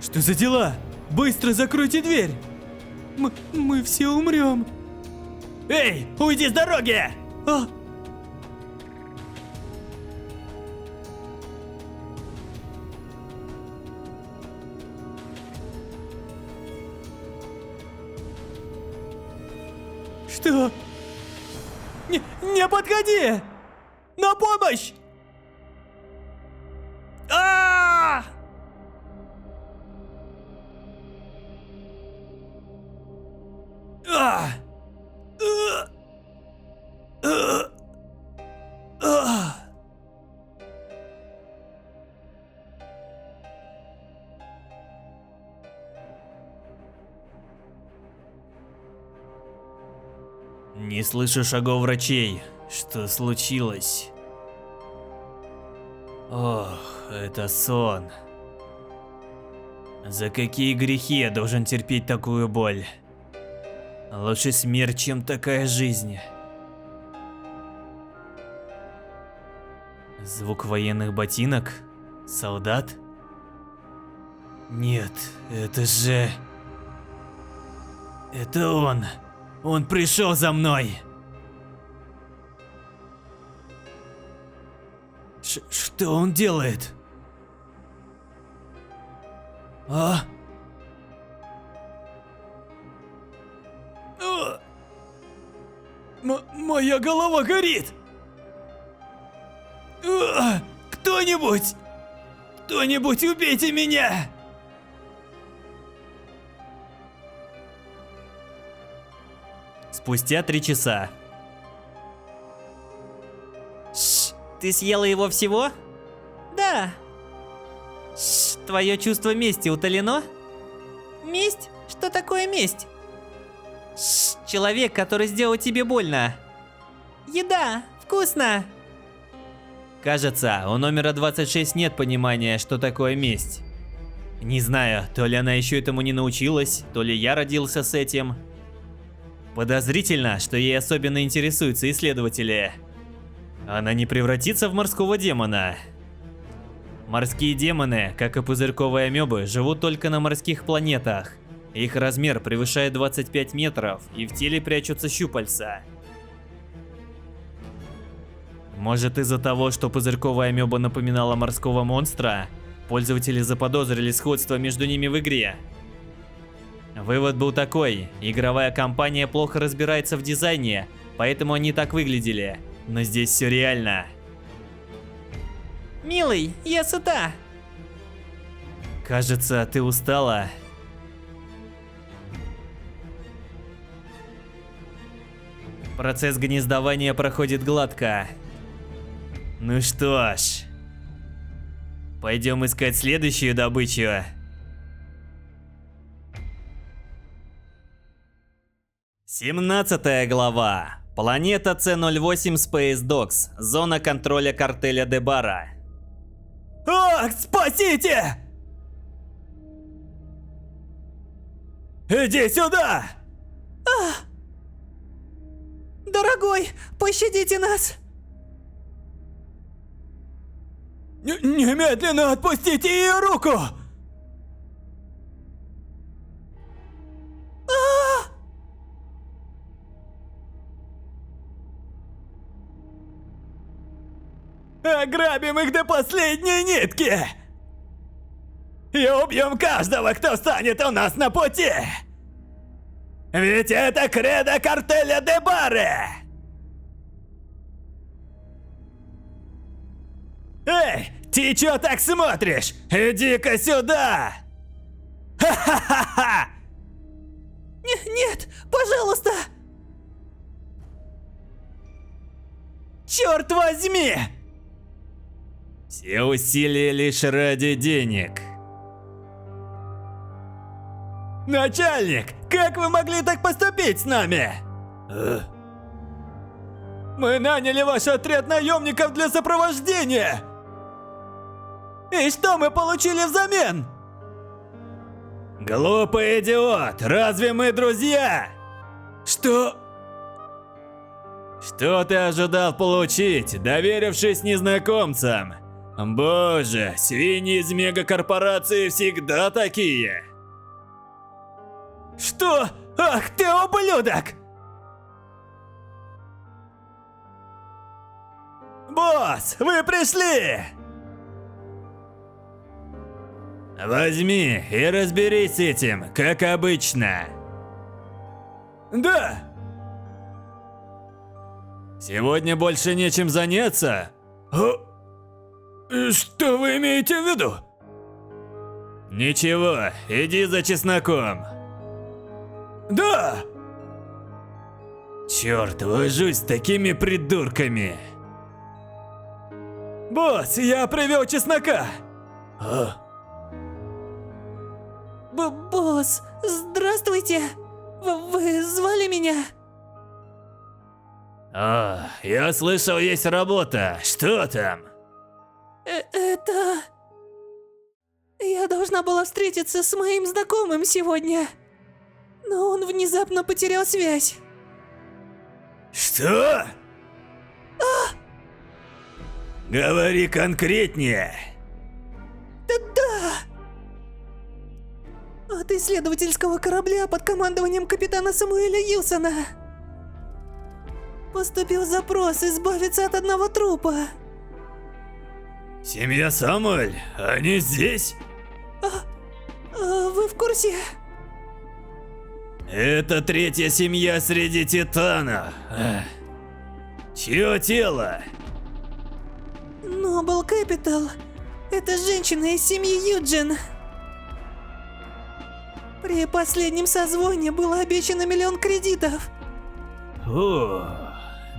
Speaker 2: Что за дела? Быстро закройте дверь! Мы все умрем. Эй, уйди с дороги! А! Что? Не подходи! На помощь! А! А!
Speaker 1: Не слышу шагов врачей. Что случилось? Ох, это сон. За какие грехи я должен терпеть такую боль? Лучше смерть, чем такая жизнь. Звук военных ботинок? Солдат? Нет, это же... Это он. Он пришел за мной. Что он делает? А? Моя голова горит! Кто-нибудь! Кто-нибудь убейте меня! Спустя 3 часа.
Speaker 4: Ты съела его всего? Да.
Speaker 1: Твое чувство мести утолено?
Speaker 4: Месть? Что такое месть?
Speaker 1: Человек, который сделал тебе больно.
Speaker 4: Еда. Вкусно.
Speaker 1: Кажется, у номера 26 нет понимания, что такое месть. Не знаю, то ли она еще этому не научилась, то ли я родился с этим. Подозрительно, что ей особенно интересуются исследователи. Она не превратится в морского демона. Морские демоны, как и пузырьковые амебы, живут только на морских планетах. Их размер превышает 25 метров, и в теле прячутся щупальца. Может, из-за того, что пузырьковая амеба напоминала морского монстра, пользователи заподозрили сходство между ними в игре. Вывод был такой: игровая компания плохо разбирается в дизайне, поэтому они так выглядели, но здесь все реально.
Speaker 4: Милый, я сыта.
Speaker 1: Кажется, ты устала. Процесс гнездования проходит гладко. Ну что ж, пойдем искать следующую добычу. 17 глава. Планета С-08 Space Docks. Зона контроля картеля Дебара.
Speaker 2: Ах, спасите! Иди сюда!
Speaker 4: Дорогой, пощадите нас.
Speaker 2: Немедленно отпустите ее руку! Ограбим их до последней нитки! И убьем каждого, кто встанет у нас на пути! Ведь это кредо картеля Дебары! Эй, ты чё так смотришь? Иди-ка сюда! Ха-ха-ха-ха!
Speaker 4: Нет, пожалуйста.
Speaker 2: Черт возьми!
Speaker 1: Все усилия лишь ради денег.
Speaker 2: Начальник, как вы могли так поступить с нами? Мы наняли ваш отряд наемников для сопровождения! И что мы получили взамен?
Speaker 1: Глупый идиот, разве мы друзья?
Speaker 2: Что?
Speaker 1: Что ты ожидал получить, доверившись незнакомцам? Боже, свиньи из мегакорпорации всегда такие.
Speaker 2: Что? Ах ты ублюдок! Босс, вы пришли!
Speaker 1: Возьми и разберись с этим, как обычно.
Speaker 2: Да!
Speaker 1: Сегодня больше нечем заняться?
Speaker 2: Что вы имеете в виду?
Speaker 1: Ничего, иди за чесноком.
Speaker 2: Да!
Speaker 1: Черт, вожусь с такими придурками.
Speaker 2: Босс, я привел чеснока!
Speaker 4: Босс, здравствуйте. Вы звали меня?
Speaker 1: Я слышал, есть работа. Что там?
Speaker 4: Это... Я должна была встретиться с моим знакомым сегодня. Но он внезапно потерял связь.
Speaker 1: Что? Говори конкретнее.
Speaker 4: Да-да! От исследовательского корабля под командованием капитана Самуэля Юсона поступил запрос избавиться от одного трупа.
Speaker 1: Семья Самуэль, они здесь?
Speaker 4: Вы в курсе?
Speaker 1: Это третья семья среди титанов. Чье тело?
Speaker 4: Noble Capital. Это женщина из семьи Юджин. При последнем созвоне было обещано 1 000 000 кредитов.
Speaker 1: О,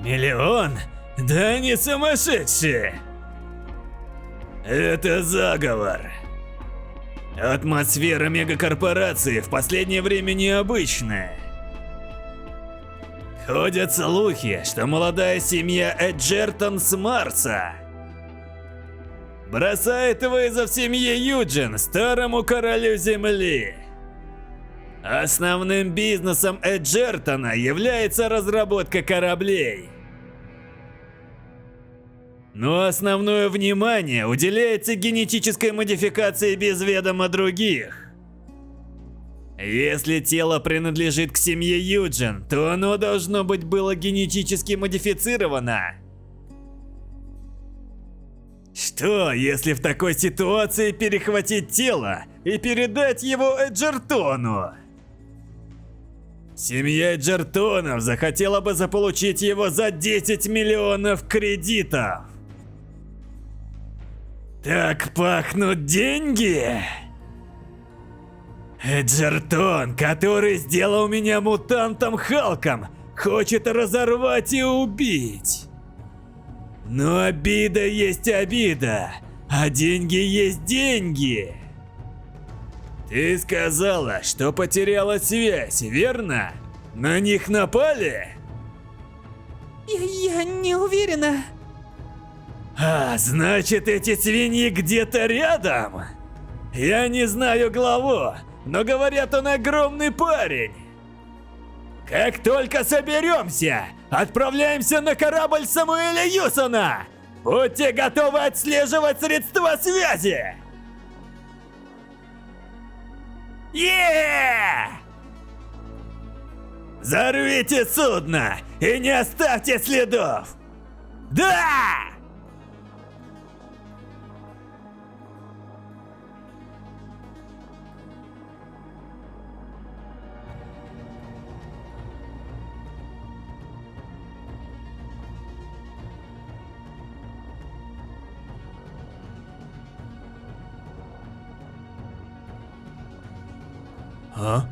Speaker 1: 1 000 000? Да они сумасшедшие! Это заговор. Атмосфера мегакорпорации в последнее время необычная. Ходят слухи, что молодая семья Эджертон с Марса бросает вызов семье Юджин, старому королю Земли. Основным бизнесом Эджертона является разработка кораблей. Но основное внимание уделяется генетической модификации без ведома других. Если тело принадлежит к семье Юджин, то оно должно быть было генетически модифицировано. Что, если в такой ситуации перехватить тело и передать его Эджертону? Семья Эджертонов захотела бы заполучить его за 10 миллионов кредитов. Так пахнут деньги? Эджертон, который сделал меня мутантом Халком, хочет разорвать и убить. Но обида есть обида, а деньги есть деньги. Ты сказала, что потеряла связь, верно? На них напали?
Speaker 4: Я не уверена.
Speaker 1: А, значит, эти свиньи где-то рядом? Я не знаю главу, но говорят, он огромный парень. Как только соберемся, отправляемся на корабль Самуэля Юсона. Будьте готовы отслеживать средства связи. Взорвите судно и не оставьте следов! Да! А?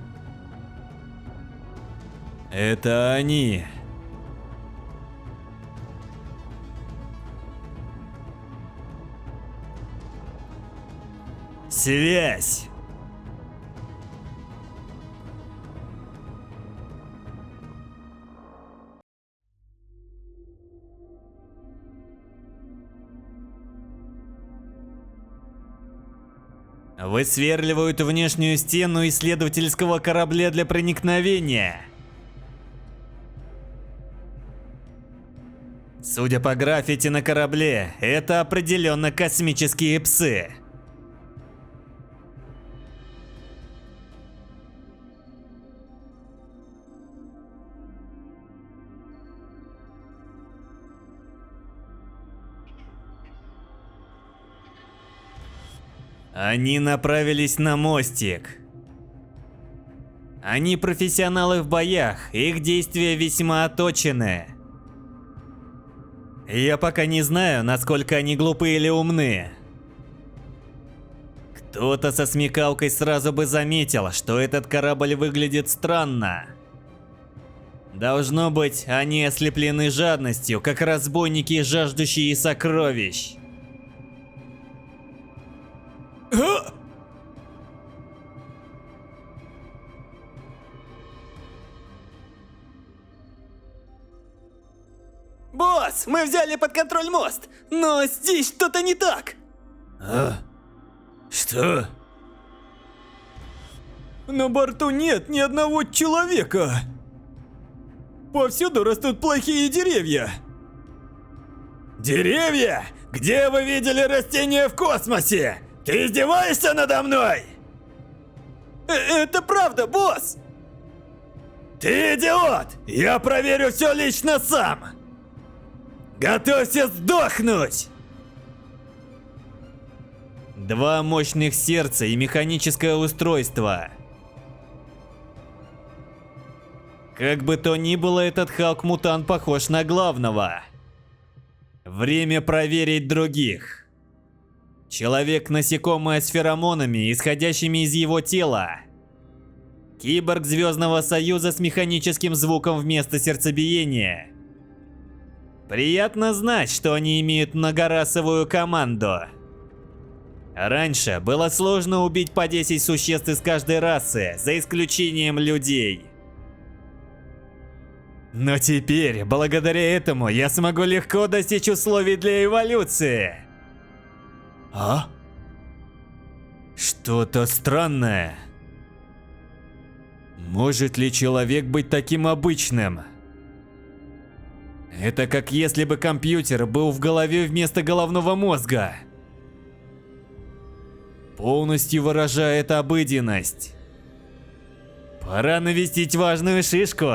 Speaker 1: Это они. Связь. Высверливают внешнюю стену исследовательского корабля для проникновения. Судя по граффити на корабле, это определенно космические псы. Они направились на мостик. Они профессионалы в боях, их действия весьма отточены. Я пока не знаю, насколько они глупы или умны. Кто-то со смекалкой сразу бы заметил, что этот корабль выглядит странно. Должно быть, они ослеплены жадностью, как разбойники, жаждущие сокровищ.
Speaker 4: Босс, мы взяли под контроль мост, но здесь что-то не так.
Speaker 1: А? Что?
Speaker 4: На борту нет ни одного человека. Повсюду растут плохие деревья.
Speaker 1: Деревья? Где вы видели растения в космосе? Ты издеваешься надо мной?
Speaker 4: Это правда, босс.
Speaker 1: Ты идиот! Я проверю все лично сам! Готовься сдохнуть! Два мощных сердца и механическое устройство. Как бы то ни было, этот Халк-мутант похож на главного. Время проверить других. Человек-насекомое с феромонами, исходящими из его тела. Киборг Звездного Союза с механическим звуком вместо сердцебиения. Приятно знать, что они имеют многорасовую команду. Раньше было сложно убить по 10 существ из каждой расы, за исключением людей. Но теперь, благодаря этому, я смогу легко достичь условий для эволюции. А? Что-то странное. Может ли человек быть таким обычным? Это как если бы компьютер был в голове вместо головного мозга. Полностью выражает обыденность. Пора навестить важную шишку.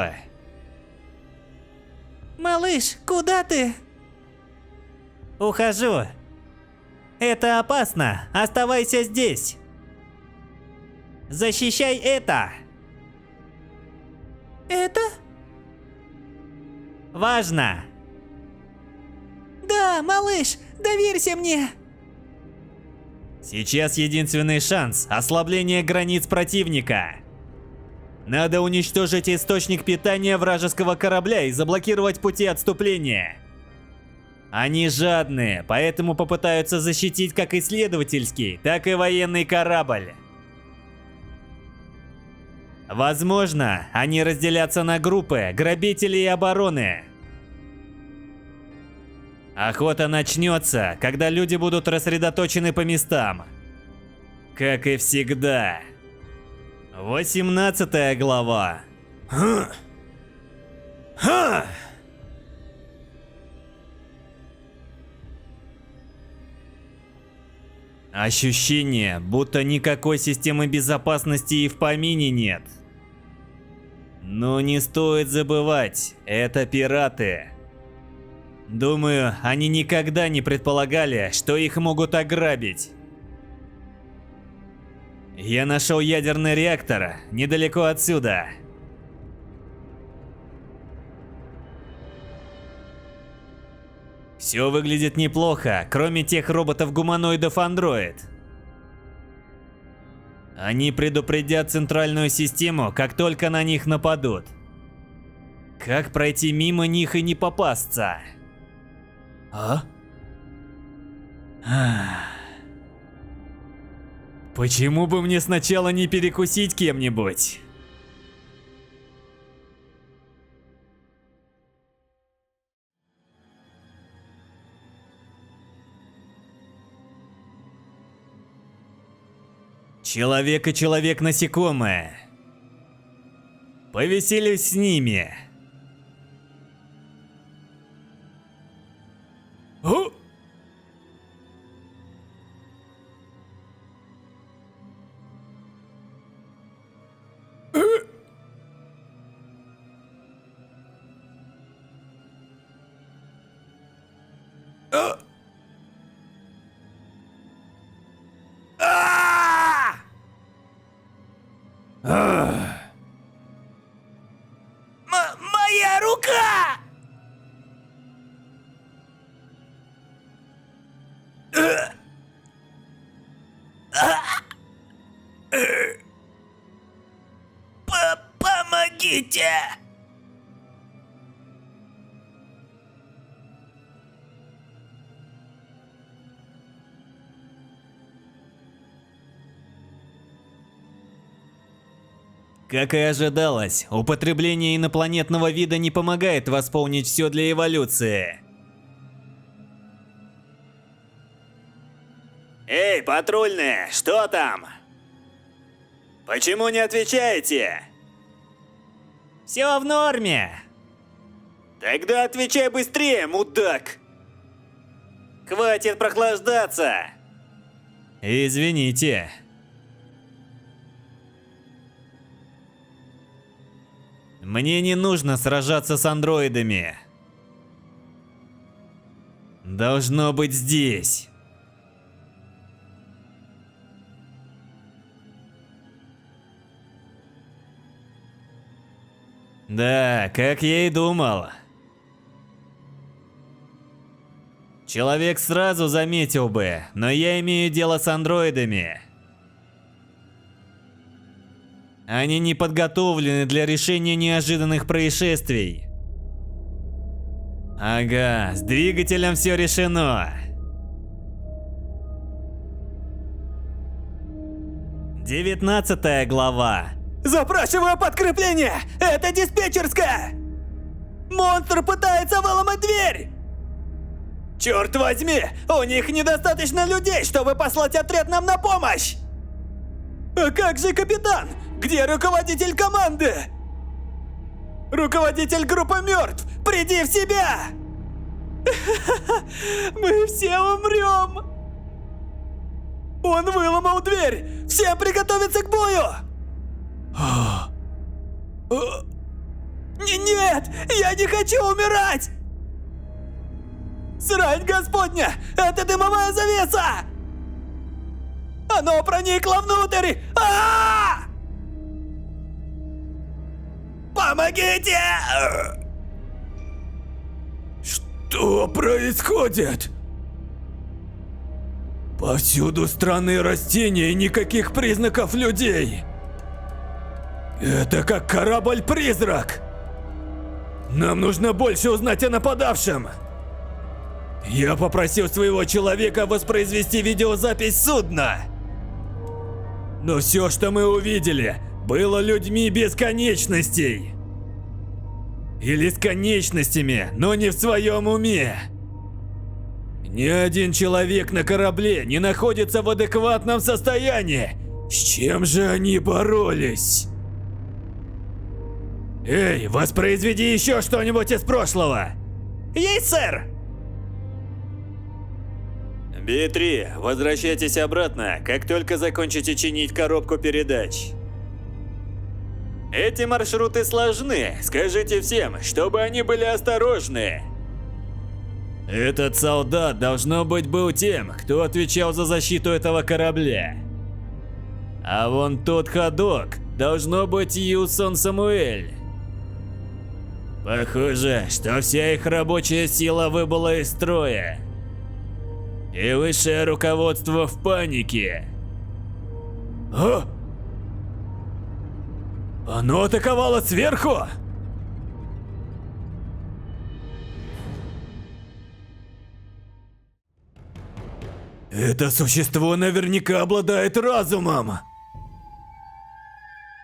Speaker 4: Малыш, куда ты?
Speaker 1: Ухожу. Это опасно. Оставайся здесь. Защищай это.
Speaker 4: Это?
Speaker 1: Важно.
Speaker 4: Да, малыш, доверься мне.
Speaker 1: Сейчас единственный шанс – ослабление границ противника. Надо уничтожить источник питания вражеского корабля и заблокировать пути отступления. Они жадные, поэтому попытаются защитить как исследовательский, так и военный корабль. Возможно, они разделятся на группы грабителей и обороны. Охота начнется, когда люди будут рассредоточены по местам. Как и всегда. 18 глава. Ощущение, будто никакой системы безопасности и в помине нет. Но не стоит забывать, это пираты. Думаю, они никогда не предполагали, что их могут ограбить. Я нашел ядерный реактор недалеко отсюда. Все выглядит неплохо, кроме тех роботов-гуманоидов-андроид. Они предупредят центральную систему, как только на них нападут. Как пройти мимо них и не попасться? Почему бы мне сначала не перекусить кем-нибудь? Человек и человек-насекомое. Повеселюсь с ними. О! Моя рука! Помогите! Как и ожидалось, употребление инопланетного вида не помогает восполнить все для эволюции. Эй, патрульные, что там? Почему не отвечаете? Все в норме. Тогда отвечай быстрее, мудак. Хватит прохлаждаться. Извините. Мне не нужно сражаться с андроидами. Должно быть здесь. Да, как я и думал. Человек сразу заметил бы, но я имею дело с андроидами. Они не подготовлены для решения неожиданных происшествий. Ага, с двигателем все решено. 19 глава. Запрашиваю подкрепление! Это диспетчерская! Монстр пытается выломать дверь! Черт возьми, у них недостаточно людей, чтобы послать отряд нам на помощь! А как же капитан? Где руководитель команды? Руководитель группы мертв! Приди в себя! Мы все умрем! Он выломал дверь! Все приготовиться к бою! Нет! Я не хочу умирать! Срань господня! Это дымовая завеса! Оно проникло внутрь! Помогите! Что происходит?
Speaker 5: Повсюду странные растения и никаких признаков людей. Это как корабль-призрак. Нам нужно больше узнать о нападавшем. Я попросил своего человека воспроизвести видеозапись судна. Но все, что мы увидели, было людьми без конечностей. Или с конечностями, но не в своем уме. Ни один человек на корабле не находится в адекватном состоянии. С чем же они боролись? Эй, воспроизведи еще что-нибудь из прошлого.
Speaker 4: Есть, сэр!
Speaker 1: Би-3, возвращайтесь обратно, как только закончите чинить коробку передач. Эти маршруты сложны, скажите всем, чтобы они были осторожны. Этот солдат, должно быть, был тем, кто отвечал за защиту этого корабля. А вон тот ходок, должно быть, Юсон Самуэль. Похоже, что вся их рабочая сила выбыла из строя. И высшее руководство в панике.
Speaker 5: А? Оно атаковало сверху? Это существо наверняка обладает разумом.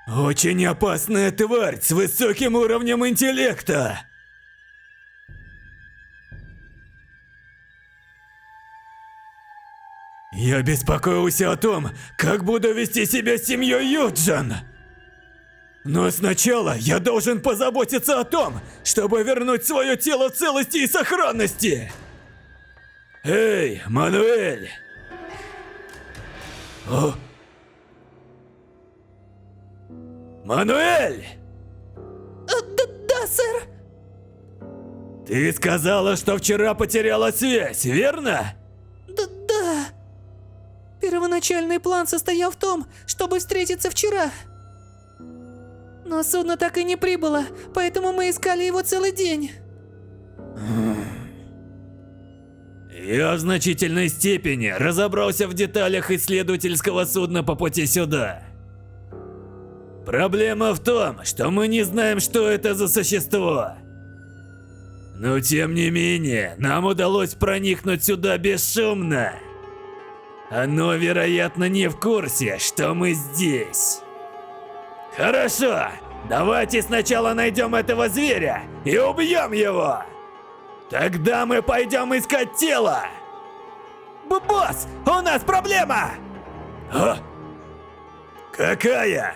Speaker 5: Очень опасная тварь с высоким уровнем интеллекта. Я беспокоился о том, как буду вести себя с семьей Юджин. Но сначала я должен позаботиться о том, чтобы вернуть свое тело в целости и сохранности. Эй, Мануэль! О? Мануэль!
Speaker 4: Да, сэр!
Speaker 5: Ты сказала, что вчера потеряла связь, верно?
Speaker 4: Да. Первоначальный план состоял в том, чтобы встретиться вчера. Но судно так и не прибыло, поэтому мы искали его целый день.
Speaker 5: Я в значительной степени разобрался в деталях исследовательского судна по пути сюда. Проблема в том, что мы не знаем, что это за существо. Но тем не менее, нам удалось проникнуть сюда бесшумно. Оно, вероятно, не в курсе, что мы здесь. Хорошо, давайте сначала найдем этого зверя и убьем его. Тогда мы пойдем искать тело.
Speaker 4: Босс, у нас проблема!
Speaker 5: А? Какая?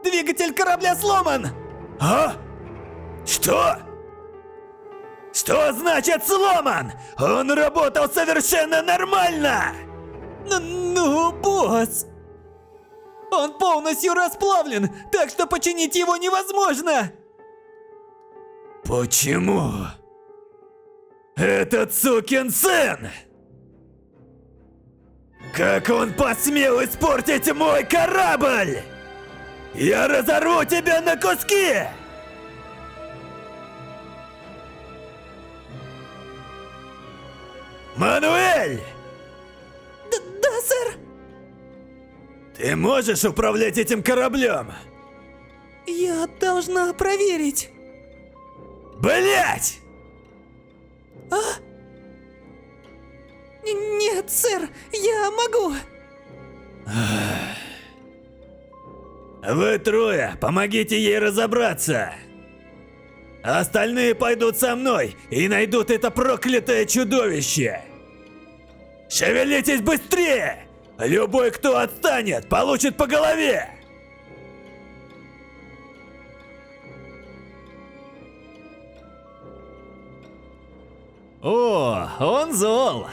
Speaker 4: Двигатель корабля сломан!
Speaker 5: А? Что? Что значит сломан? Он работал совершенно нормально!
Speaker 4: Ну, босс! Он полностью расплавлен, так что починить его невозможно!
Speaker 5: Почему? Этот сукин сын! Как он посмел испортить мой корабль? Я разорву тебя на куски! Мануэль!
Speaker 4: Да, сэр!
Speaker 5: Ты можешь управлять этим кораблем?
Speaker 4: Я должна проверить.
Speaker 5: Блять!
Speaker 4: Нет, сэр, я могу.
Speaker 5: Вы трое, помогите ей разобраться. Остальные пойдут со мной и найдут это проклятое чудовище. Шевелитесь быстрее! Любой, кто отстанет, получит по голове!
Speaker 1: О, он зол.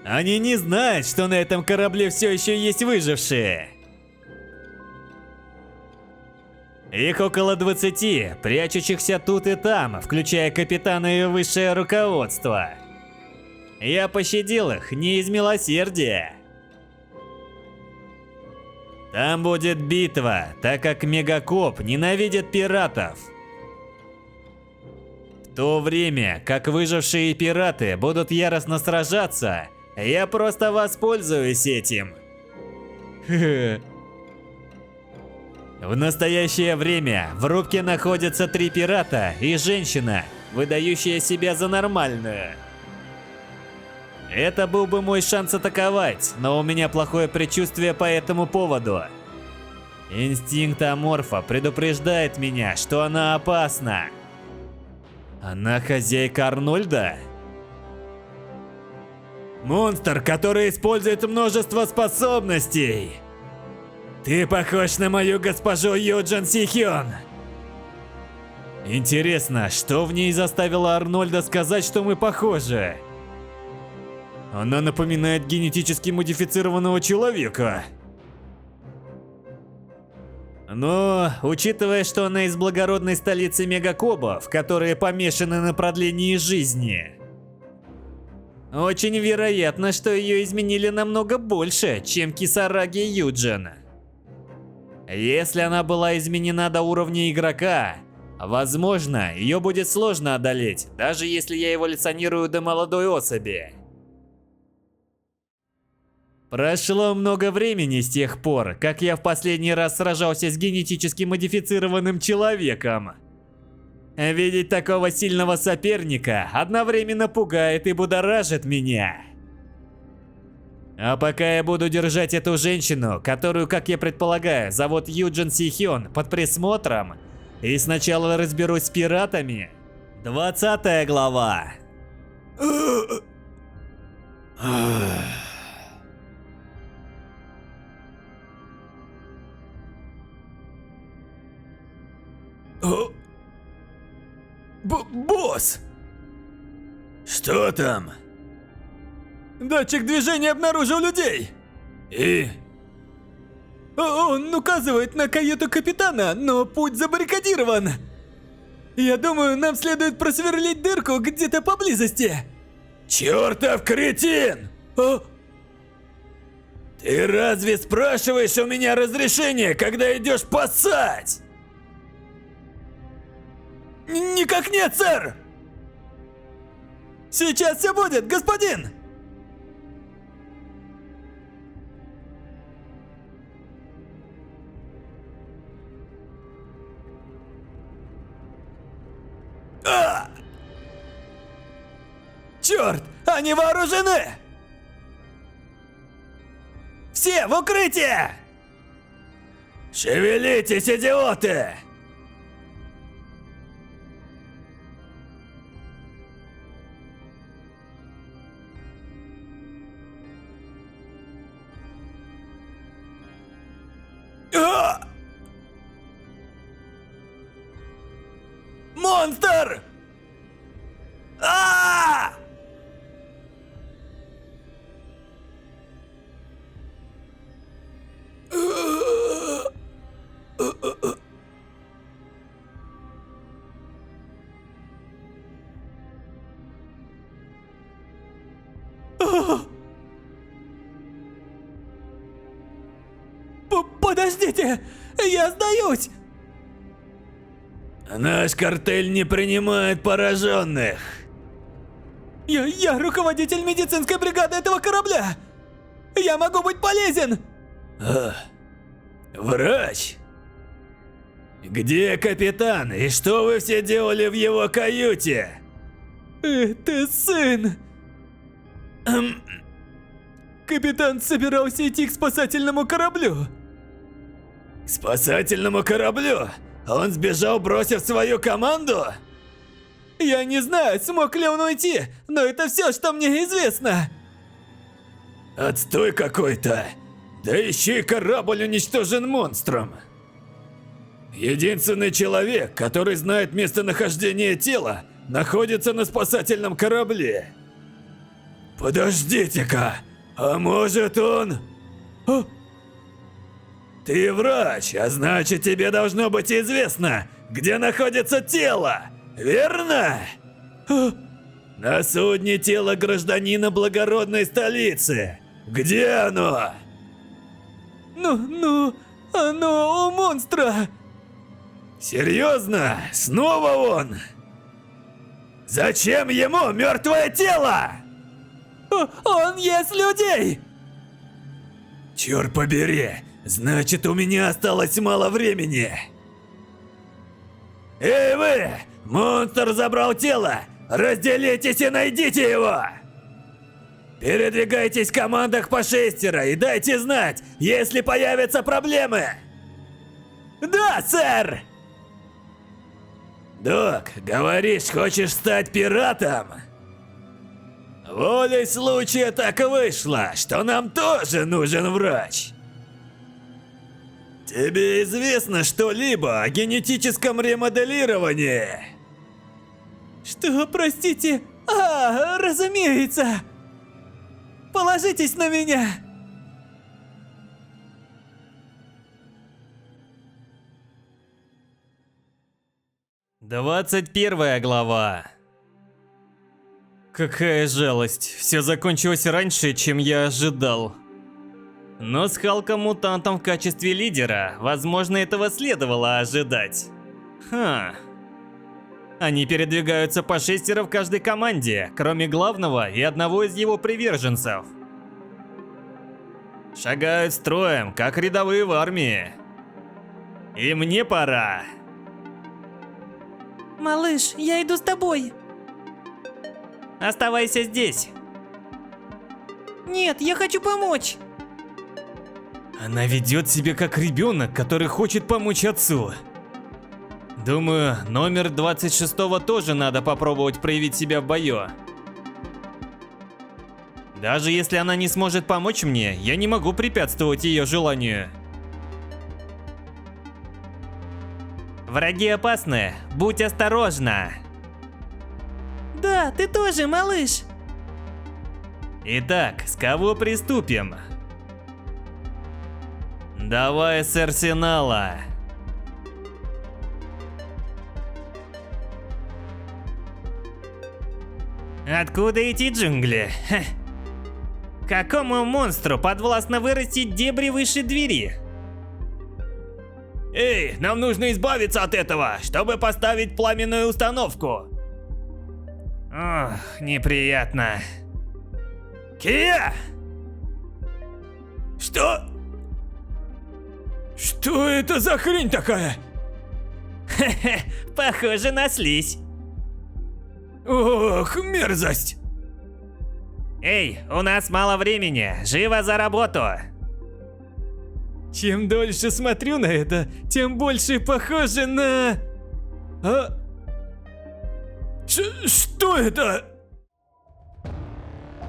Speaker 1: Они не знают, что на этом корабле все еще есть выжившие. Их около 20, прячущихся тут и там, включая капитана и высшее руководство. Я пощадил их не из милосердия. Там будет битва, так как Мегакоп ненавидит пиратов. В то время, как выжившие пираты будут яростно сражаться, я просто воспользуюсь этим. В настоящее время в рубке находятся 3 пирата и женщина, выдающая себя за нормальную. Это был бы мой шанс атаковать, но у меня плохое предчувствие по этому поводу. Инстинкт Аморфа предупреждает меня, что она опасна. Она хозяйка Арнольда? Монстр, который использует множество способностей. Ты похож на мою госпожу Юджин Сихён. Интересно, что в ней заставило Арнольда сказать, что мы похожи? Она напоминает генетически модифицированного человека. Но, учитывая, что она из благородной столицы мегакобов, которые помешаны на продлении жизни, очень вероятно, что ее изменили намного больше, чем Кисараги Юджин. Если она была изменена до уровня игрока, возможно, ее будет сложно одолеть, даже если я эволюционирую до молодой особи. Прошло много времени с тех пор, как я в последний раз сражался с генетически модифицированным человеком. Видеть такого сильного соперника одновременно пугает и будоражит меня. А пока я буду держать эту женщину, которую, как я предполагаю, зовут Юджин Сихён, под присмотром, и сначала разберусь с пиратами. 20 глава.
Speaker 5: Босс! Что там? Датчик движения обнаружил людей. И? Он указывает на каюту капитана, но путь забаррикадирован. Я думаю, нам следует просверлить дырку где-то поблизости. Чертов кретин! Ты разве спрашиваешь у меня разрешение, когда идешь поссать? Никак нет, сэр! Сейчас все будет, господин! Черт, они вооружены! Все в укрытие! Шевелитесь, идиоты! Монстр! Подождите! Я сдаюсь! Наш картель не принимает пораженных. Я руководитель медицинской бригады этого корабля. Я могу быть полезен. Врач? Где капитан и что вы все делали в его каюте? Это сын. Капитан собирался идти к спасательному кораблю. К спасательному кораблю? Он сбежал, бросив свою команду? Я не знаю, смог ли он уйти, но это все, что мне известно. Отстой какой-то. Да еще и корабль уничтожен монстром. Единственный человек, который знает местонахождение тела, находится на спасательном корабле. Подождите-ка, а может он... Ты врач, а значит тебе должно быть известно, где находится тело, верно? На судне тело гражданина благородной столицы. Где оно? Оно у монстра. Серьезно? Снова он? Зачем ему мертвое тело?
Speaker 2: Он ест людей!
Speaker 5: Черт побери, значит, у меня осталось мало времени. Эй вы! Монстр забрал тело! Разделитесь и найдите его! Передвигайтесь в командах по 6 и дайте знать, если появятся проблемы! Да, сэр! Док, говоришь, хочешь стать пиратом? Волей случая так вышло, что нам тоже нужен врач. Тебе известно что-либо о генетическом ремоделировании?
Speaker 2: Что, простите? Разумеется! Положитесь на меня!
Speaker 1: Двадцать 21 глава. Какая жалость, все закончилось раньше, чем я ожидал. Но с Халком-мутантом в качестве лидера, возможно, этого следовало ожидать. Они передвигаются по 6 в каждой команде, кроме главного и одного из его приверженцев. Шагают строем, как рядовые в армии. И мне пора.
Speaker 4: Малыш, я иду с тобой.
Speaker 1: Оставайся здесь.
Speaker 4: Нет, я хочу помочь.
Speaker 1: Она ведет себя как ребенок, который хочет помочь отцу. Думаю, номер 26-го тоже надо попробовать проявить себя в бою. Даже если она не сможет помочь мне, я не могу препятствовать ее желанию. Враги опасны, будь осторожна.
Speaker 4: Да, ты тоже, малыш.
Speaker 1: Итак, с кого приступим? Давай с арсенала. Откуда эти джунгли? Ха. Какому монстру подвластно вырастить дебри выше двери?
Speaker 5: Эй, нам нужно избавиться от этого, чтобы поставить пламенную установку.
Speaker 1: Ох, неприятно.
Speaker 5: Кия! Что? Что это за хрень такая?
Speaker 1: Хе-хе, похоже на слизь.
Speaker 5: Ох, мерзость!
Speaker 1: Эй, у нас мало времени, живо за работу!
Speaker 2: Чем дольше смотрю на это, тем больше похоже на...
Speaker 5: Что это?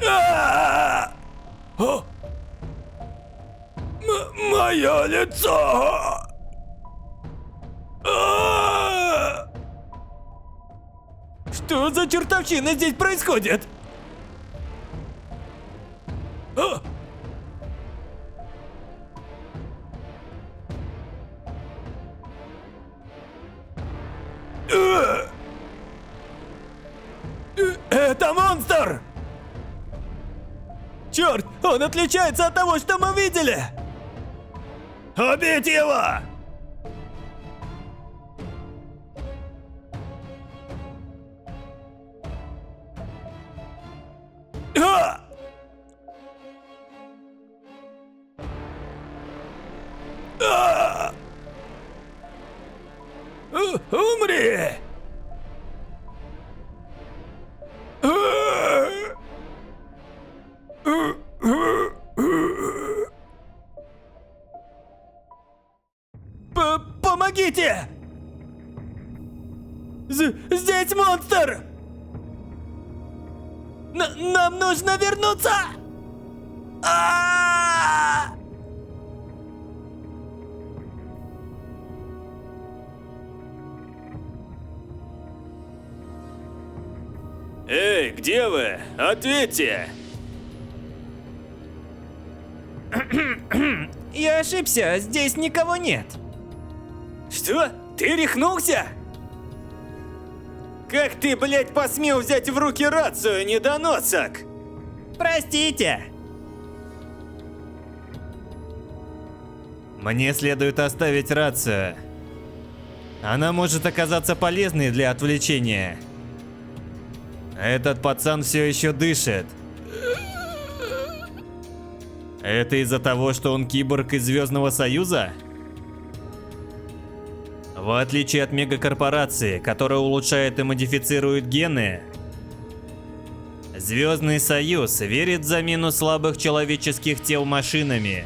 Speaker 5: А! О! Мое лицо! А!
Speaker 2: Что за чертовщина здесь происходит?
Speaker 5: А! Это монстр!
Speaker 2: Черт, он отличается от того, что мы видели!
Speaker 5: Убить его! А! А! Умри!
Speaker 2: Помогите! Здесь монстр! Нам нужно вернуться! А-а-а!
Speaker 5: Эй, где вы? Ответьте!
Speaker 2: Я ошибся, здесь никого нет.
Speaker 5: Что? Ты рехнулся? Как ты, блядь, посмел взять в руки рацию, недоносок?
Speaker 1: Простите! Мне следует оставить рацию. Она может оказаться полезной для отвлечения. Этот пацан все еще дышит. Это из-за того, что он киборг из Звездного Союза? В отличие от мегакорпорации, которая улучшает и модифицирует гены, Звездный Союз верит в замену слабых человеческих тел машинами.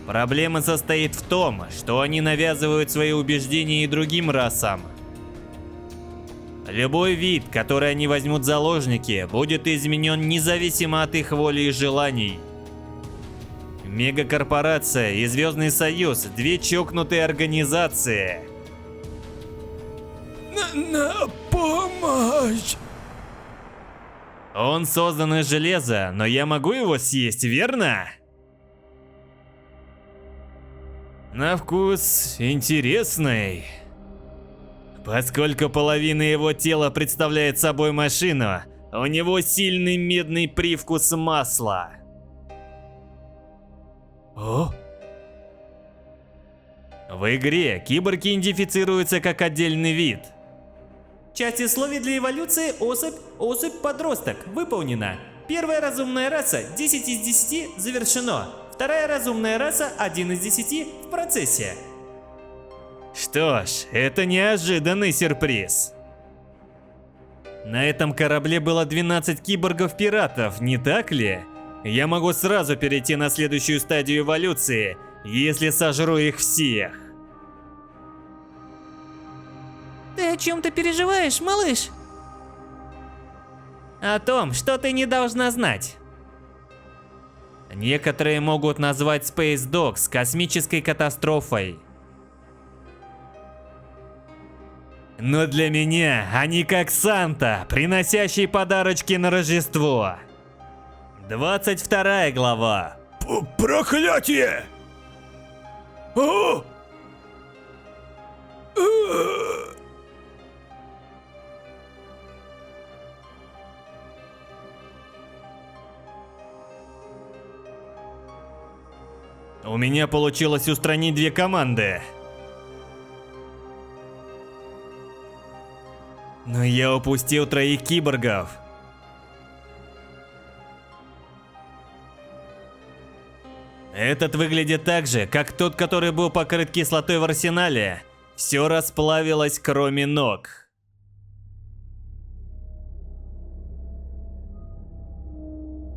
Speaker 1: Проблема состоит в том, что они навязывают свои убеждения и другим расам. Любой вид, который они возьмут в заложники, будет изменен независимо от их воли и желаний. Мегакорпорация и Звездный Союз – две чокнутые организации.
Speaker 5: На помощь!
Speaker 1: Он создан из железа, но я могу его съесть, верно? На вкус интересный. Поскольку половина его тела представляет собой машину, у него сильный медный привкус масла. О? В игре киборги идентифицируются как отдельный вид. Часть условий для эволюции особь подросток выполнена. Первая разумная раса 10 из 10 завершено. Вторая разумная раса 1 из 10 в процессе. Что ж, это неожиданный сюрприз. На этом корабле было 12 киборгов-пиратов, не так ли? Я могу сразу перейти на следующую стадию эволюции, если сожру их всех.
Speaker 4: Ты о чем-то переживаешь, малыш?
Speaker 1: О том, что ты не должна знать. Некоторые могут назвать Space Dogs космической катастрофой. Но для меня они как Санта, приносящий подарочки на Рождество. 22 глава.
Speaker 5: Проклятие! О!
Speaker 1: У меня получилось устранить 2 команды. Но я упустил 3 киборгов. Этот выглядит так же, как тот, который был покрыт кислотой в арсенале. Все расплавилось, кроме ног.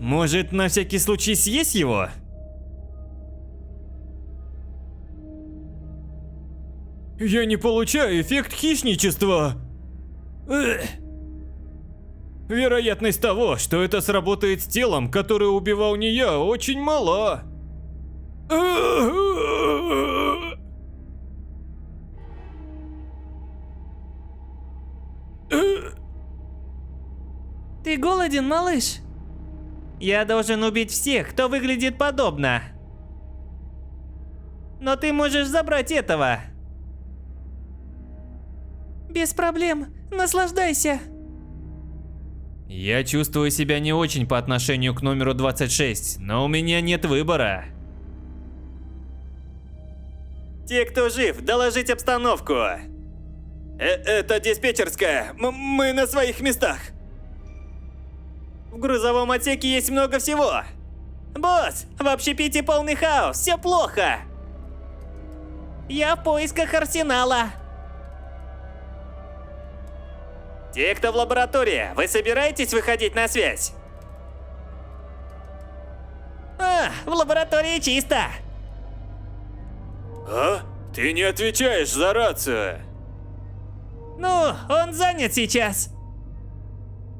Speaker 1: Может, на всякий случай съесть его? Я не получаю эффект хищничества. Вероятность того, что это сработает с телом, которое убивал не я, очень мала.
Speaker 4: Ты голоден, малыш?
Speaker 1: Я должен убить всех, кто выглядит подобно. Но ты можешь забрать этого.
Speaker 4: Без проблем, наслаждайся.
Speaker 1: Я чувствую себя не очень по отношению к номеру 26, но у меня нет выбора. Те, кто жив, доложить обстановку. Это диспетчерская. Мы на своих местах. В грузовом отсеке есть много всего. Босс, в общепите полный хаос, все плохо.
Speaker 4: Я в поисках арсенала.
Speaker 1: Те, кто в лаборатории, вы собираетесь выходить на связь?
Speaker 4: В лаборатории чисто.
Speaker 5: А? Ты не отвечаешь за рацию.
Speaker 4: Ну, он занят сейчас.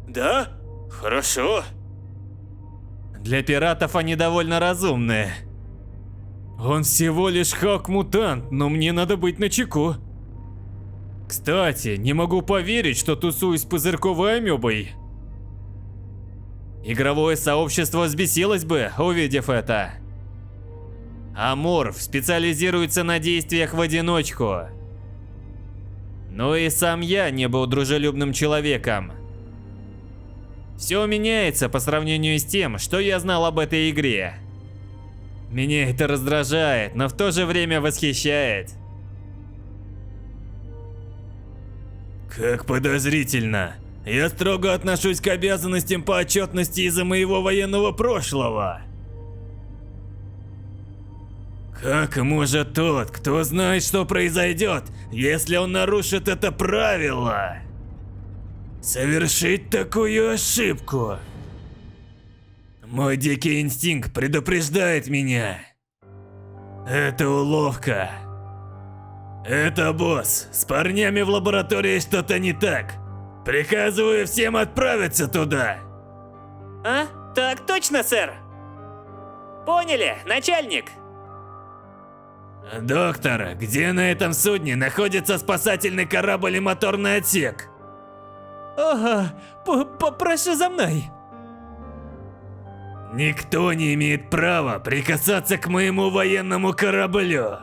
Speaker 5: Да? Хорошо.
Speaker 1: Для пиратов они довольно разумные. Он всего лишь Халк-мутант, но мне надо быть начеку. Кстати, не могу поверить, что тусуюсь с пузырьковой амебой. Игровое сообщество взбесилось бы, увидев это. Аморф специализируется на действиях в одиночку. Но и сам я не был дружелюбным человеком. Все меняется по сравнению с тем, что я знал об этой игре. Меня это раздражает, но в то же время восхищает.
Speaker 5: Как подозрительно. Я строго отношусь к обязанностям по отчетности из-за моего военного прошлого. Как может тот, кто знает, что произойдет, если он нарушит это правило, совершить такую ошибку? Мой дикий инстинкт предупреждает меня. Это уловка. Это босс. С парнями в лаборатории что-то не так. Приказываю всем отправиться туда.
Speaker 6: А? Так точно, сэр. Поняли, начальник.
Speaker 5: Доктор, где на этом судне находится спасательный корабль и моторный отсек?
Speaker 4: Ага, прошу за мной.
Speaker 5: Никто не имеет права прикасаться к моему военному кораблю.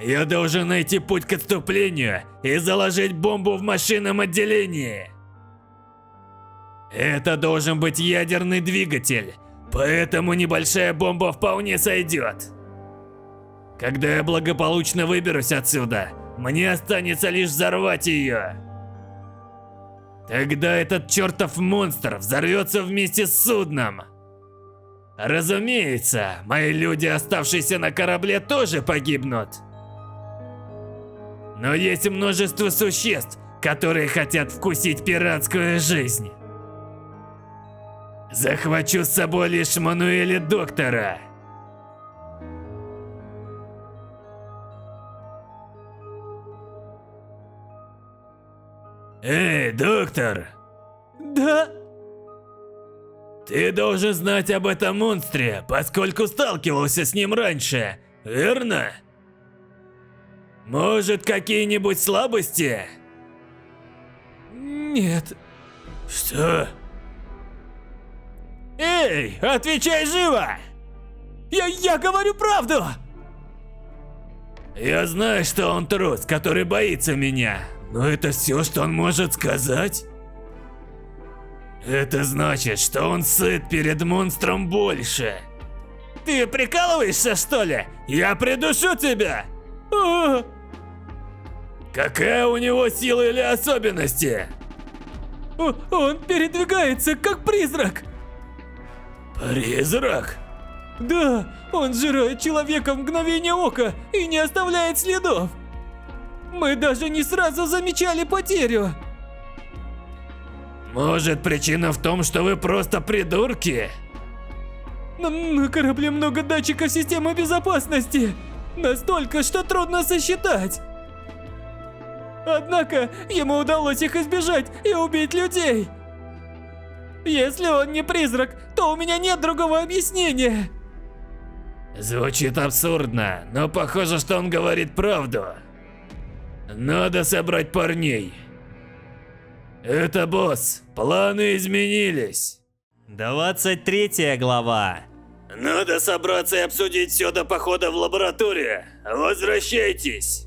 Speaker 5: Я должен найти путь к отступлению и заложить бомбу в машинном отделении. Это должен быть ядерный двигатель, поэтому небольшая бомба вполне сойдет. Когда я благополучно выберусь отсюда, мне останется лишь взорвать ее. Тогда этот чертов монстр взорвется вместе с судном. Разумеется, мои люди, оставшиеся на корабле, тоже погибнут. Но есть множество существ, которые хотят вкусить пиратскую жизнь. Захвачу с собой лишь Мануэля Доктора. Эй, доктор!
Speaker 4: Да?
Speaker 5: Ты должен знать об этом монстре, поскольку сталкивался с ним раньше, верно? Может, какие-нибудь слабости?
Speaker 4: Нет.
Speaker 5: Что? Эй, отвечай живо!
Speaker 4: Я говорю правду!
Speaker 5: Я знаю, что он трус, который боится меня, но это все, что он может сказать? Это значит, что он сыт перед монстром больше. Ты прикалываешься, что ли? Я придушу тебя!
Speaker 4: А,
Speaker 5: Какая у него сила или особенности?
Speaker 4: он передвигается, как призрак.
Speaker 5: Призрак?
Speaker 4: Да, он сжирает человека в мгновение ока и не оставляет следов. Мы даже не сразу замечали потерю.
Speaker 5: Может, причина в том, что вы просто придурки?
Speaker 4: На корабле много датчиков системы безопасности. Настолько, что трудно сосчитать. Однако, ему удалось их избежать и убить людей. Если он не призрак, то у меня нет другого объяснения.
Speaker 5: Звучит абсурдно, но похоже, что он говорит правду. Надо собрать парней. Это босс, планы изменились.
Speaker 1: 23 глава.
Speaker 5: Надо собраться и обсудить все до похода в лабораторию. Возвращайтесь.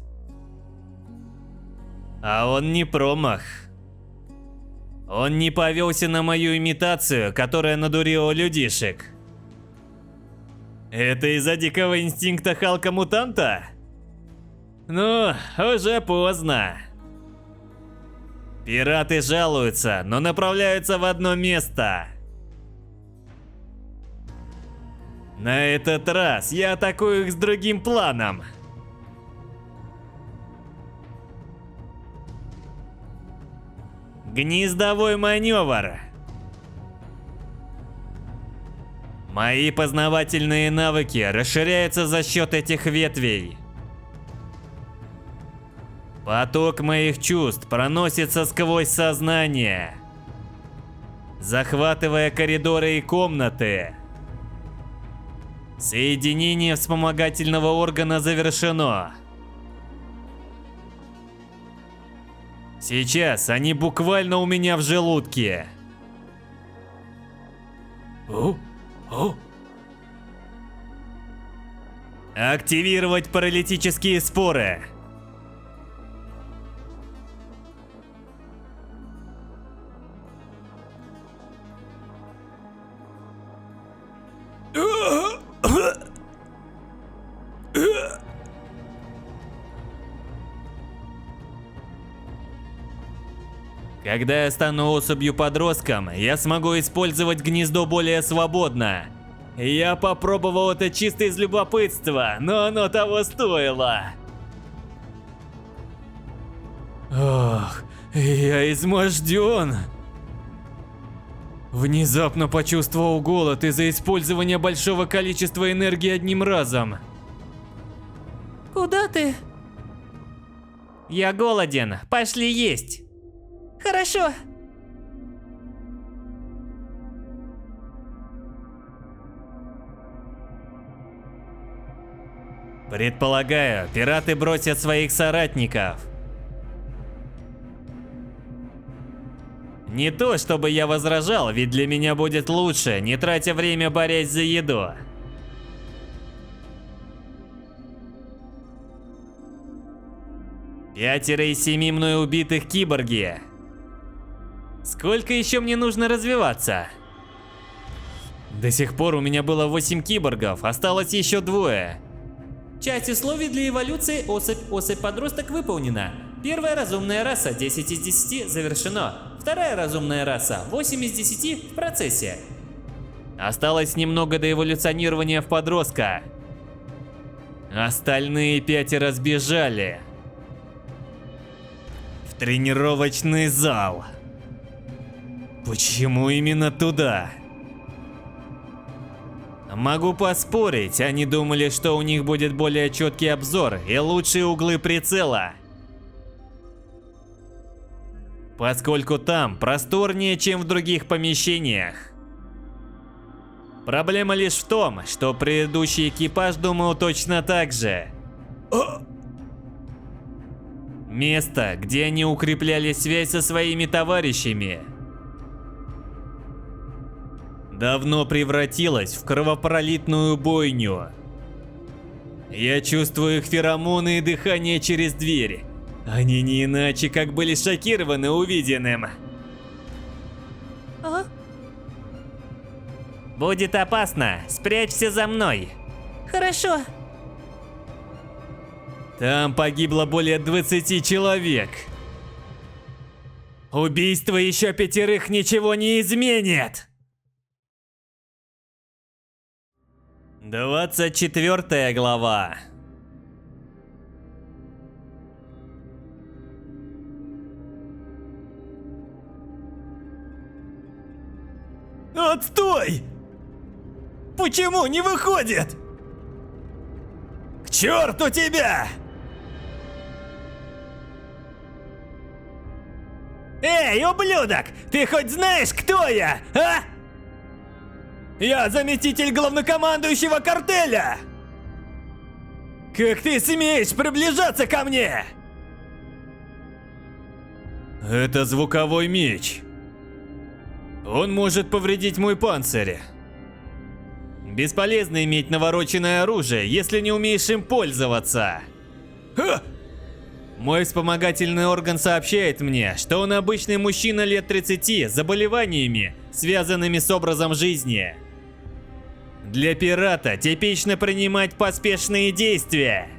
Speaker 1: А он не промах. Он не повелся на мою имитацию, которая надурила людишек. Это из-за дикого инстинкта Халка-мутанта? Ну, уже поздно. Пираты жалуются, но направляются в одно место. На этот раз я атакую их с другим планом. Гнездовой маневр. Мои познавательные навыки расширяются за счет этих ветвей. Поток моих чувств проносится сквозь сознание, захватывая коридоры и комнаты. Соединение вспомогательного органа завершено. Сейчас они буквально у меня в желудке. Активировать паралитические споры. Когда я стану особью-подростком, я смогу использовать гнездо более свободно. Я попробовал это чисто из любопытства, но оно того стоило. Ох, я изможден. Внезапно почувствовал голод из-за использования большого количества энергии одним разом.
Speaker 4: Куда ты?
Speaker 6: Я голоден, пошли есть.
Speaker 4: Хорошо.
Speaker 1: Предполагаю, пираты бросят своих соратников. Не то, чтобы я возражал, ведь для меня будет лучше, не тратя время борясь за еду. Пятеро из 7 мной убитых киборги. Сколько еще мне нужно развиваться? До сих пор у меня было 8 киборгов, осталось еще 2.
Speaker 6: Часть условий для эволюции особь-подросток выполнена. Первая разумная раса 10 из 10 завершено. Вторая разумная раса 8 из 10 в процессе.
Speaker 1: Осталось немного до эволюционирования в подростка. Остальные 5 сбежали. В тренировочный зал. Почему именно туда? Могу поспорить, они думали, что у них будет более четкий обзор и лучшие углы прицела. Поскольку там просторнее, чем в других помещениях. Проблема лишь в том, что предыдущий экипаж думал точно так же. Место, где они укрепляли связь со своими товарищами, давно превратилось в кровопролитную бойню. Я чувствую их феромоны и дыхание через дверь. Они не иначе как были шокированы увиденным.
Speaker 4: А?
Speaker 6: Будет опасно, спрячься за мной.
Speaker 4: Хорошо.
Speaker 1: Там погибло более 20 человек. Убийство еще 5 ничего не изменит. 24 глава.
Speaker 5: Отстой! Почему не выходит? К черту тебя! Эй, ублюдок! Ты хоть знаешь, кто я, а? Я заместитель главнокомандующего картеля! Как ты смеешь приближаться ко мне?
Speaker 1: Это звуковой меч. Он может повредить мой панцирь. Бесполезно иметь навороченное оружие, если не умеешь им пользоваться.
Speaker 5: Ха!
Speaker 1: Мой вспомогательный орган сообщает мне, что он обычный мужчина лет 30 с заболеваниями, связанными с образом жизни. Для пирата типично принимать поспешные действия.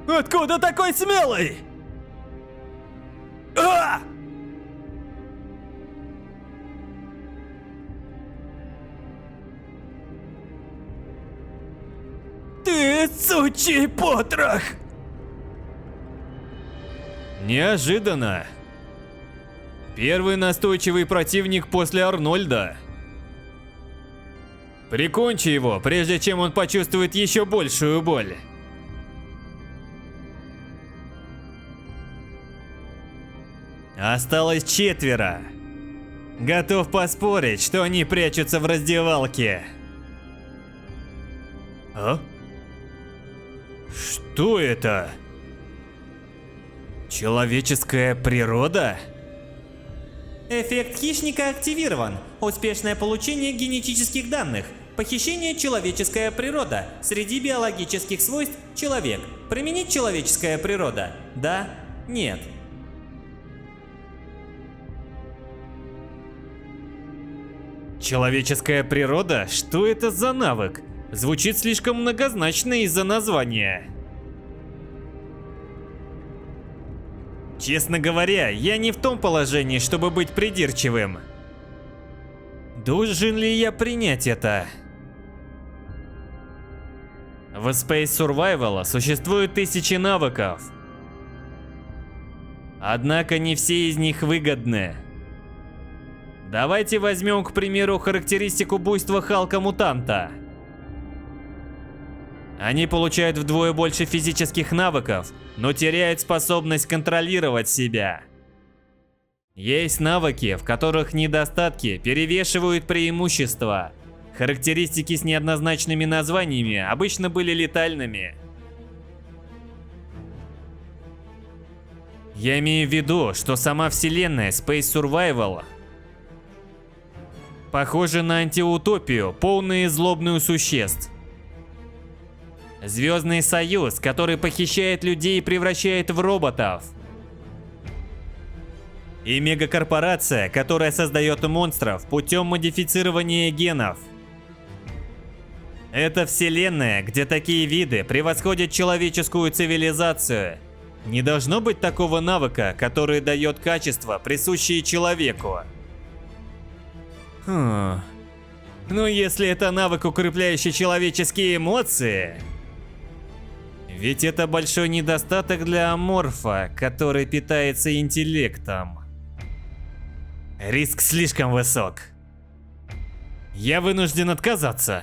Speaker 5: Откуда такой смелый? А! Ты сучий потрох!
Speaker 1: Неожиданно. Первый настойчивый противник после Арнольда. Прикончи его, прежде чем он почувствует еще большую боль. Осталось 4. Готов поспорить, что они прячутся в раздевалке. А? Что это? Человеческая природа?
Speaker 6: Эффект хищника активирован. Успешное получение генетических данных. Похищение человеческая природа. Среди биологических свойств человек. Применить человеческая природа? Да? Нет.
Speaker 1: Человеческая природа? Что это за навык? Звучит слишком многозначно из-за названия. Честно говоря, я не в том положении, чтобы быть придирчивым. Должен ли я принять это? В Space Survival существует тысячи навыков. Однако не все из них выгодны. Давайте возьмем, к примеру, характеристику буйства Халка-мутанта. Они получают вдвое больше физических навыков, но теряют способность контролировать себя. Есть навыки, в которых недостатки перевешивают преимущества. Характеристики с неоднозначными названиями обычно были летальными. Я имею в виду, что сама вселенная Space Survival похожа на антиутопию, полную злобных существ. Звездный союз, который похищает людей и превращает в роботов. И мегакорпорация, которая создает монстров путем модифицирования генов. Это вселенная, где такие виды превосходят человеческую цивилизацию. Не должно быть такого навыка, который дает качества, присущие человеку. Ну если это навык, укрепляющий человеческие эмоции... Ведь это большой недостаток для аморфа, который питается интеллектом. Риск слишком высок. Я вынужден отказаться.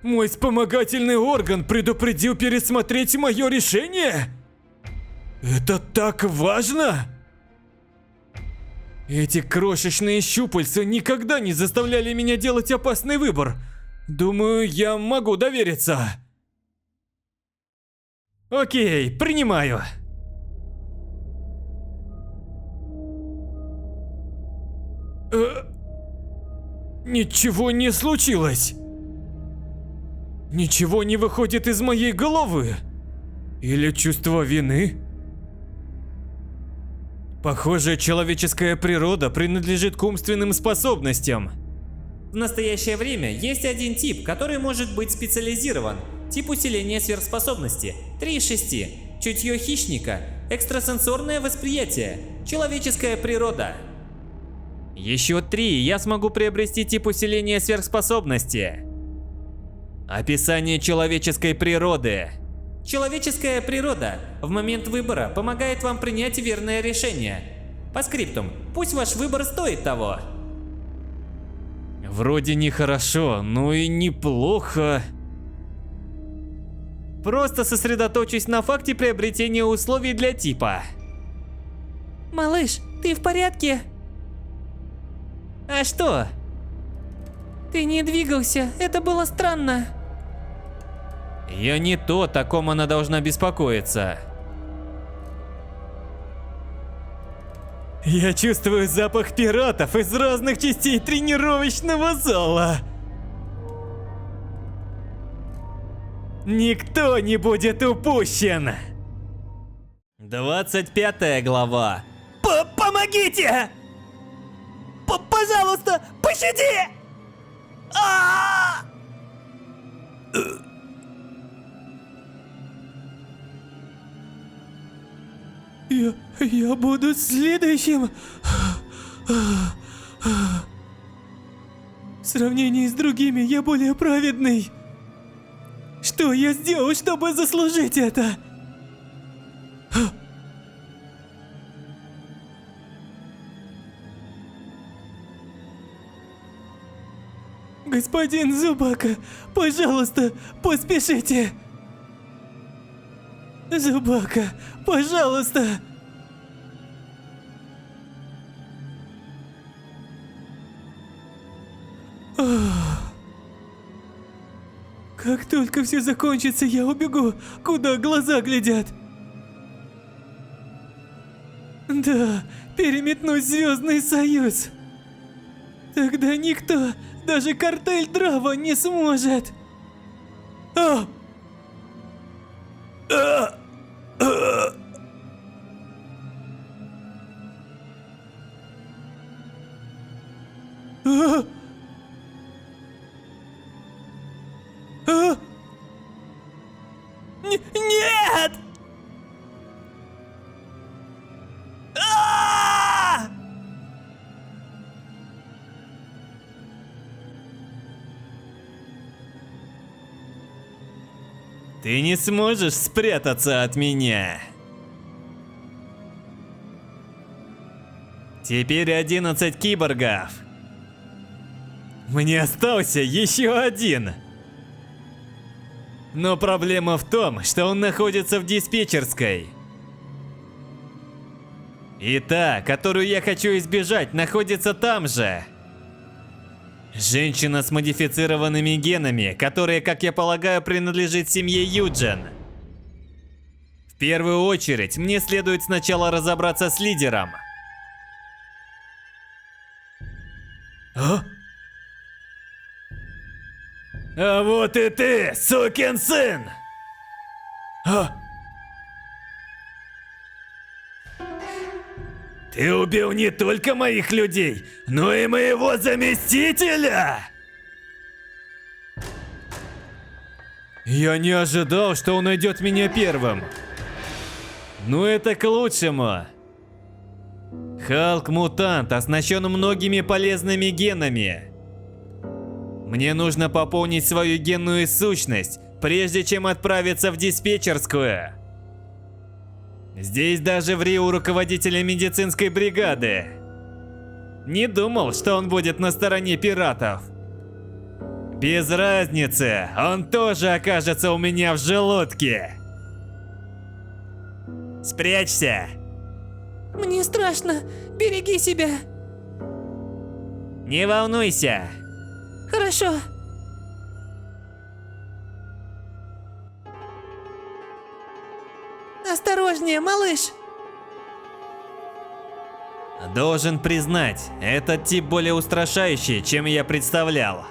Speaker 5: Мой вспомогательный орган предупредил пересмотреть мое решение? Это так важно? Эти крошечные щупальца никогда не заставляли меня делать опасный выбор. Думаю, я могу довериться. Окей, принимаю. Ничего не случилось. Ничего не выходит из моей головы. Или чувство вины? Похоже, человеческая природа принадлежит к умственным способностям.
Speaker 6: В настоящее время есть один тип, который может быть специализирован. Тип усиления сверхспособности 3 из 6. Чутье хищника, экстрасенсорное восприятие, человеческая природа.
Speaker 1: Еще 3 я смогу приобрести тип усиления сверхспособности. Описание человеческой природы.
Speaker 6: Человеческая природа в момент выбора помогает вам принять верное решение. По скриптум, пусть ваш выбор стоит того.
Speaker 1: Вроде нехорошо, но и неплохо. Просто сосредоточусь на факте приобретения условий для типа.
Speaker 4: Малыш, ты в порядке?
Speaker 1: А что?
Speaker 4: Ты не двигался, это было странно.
Speaker 1: Я не то, о ком она должна беспокоиться. Я чувствую запах пиратов из разных частей тренировочного зала. Никто не будет упущен. 25 глава.
Speaker 5: Помогите! Пожалуйста, пощади! Я буду следующим. В сравнении с другими я более праведный. Что я сделал, чтобы заслужить это? Господин Зубака, пожалуйста, поспешите. Зубака, пожалуйста. Как только все закончится, я убегу, куда глаза глядят. Да, переметнусь в Звездный Союз. Тогда никто, даже картель Драва не сможет.
Speaker 2: Нет!
Speaker 1: Ты не сможешь спрятаться от меня. Теперь 11 киборгов. Мне остался еще один. Но проблема в том, что он находится в диспетчерской. И та, которую я хочу избежать, находится там же. Женщина с модифицированными генами, которая, как я полагаю, принадлежит семье Юджин. В первую очередь, мне следует сначала разобраться с лидером.
Speaker 5: А вот и ты, сукин сын! Ты убил не только моих людей, но и моего заместителя!
Speaker 1: Я не ожидал, что он найдет меня первым. Но это к лучшему. Халк-мутант оснащен многими полезными генами. Мне нужно пополнить свою генную сущность, прежде чем отправиться в диспетчерскую. Здесь даже в Рио руководителя медицинской бригады. Не думал, что он будет на стороне пиратов. Без разницы, он тоже окажется у меня в желудке. Спрячься.
Speaker 4: Мне страшно. Береги себя.
Speaker 1: Не волнуйся.
Speaker 4: Хорошо. Осторожнее, малыш.
Speaker 1: Должен признать, этот тип более устрашающий, чем я представлял.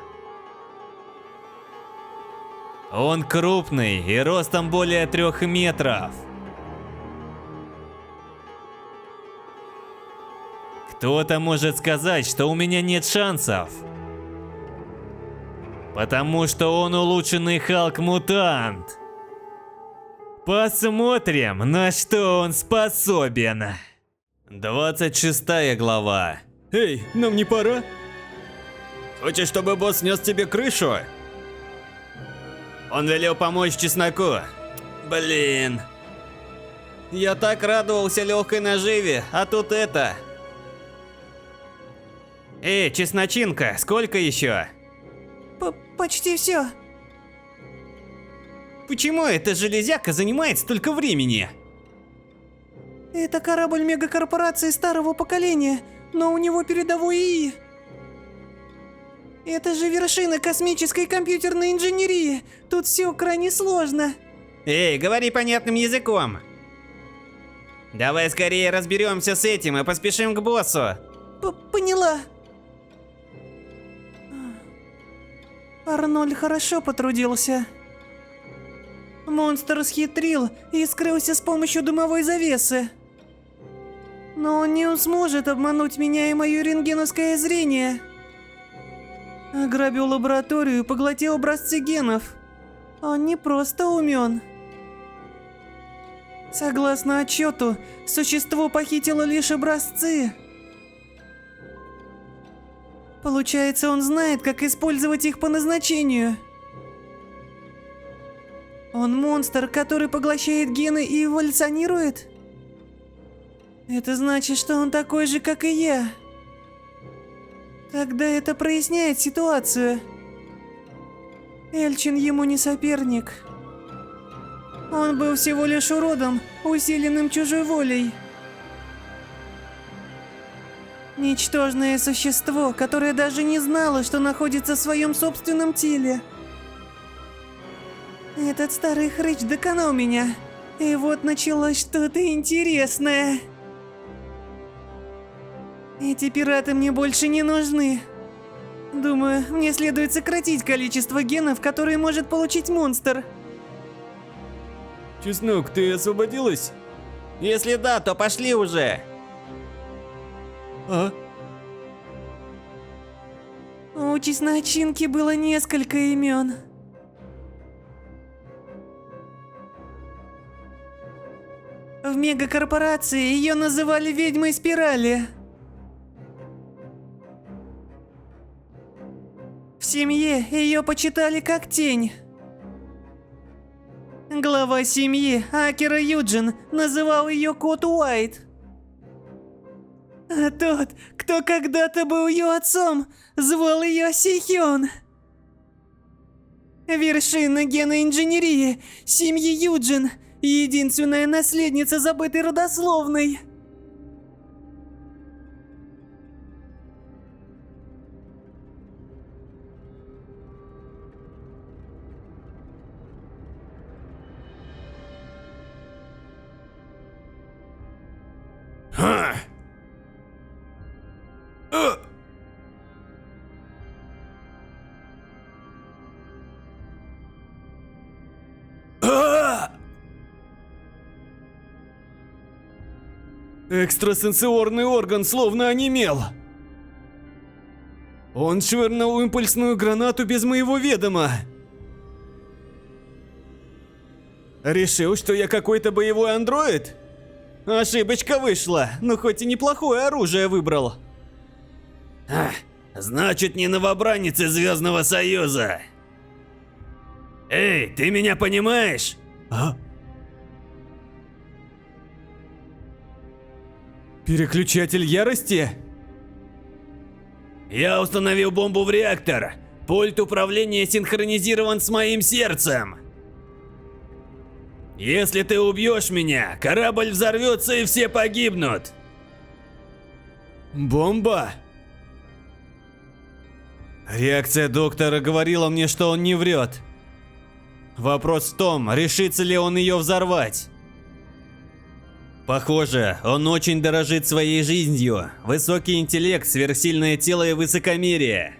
Speaker 1: Он крупный и ростом более 3 метров. Кто-то может сказать, что у меня нет шансов. Потому что он улучшенный Халк-мутант. Посмотрим, на что он способен. 26 глава.
Speaker 5: Эй, нам не пора? Хочешь, чтобы босс снес тебе крышу?
Speaker 1: Он велел помочь чесноку. Блин. Я так радовался легкой наживе, а тут это. Эй, чесночинка, сколько еще?
Speaker 4: Почти все.
Speaker 1: Почему эта железяка занимает столько времени?
Speaker 4: Это корабль мегакорпорации старого поколения, но у него передовой ИИ. Это же вершина космической компьютерной инженерии. Тут все крайне сложно.
Speaker 1: Эй, говори понятным языком. Давай скорее разберемся с этим и поспешим к боссу.
Speaker 4: Поняла. Арнольд хорошо потрудился. Монстр схитрил и скрылся с помощью дымовой завесы. Но он не сможет обмануть меня и мое рентгеновское зрение. Ограбил лабораторию и поглотил образцы генов. Он не просто умен. Согласно отчету, существо похитило лишь образцы. Получается, он знает, как использовать их по назначению. Он монстр, который поглощает гены и эволюционирует? Это значит, что он такой же, как и я. Тогда это проясняет ситуацию. Эльчин ему не соперник. Он был всего лишь уродом, усиленным чужой волей. Ничтожное существо, которое даже не знало, что находится в своем собственном теле. Этот старый хрыч доконал меня. И вот началось что-то интересное. Эти пираты мне больше не нужны. Думаю, мне следует сократить количество генов, которые может получить монстр.
Speaker 5: Чеснок, ты освободилась?
Speaker 1: Если да, то пошли уже.
Speaker 5: А?
Speaker 4: У чесночинки было несколько имен. В мегакорпорации ее называли ведьмой спирали. В семье ее почитали как тень. Глава семьи Акира Юджин называл ее Кот Уайт. А тот, кто когда-то был ее отцом, звал ее Сихён. Вершина генной инженерии семьи Юджин, единственная наследница забытой родословной.
Speaker 5: Ха! Экстрасенсорный орган словно онемел. Он швырнул импульсную гранату без моего ведома. Решил, что я какой-то боевой андроид? Ошибочка вышла, но хоть и неплохое оружие выбрал. Значит, не новобранец из Звездного Союза. Эй, ты меня понимаешь? А? Переключатель ярости? Я установил бомбу в реактор. Пульт управления синхронизирован с моим сердцем. Если ты убьешь меня, корабль взорвется и все погибнут. Бомба? Реакция доктора говорила мне, что он не врет. Вопрос в том, решится ли он ее взорвать. Похоже, он очень дорожит своей жизнью. Высокий интеллект, сверхсильное тело и высокомерие.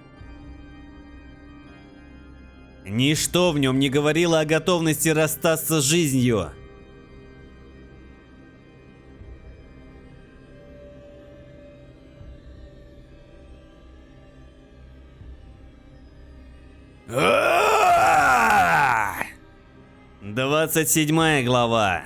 Speaker 5: Ничто в нем не говорило о готовности расстаться с жизнью. А-а-а! 27 глава.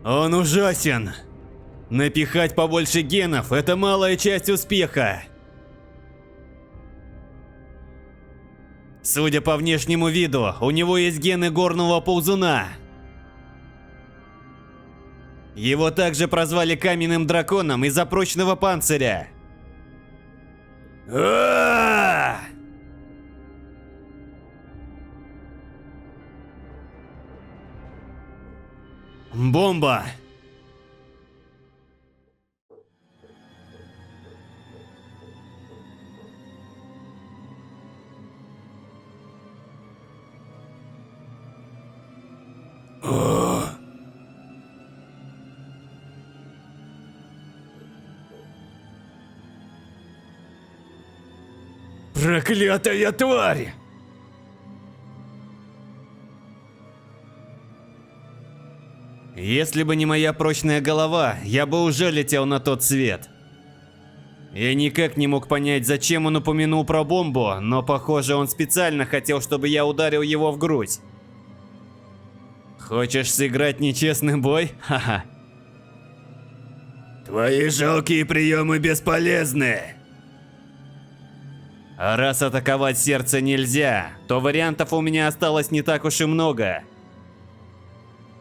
Speaker 5: Он ужасен. Напихать побольше генов – это малая часть успеха. Судя по внешнему виду, у него есть гены горного ползуна. Его также прозвали каменным драконом из-за прочного панциря. Бомба! Проклятая тварь! Если бы не моя прочная голова, я бы уже летел на тот свет. Я никак не мог понять, зачем он упомянул про бомбу, но похоже, он специально хотел, чтобы я ударил его в грудь. Хочешь сыграть нечестный бой? Ха-ха. Твои жалкие приемы бесполезны. А раз атаковать сердце нельзя, то вариантов у меня осталось не так уж и много.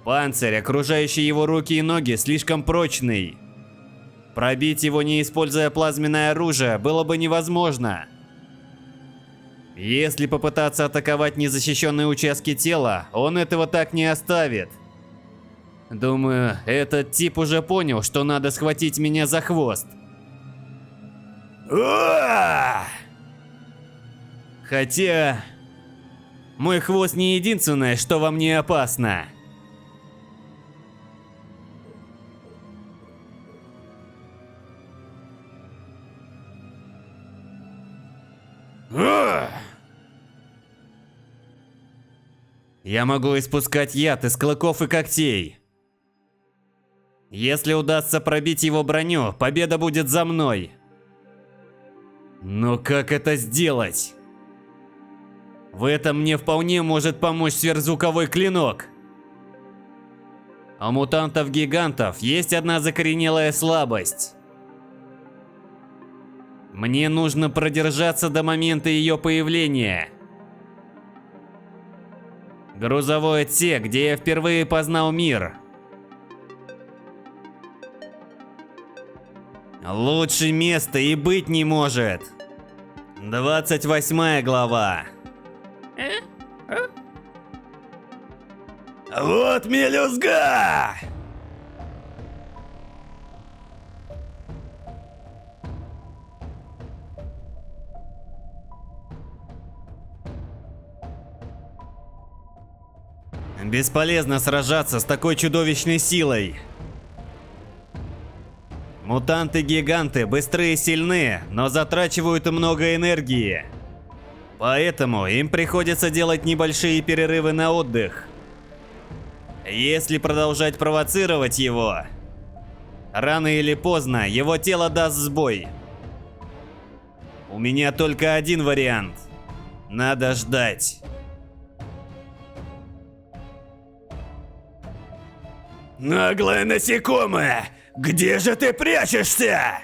Speaker 5: Панцирь, окружающий его руки и ноги, слишком прочный. Пробить его, не используя плазменное оружие, было бы невозможно. Если попытаться атаковать незащищенные участки тела, он этого так не оставит. Думаю, этот тип уже понял, что надо схватить меня за хвост. Хотя... мой хвост не единственное, что во мне опасно. Я могу испускать яд из клыков и когтей.
Speaker 1: Если удастся пробить его броню, победа будет за мной. Но как это сделать? В этом мне вполне может помочь сверхзвуковой клинок. У мутантов-гигантов есть одна закоренелая слабость. Мне нужно продержаться до момента ее появления. Грузовой отсек, где я впервые познал мир. Лучше места и быть не может. 28 глава.
Speaker 5: Вот мелюзга!
Speaker 1: Бесполезно сражаться с такой чудовищной силой. Мутанты-гиганты быстрые и сильны, но затрачивают много энергии. Поэтому им приходится делать небольшие перерывы на отдых. Если продолжать провоцировать его, рано или поздно его тело даст сбой. У меня только один вариант. Надо ждать.
Speaker 5: Наглое насекомое! Где же ты прячешься?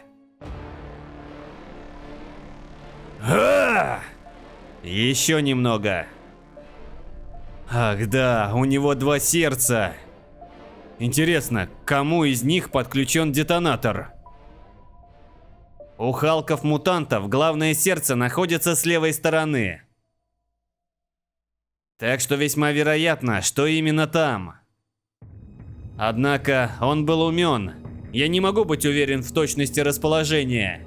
Speaker 1: Еще немного. Ах да, у него 2 сердца. Интересно, к кому из них подключен детонатор? У Халков-мутантов главное сердце находится с левой стороны. Так что весьма вероятно, что именно там. Однако он был умен. Я не могу быть уверен в точности расположения.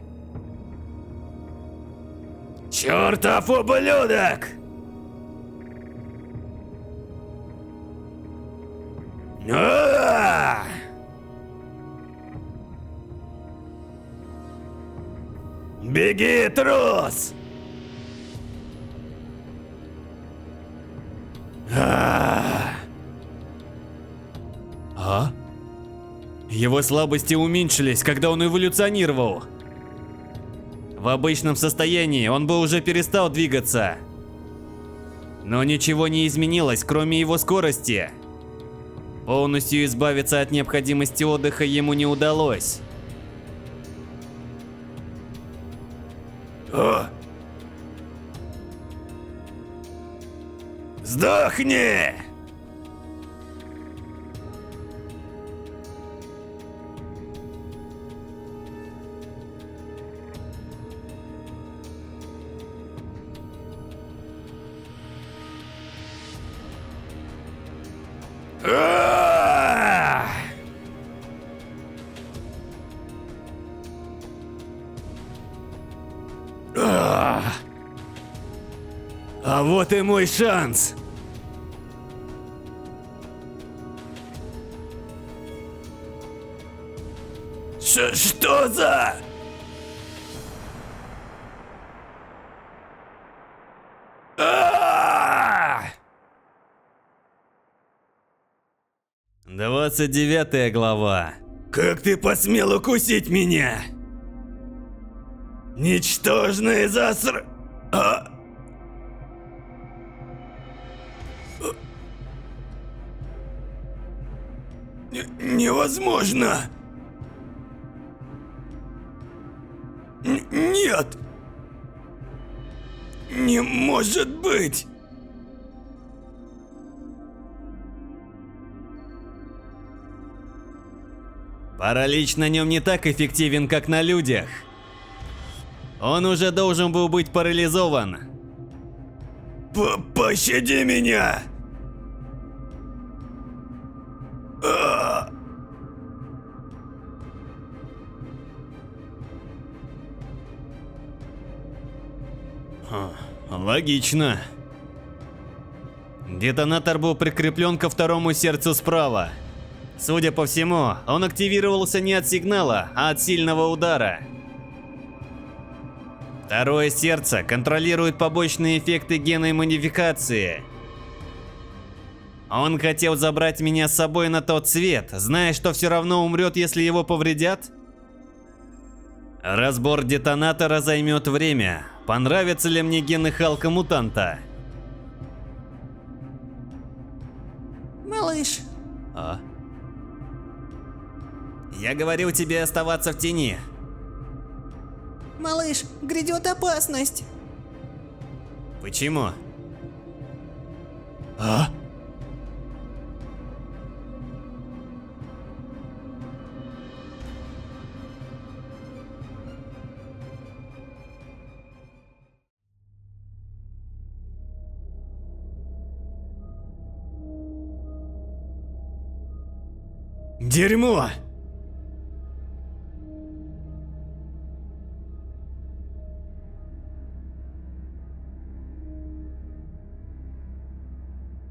Speaker 5: Чертов ублюдок! Беги, трус!
Speaker 1: Его слабости уменьшились, когда он эволюционировал. В обычном состоянии он бы уже перестал двигаться. Но ничего не изменилось, кроме его скорости. Полностью избавиться от необходимости отдыха ему не удалось.
Speaker 5: Сдохни!
Speaker 1: А вот и мой шанс.
Speaker 5: Что за...
Speaker 1: 29 глава.
Speaker 5: Как ты посмел укусить меня? Ничтожный заср... Невозможно! Нет! Не может быть!
Speaker 1: Паралич на нем не так эффективен, как на людях. Он уже должен был быть парализован.
Speaker 5: Пощади меня!
Speaker 1: Логично. Детонатор был прикреплен ко второму сердцу справа. Судя по всему, он активировался не от сигнала, а от сильного удара. Второе сердце контролирует побочные эффекты генной модификации. Он хотел забрать меня с собой на тот свет, зная, что все равно умрет, если его повредят? Разбор детонатора займет время. Понравятся ли мне гены Халка-мутанта?
Speaker 4: Малыш,
Speaker 1: А? Я говорил тебе оставаться в тени.
Speaker 4: малыш, грядет опасность.
Speaker 1: Почему?
Speaker 5: А? Дерьмо!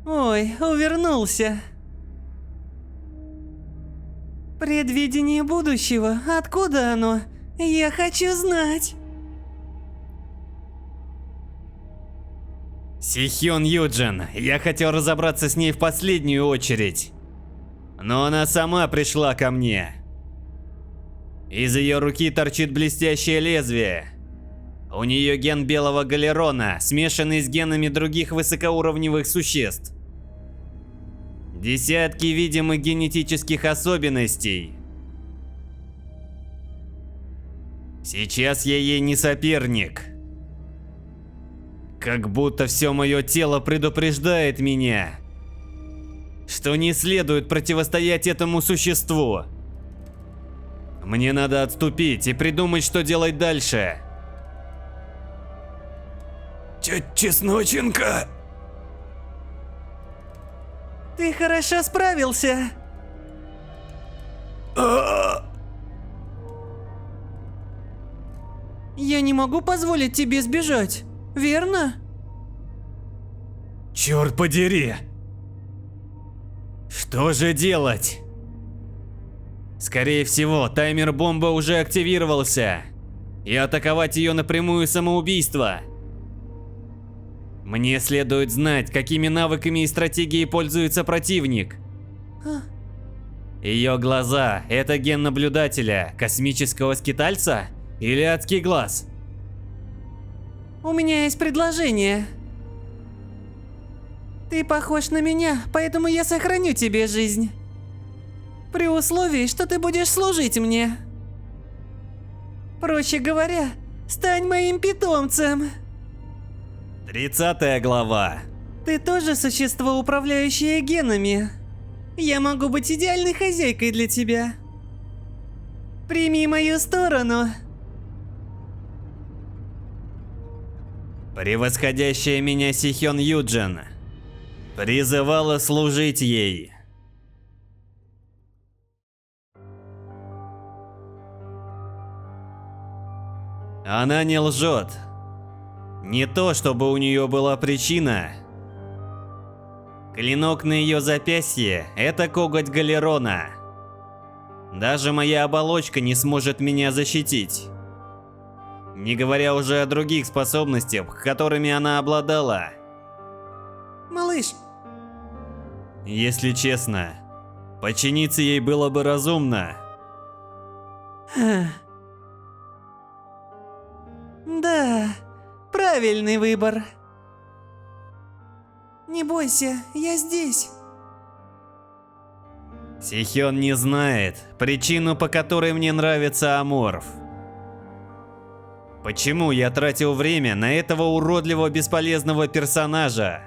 Speaker 4: Ой, увернулся. Предвидение будущего, откуда оно? Я хочу знать.
Speaker 1: Сихён Юджин, я хотел разобраться с ней в последнюю очередь. Но она сама пришла ко мне. Из ее руки торчит блестящее лезвие. У нее ген белого галерона, смешанный с генами других высокоуровневых существ. Десятки видимых генетических особенностей. Сейчас я ей не соперник. Как будто все мое тело предупреждает меня, что не следует противостоять этому существу. Мне надо отступить и придумать, что делать дальше.
Speaker 5: Чесноченко!
Speaker 4: Ты хорошо справился. Я не могу позволить тебе сбежать, верно?
Speaker 5: Черт подери!
Speaker 1: Что же делать? Скорее всего, таймер бомбы уже активировался. И атаковать ее напрямую самоубийство. Мне следует знать, какими навыками и стратегией пользуется противник. Ее глаза – это ген наблюдателя, космического скитальца или адский глаз?
Speaker 4: У меня есть предложение. Ты похож на меня, поэтому я сохраню тебе жизнь. При условии, что ты будешь служить мне. Проще говоря, стань моим питомцем.
Speaker 1: 30 глава.
Speaker 4: Ты тоже существо, управляющее генами. Я могу быть идеальной хозяйкой для тебя. Прими мою сторону.
Speaker 1: Превосходящая меня Сихён Юджин призывала служить ей. Она не лжет. Не то, чтобы у нее была причина. Клинок на ее запястье – это коготь Галерона. Даже моя оболочка не сможет меня защитить. Не говоря уже о других способностях, которыми она обладала.
Speaker 4: Малыш,
Speaker 1: Если честно, подчиниться ей было бы разумно.
Speaker 4: да, правильный выбор. Не бойся, я здесь.
Speaker 1: Сихён не знает причину, по которой мне нравится Аморф. Почему я тратил время на этого уродливого бесполезного персонажа?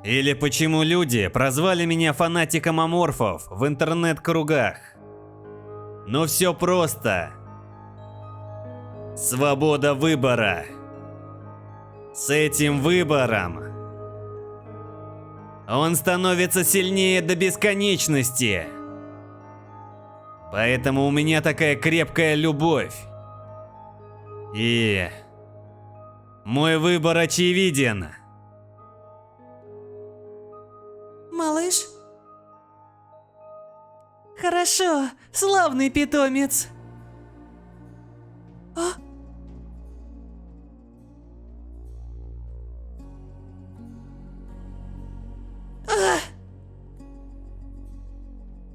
Speaker 1: Или почему люди прозвали меня фанатиком аморфов в интернет-кругах? Ну все просто. Свобода выбора. С этим выбором он становится сильнее до бесконечности. Поэтому у меня такая крепкая любовь. И мой выбор очевиден.
Speaker 4: Малыш? Хорошо, славный питомец. А? А!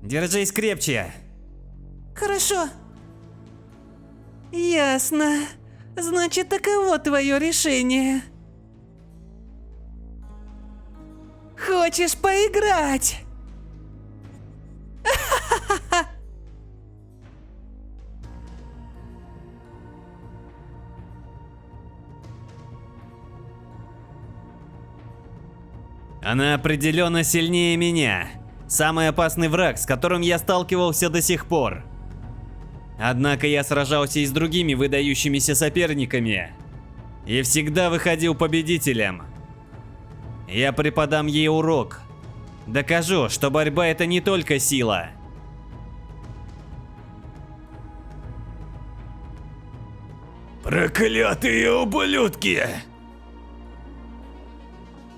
Speaker 1: Держись крепче.
Speaker 4: Хорошо. Ясно. Значит, таково твое решение. Хочешь поиграть?
Speaker 1: Она определенно сильнее меня. Самый опасный враг, с которым я сталкивался до сих пор. Однако я сражался и с другими выдающимися соперниками. И всегда выходил победителем. Я преподам ей урок. Докажу, что борьба — это не только сила.
Speaker 5: Проклятые ублюдки!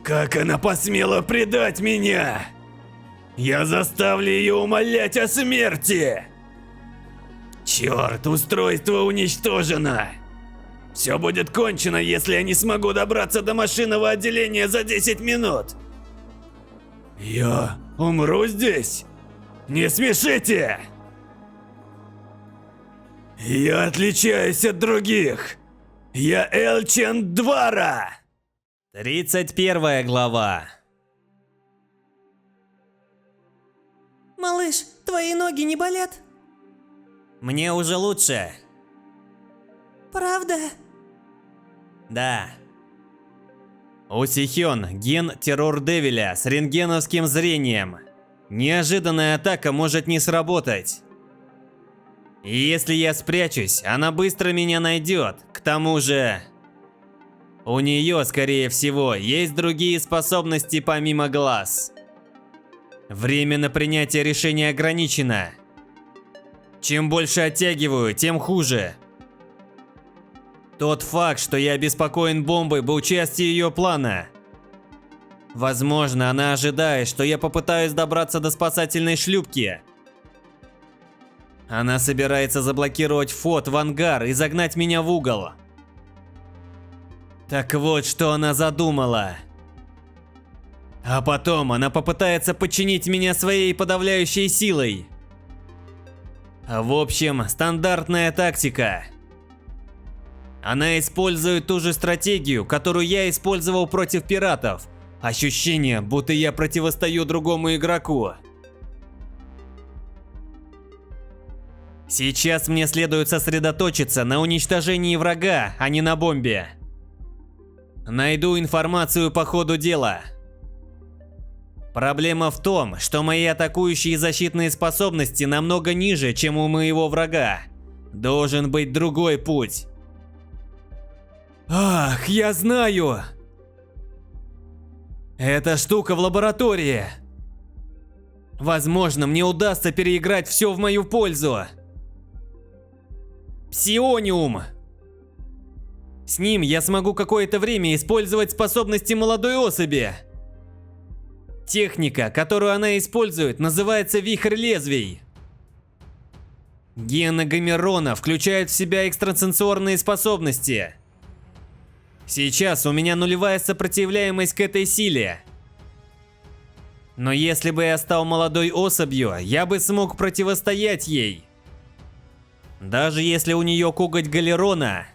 Speaker 5: Как она посмела предать меня? Я заставлю ее умолять о смерти! Черт, устройство уничтожено! Все будет кончено, если я не смогу добраться до машинного отделения за 10 минут! Я умру здесь? Не смешите! Я отличаюсь от других! Я Элчен Двара!
Speaker 1: 31 глава.
Speaker 4: Малыш, твои ноги не болят?
Speaker 1: Мне уже лучше.
Speaker 4: Правда?
Speaker 1: Да. У Сихён ген террор Девиля с рентгеновским зрением. Неожиданная атака может не сработать. И если я спрячусь, она быстро меня найдет. К тому же, у нее, скорее всего, есть другие способности помимо глаз. Время на принятие решения ограничено. Чем больше оттягиваю, тем хуже. Тот факт, что я обеспокоен бомбой, был частью ее плана. Возможно, она ожидает, что я попытаюсь добраться до спасательной шлюпки. Она собирается заблокировать вход в ангар и загнать меня в угол. Так вот, что она задумала. А потом она попытается подчинить меня своей подавляющей силой. В общем, стандартная тактика. Она использует ту же стратегию, которую я использовал против пиратов. Ощущение, будто я противостою другому игроку. Сейчас мне следует сосредоточиться на уничтожении врага, а не на бомбе. Найду информацию по ходу дела. Проблема в том, что мои атакующие и защитные способности намного ниже, чем у моего врага. Должен быть другой путь. Ах, я знаю! Эта штука в лаборатории. Возможно, мне удастся переиграть все в мою пользу. Псиониум. С ним я смогу какое-то время использовать способности молодой особи. Техника, которую она использует, называется вихрь лезвий. Гены Гомерона включают в себя экстрасенсорные способности. Сейчас у меня нулевая сопротивляемость к этой силе. Но если бы я стал молодой особью, я бы смог противостоять ей. Даже если у нее коготь Галерона,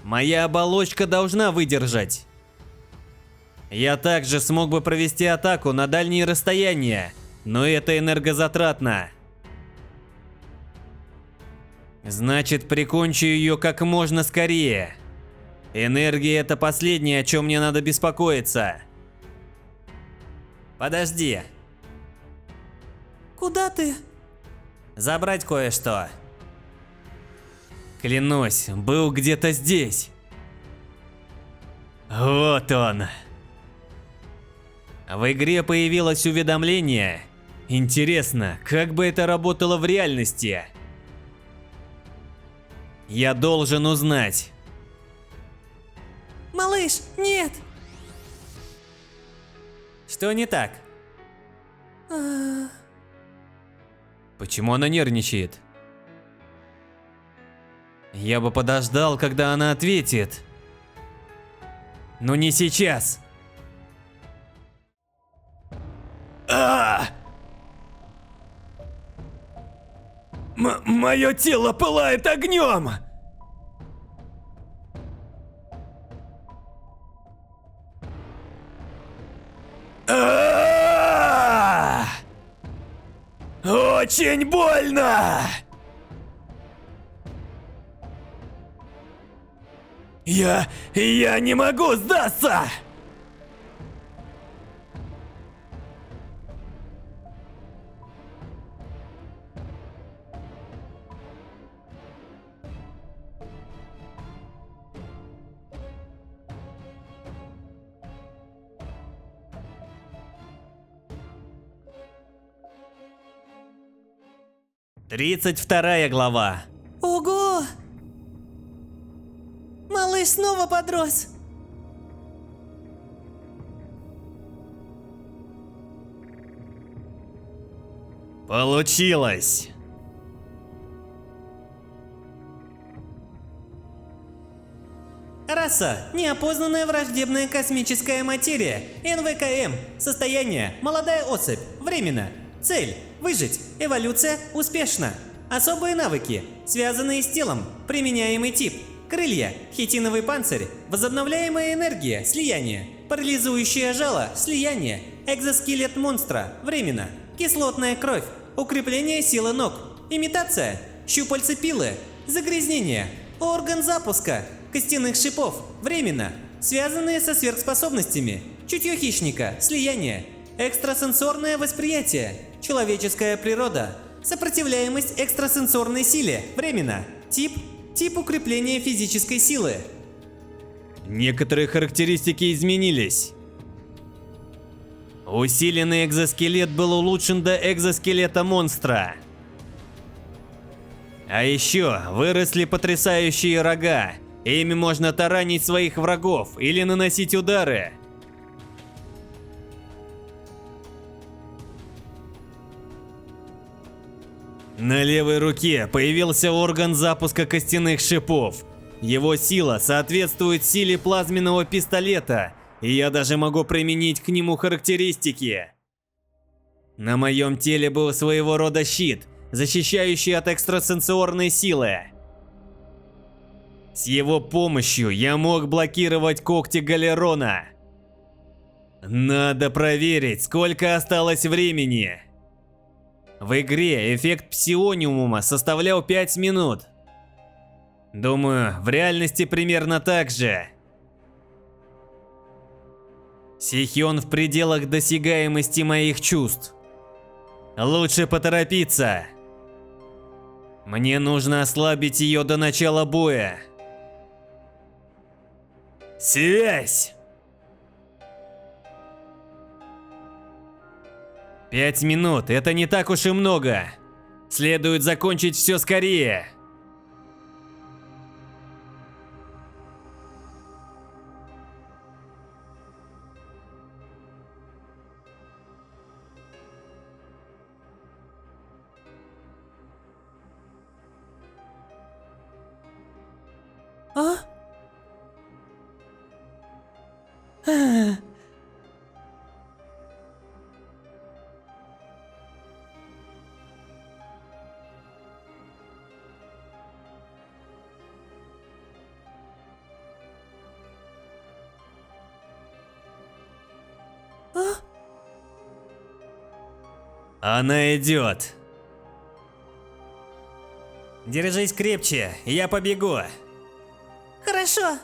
Speaker 1: моя оболочка должна выдержать. Я также смог бы провести атаку на дальние расстояния, но это энергозатратно. Значит, прикончу ее как можно скорее. Энергия — это последнее, о чем мне надо беспокоиться. Подожди.
Speaker 4: Куда ты?
Speaker 1: Забрать кое-что. Клянусь, был где-то здесь. Вот он. В игре появилось уведомление. Интересно, как бы это работало в реальности? Я должен узнать.
Speaker 4: Малыш, нет!
Speaker 1: Что не так?
Speaker 4: А,
Speaker 1: Почему она нервничает? Я бы подождал, когда она ответит. Но не сейчас.
Speaker 5: Мое тело пылает огнем! Очень больно! Я не могу сдаться!
Speaker 1: Тридцать вторая глава.
Speaker 4: Ого! Малыш снова подрос.
Speaker 1: Получилось!
Speaker 6: Раса – неопознанная враждебная космическая материя, НВКМ. Состояние – молодая особь, временно. Цель – выжить, эволюция – успешно. Особые навыки, связанные с телом, применяемый тип. Крылья, хитиновый панцирь, возобновляемая энергия, слияние. Парализующее жало, слияние. Экзоскелет монстра, временно. Кислотная кровь, укрепление силы ног. Имитация, щупальца пилы, загрязнение. Орган запуска, костяных шипов, временно. Связанные со сверхспособностями. Чутье хищника, слияние. Экстрасенсорное восприятие, человеческая природа. Сопротивляемость экстрасенсорной силе, временно. Тип укрепления физической силы.
Speaker 1: Некоторые характеристики изменились. Усиленный экзоскелет был улучшен до экзоскелета монстра. А еще выросли потрясающие рога. Ими можно таранить своих врагов или наносить удары. На левой руке появился орган запуска костяных шипов. Его сила соответствует силе плазменного пистолета, и я даже могу применить к нему характеристики. На моем теле был своего рода щит, защищающий от экстрасенсорной силы. С его помощью я мог блокировать когти Галерона. Надо проверить, сколько осталось времени. В игре эффект псиониума составлял 5 минут. Думаю, в реальности примерно так же. Сихён в пределах досягаемости моих чувств. Лучше поторопиться. Мне нужно ослабить ее до начала боя. Связь! 5 минут, это не так уж и много. Следует закончить все скорее. Она идет.
Speaker 6: Держись крепче, я побегу.
Speaker 4: Хорошо.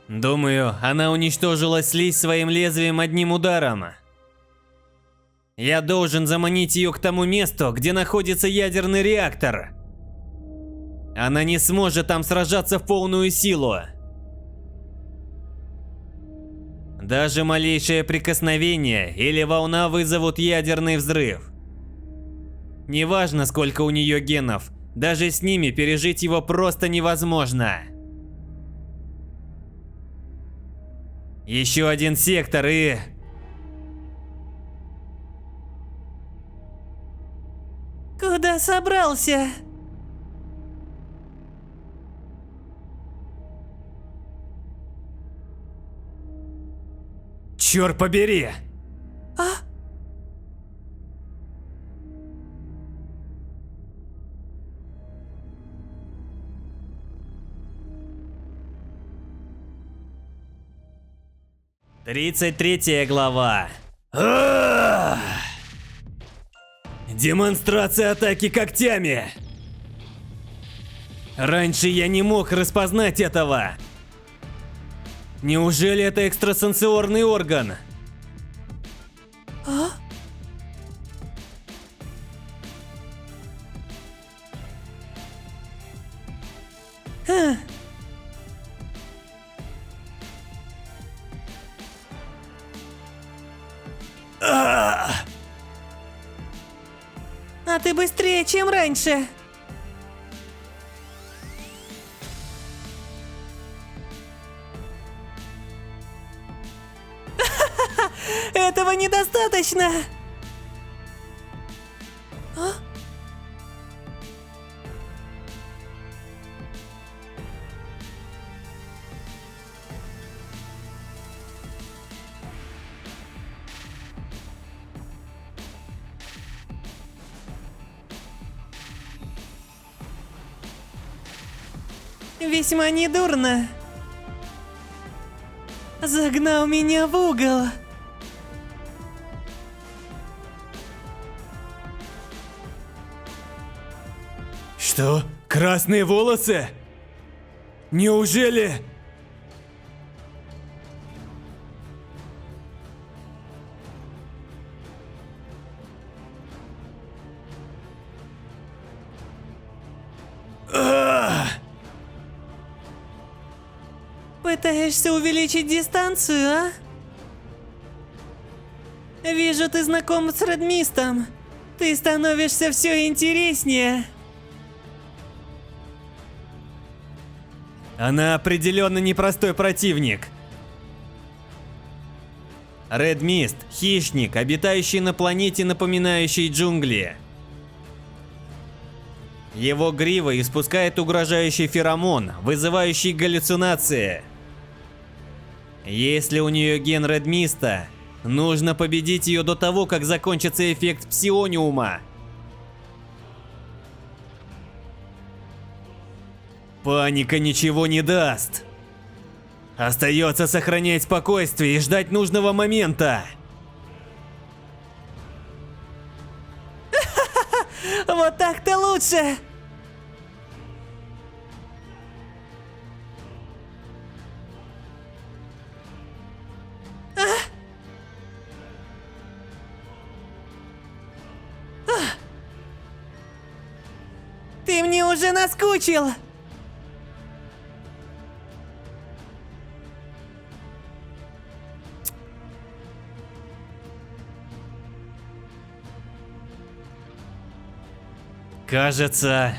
Speaker 1: Думаю, она уничтожила слизь своим лезвием одним ударом. Я должен заманить ее к тому месту, где находится ядерный реактор. Она не сможет там сражаться в полную силу. Даже малейшее прикосновение или волна вызовут ядерный взрыв. Неважно, сколько у нее генов, даже с ними пережить его просто невозможно. Еще один сектор и...
Speaker 4: Куда собрался?
Speaker 5: Черт побери!
Speaker 4: А?
Speaker 1: Тридцать третья глава.
Speaker 5: Демонстрация атаки когтями!
Speaker 1: Раньше я не мог распознать этого. Неужели это экстрасенсорный орган?
Speaker 4: А? А ты быстрее, чем раньше. Этого недостаточно. А? Весьма недурно. Загнал меня в угол.
Speaker 5: Что? Красные волосы? Неужели?
Speaker 4: Пытаешься увеличить дистанцию, а? Вижу, ты знаком с Редмистом. Ты становишься все интереснее.
Speaker 1: Она определенно непростой противник. Ред Мист – хищник, обитающий на планете, напоминающей джунгли. Его грива испускает угрожающий феромон, вызывающий галлюцинации. Если у нее ген Ред Миста, нужно победить ее до того, как закончится эффект псиониума. Паника ничего не даст. Остается сохранять спокойствие и ждать нужного момента.
Speaker 4: Вот так-то лучше. Ты мне уже наскучил.
Speaker 1: Кажется,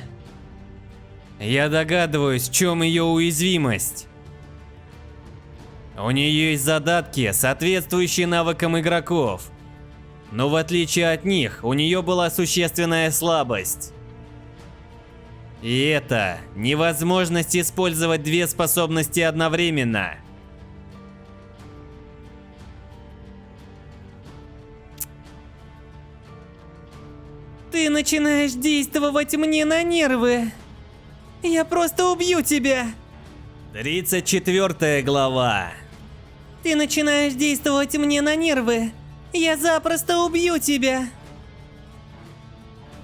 Speaker 1: я догадываюсь, в чем ее уязвимость. У нее есть задатки, соответствующие навыкам игроков. Но в отличие от них, у нее была существенная слабость. И это невозможность использовать две способности одновременно.
Speaker 4: Ты начинаешь действовать мне на нервы. Я просто убью тебя.
Speaker 1: 34 глава.
Speaker 4: Ты начинаешь действовать мне на нервы. Я запросто убью тебя.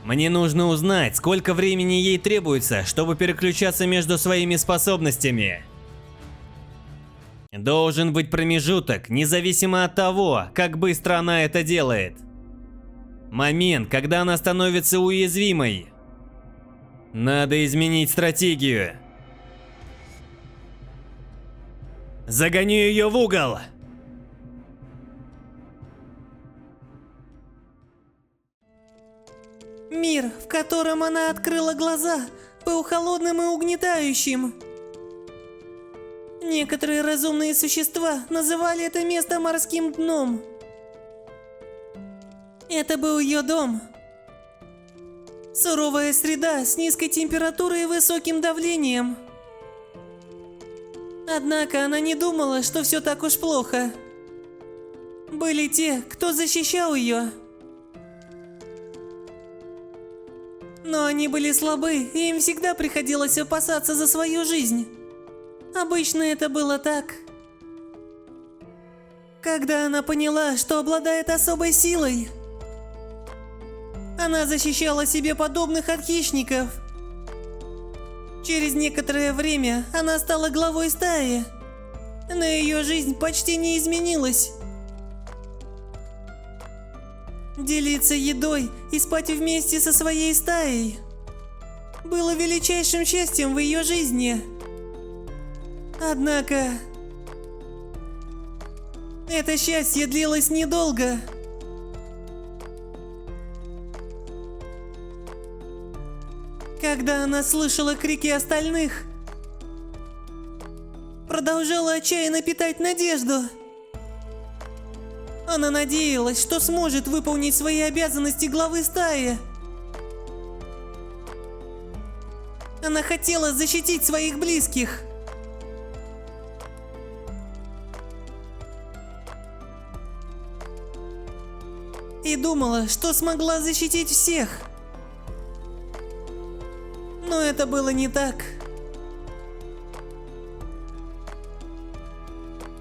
Speaker 1: Мне нужно узнать, сколько времени ей требуется, чтобы переключаться между своими способностями. Должен быть промежуток, независимо от того, как быстро она это делает. Момент, когда она становится уязвимой. Надо изменить стратегию. Загоню ее в угол.
Speaker 4: Мир, в котором она открыла глаза, был холодным и угнетающим. Некоторые разумные существа называли это место морским дном. Это был ее дом. Суровая среда с низкой температурой и высоким давлением. Однако она не думала, что все так уж плохо. Были те, кто защищал ее. Но они были слабы, и им всегда приходилось опасаться за свою жизнь. Обычно это было так. Когда она поняла, что обладает особой силой, она защищала себе подобных от хищников. Через некоторое время она стала главой стаи, но ее жизнь почти не изменилась. Делиться едой и спать вместе со своей стаей было величайшим счастьем в ее жизни. Однако, это счастье длилось недолго. Когда она слышала крики остальных, продолжала отчаянно питать надежду. Она надеялась, что сможет выполнить свои обязанности главы стаи. Она хотела защитить своих близких. И думала, что смогла защитить всех. Но это было не так.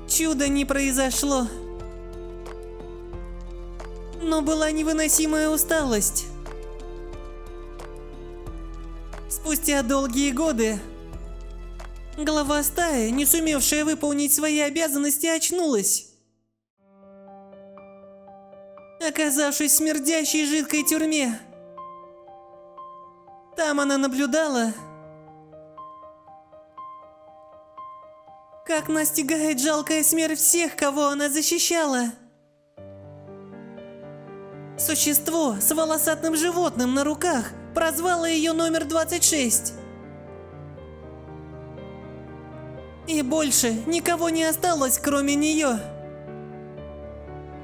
Speaker 4: Чудо не произошло. Но была невыносимая усталость. Спустя долгие годы глава стаи, не сумевшая выполнить свои обязанности, очнулась. Оказавшись в смердящей жидкой тюрьме. Там она наблюдала, как настигает жалкая смерть всех, кого она защищала. Существо с волосатым животным на руках прозвало ее номер 26. И больше никого не осталось, кроме нее.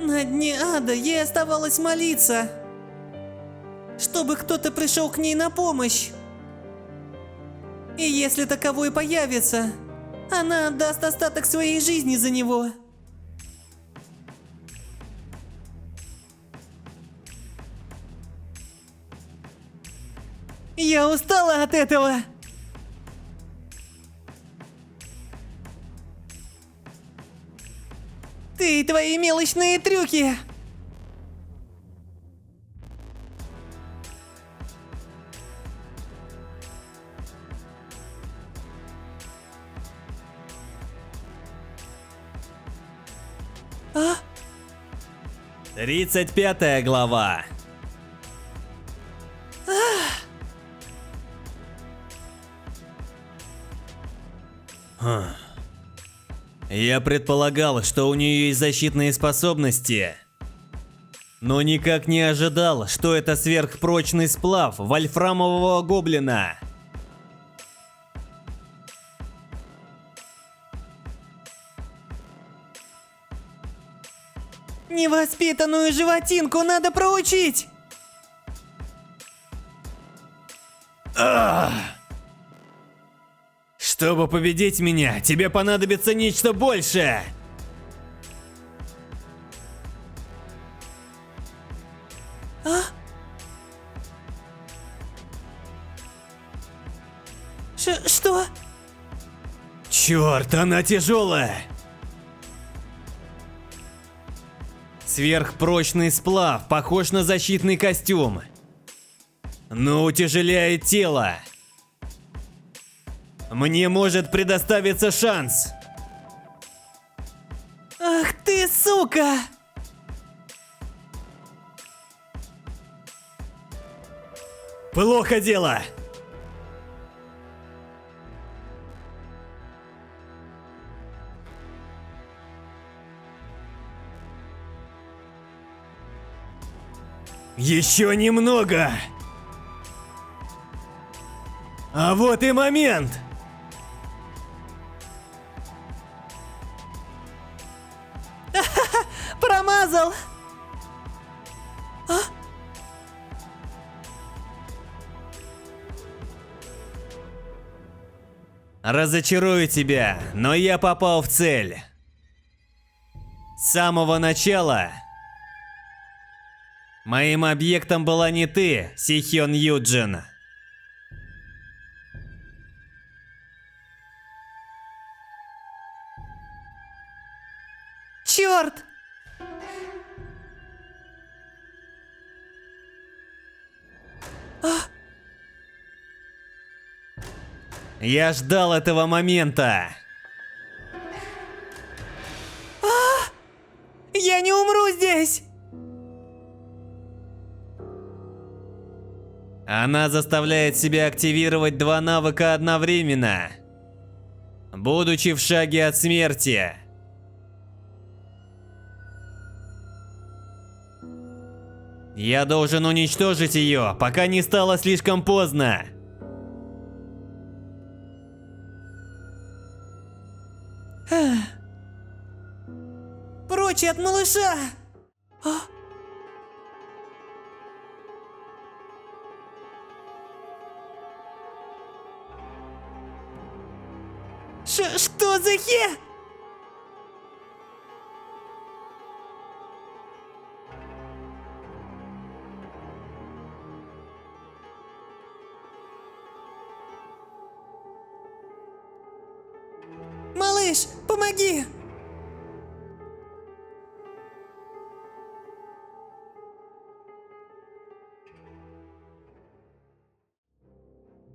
Speaker 4: На дне ада ей оставалось молиться, чтобы кто-то пришел к ней на помощь. И если таковой появится, она отдаст остаток своей жизни за него. Я устала от этого. Ты и твои мелочные трюки. А?
Speaker 1: 35 глава. Я предполагал, что у нее есть защитные способности, но никак не ожидал, что это сверхпрочный сплав вольфрамового гоблина.
Speaker 4: Невоспитанную животинку надо проучить.
Speaker 1: Чтобы победить меня, тебе понадобится нечто большее.
Speaker 4: Что?
Speaker 1: Черт, она тяжелая. Сверхпрочный сплав похож на защитный костюм, но утяжеляет тело. Мне может предоставиться шанс.
Speaker 4: Ах ты, сука!
Speaker 1: Плохо дело. Еще немного. А вот и момент.
Speaker 4: Промазал!
Speaker 1: Разочарую тебя, но я попал в цель. С самого начала моим объектом была не ты, Сихён Юджин.
Speaker 4: Черт!
Speaker 1: Я ждал этого момента.
Speaker 4: Я не умру здесь!
Speaker 1: Она заставляет себя активировать два навыка одновременно, будучи в шаге от смерти. Я должен уничтожить ее, пока не стало слишком поздно.
Speaker 4: Прочь от малыша! Что за хе? Малыш, помоги!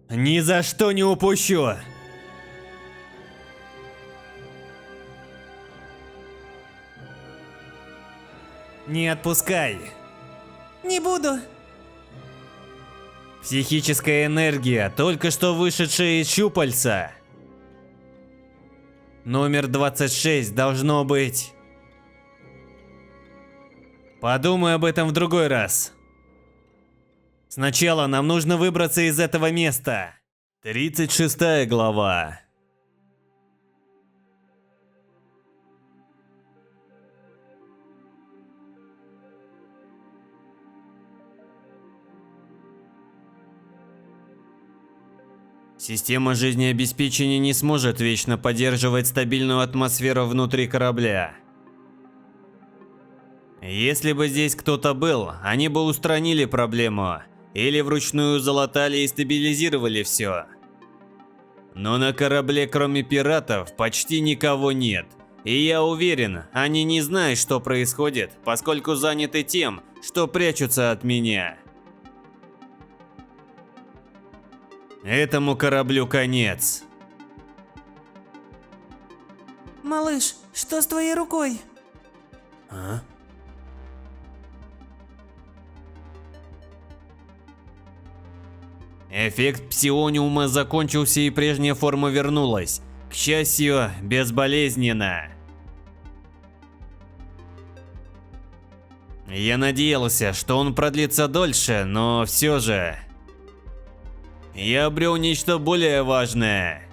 Speaker 1: Ни за что не упущу. Не отпускай.
Speaker 4: Не буду.
Speaker 1: Психическая энергия, только что вышедшая из щупальца. Номер 26 должно быть. Подумай об этом в другой раз. Сначала нам нужно выбраться из этого места. 36 глава. Система жизнеобеспечения не сможет вечно поддерживать стабильную атмосферу внутри корабля. Если бы здесь кто-то был, они бы устранили проблему, или вручную залатали и стабилизировали все. Но на корабле, кроме пиратов, почти никого нет. И я уверен, они не знают, что происходит, поскольку заняты тем, что прячутся от меня. Этому кораблю конец.
Speaker 4: Малыш, что с твоей рукой?
Speaker 1: А? Эффект псиониума закончился и прежняя форма вернулась. К счастью, безболезненно. Я надеялся, что он продлится дольше, но все же... Я обрел нечто более важное.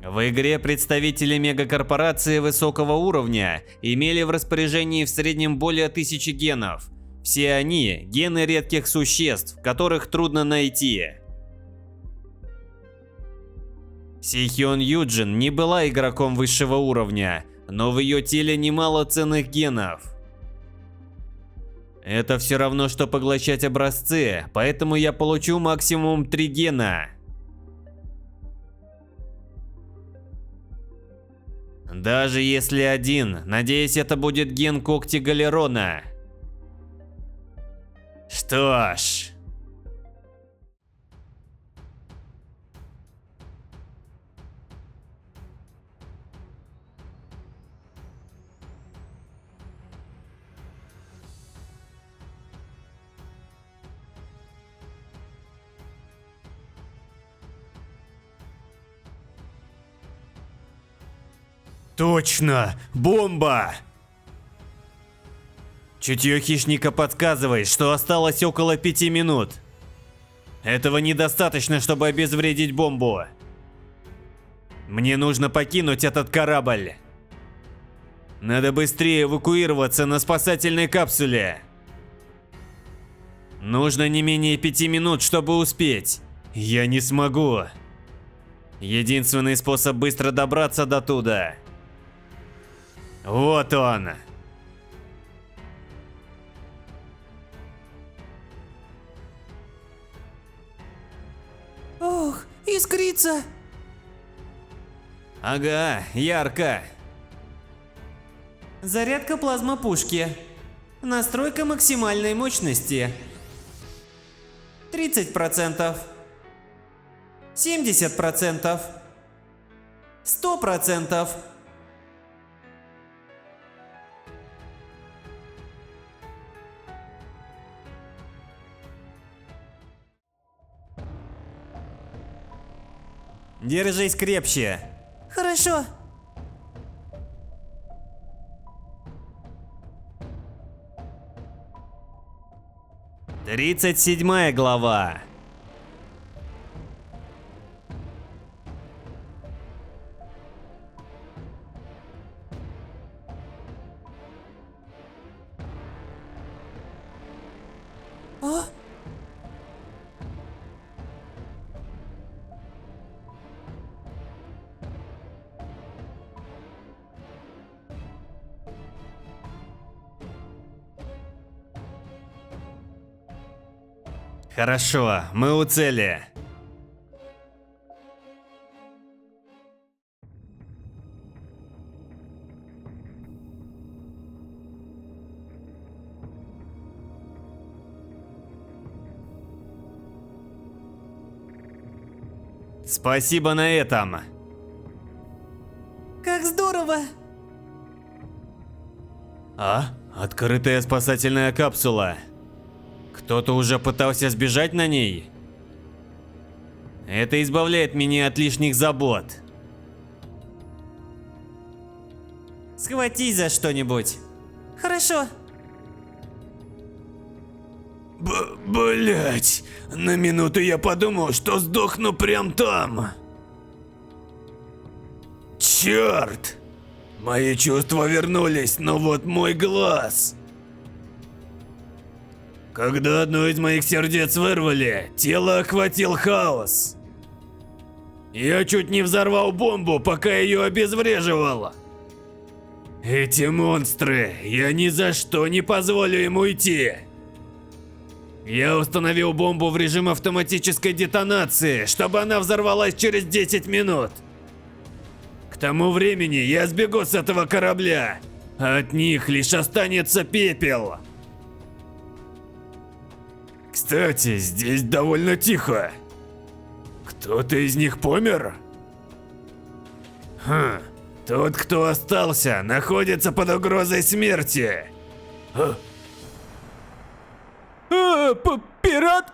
Speaker 1: В игре представители мегакорпорации высокого уровня имели в распоряжении в среднем более 1000 генов. Все они – гены редких существ, которых трудно найти. Сихён Юджин не была игроком высшего уровня, но в ее теле немало ценных генов. Это все равно, что поглощать образцы, поэтому я получу максимум 3 гена. Даже если один, надеюсь, это будет ген когти Галерона. Что ж... Точно! Бомба! Чутье хищника подсказывает, что осталось около 5 минут. Этого недостаточно, чтобы обезвредить бомбу. Мне нужно покинуть этот корабль. Надо быстрее эвакуироваться на спасательной капсуле. Нужно не менее 5 минут, чтобы успеть. Я не смогу. Единственный способ быстро добраться до туда. Вот он.
Speaker 4: Ох, искрится.
Speaker 1: Ага, ярко.
Speaker 6: Зарядка плазмопушки. Настройка максимальной мощности. 30%. 70%. 100%.
Speaker 1: Держись крепче.
Speaker 4: Хорошо.
Speaker 1: Тридцать 37-я глава.
Speaker 4: А?
Speaker 1: Хорошо, мы у цели. Спасибо на этом.
Speaker 4: Как здорово.
Speaker 1: А? Открытая спасательная капсула. Кто-то уже пытался сбежать на ней? Это избавляет меня от лишних забот.
Speaker 6: Схватись за что-нибудь.
Speaker 4: Хорошо.
Speaker 5: Блять, на минуту я подумал, что сдохну прям там. Черт! Мои чувства вернулись, но вот мой глаз. Когда одно из моих сердец вырвали, тело охватил хаос. Я чуть не взорвал бомбу, пока ее обезвреживал. Эти монстры, я ни за что не позволю им уйти. Я установил бомбу в режим автоматической детонации, чтобы она взорвалась через 10 минут. К тому времени я сбегу с этого корабля, а от них лишь останется пепел. Кстати, здесь довольно тихо. Кто-то из них помер? Хм, тот, кто остался, находится под угрозой смерти. Пират?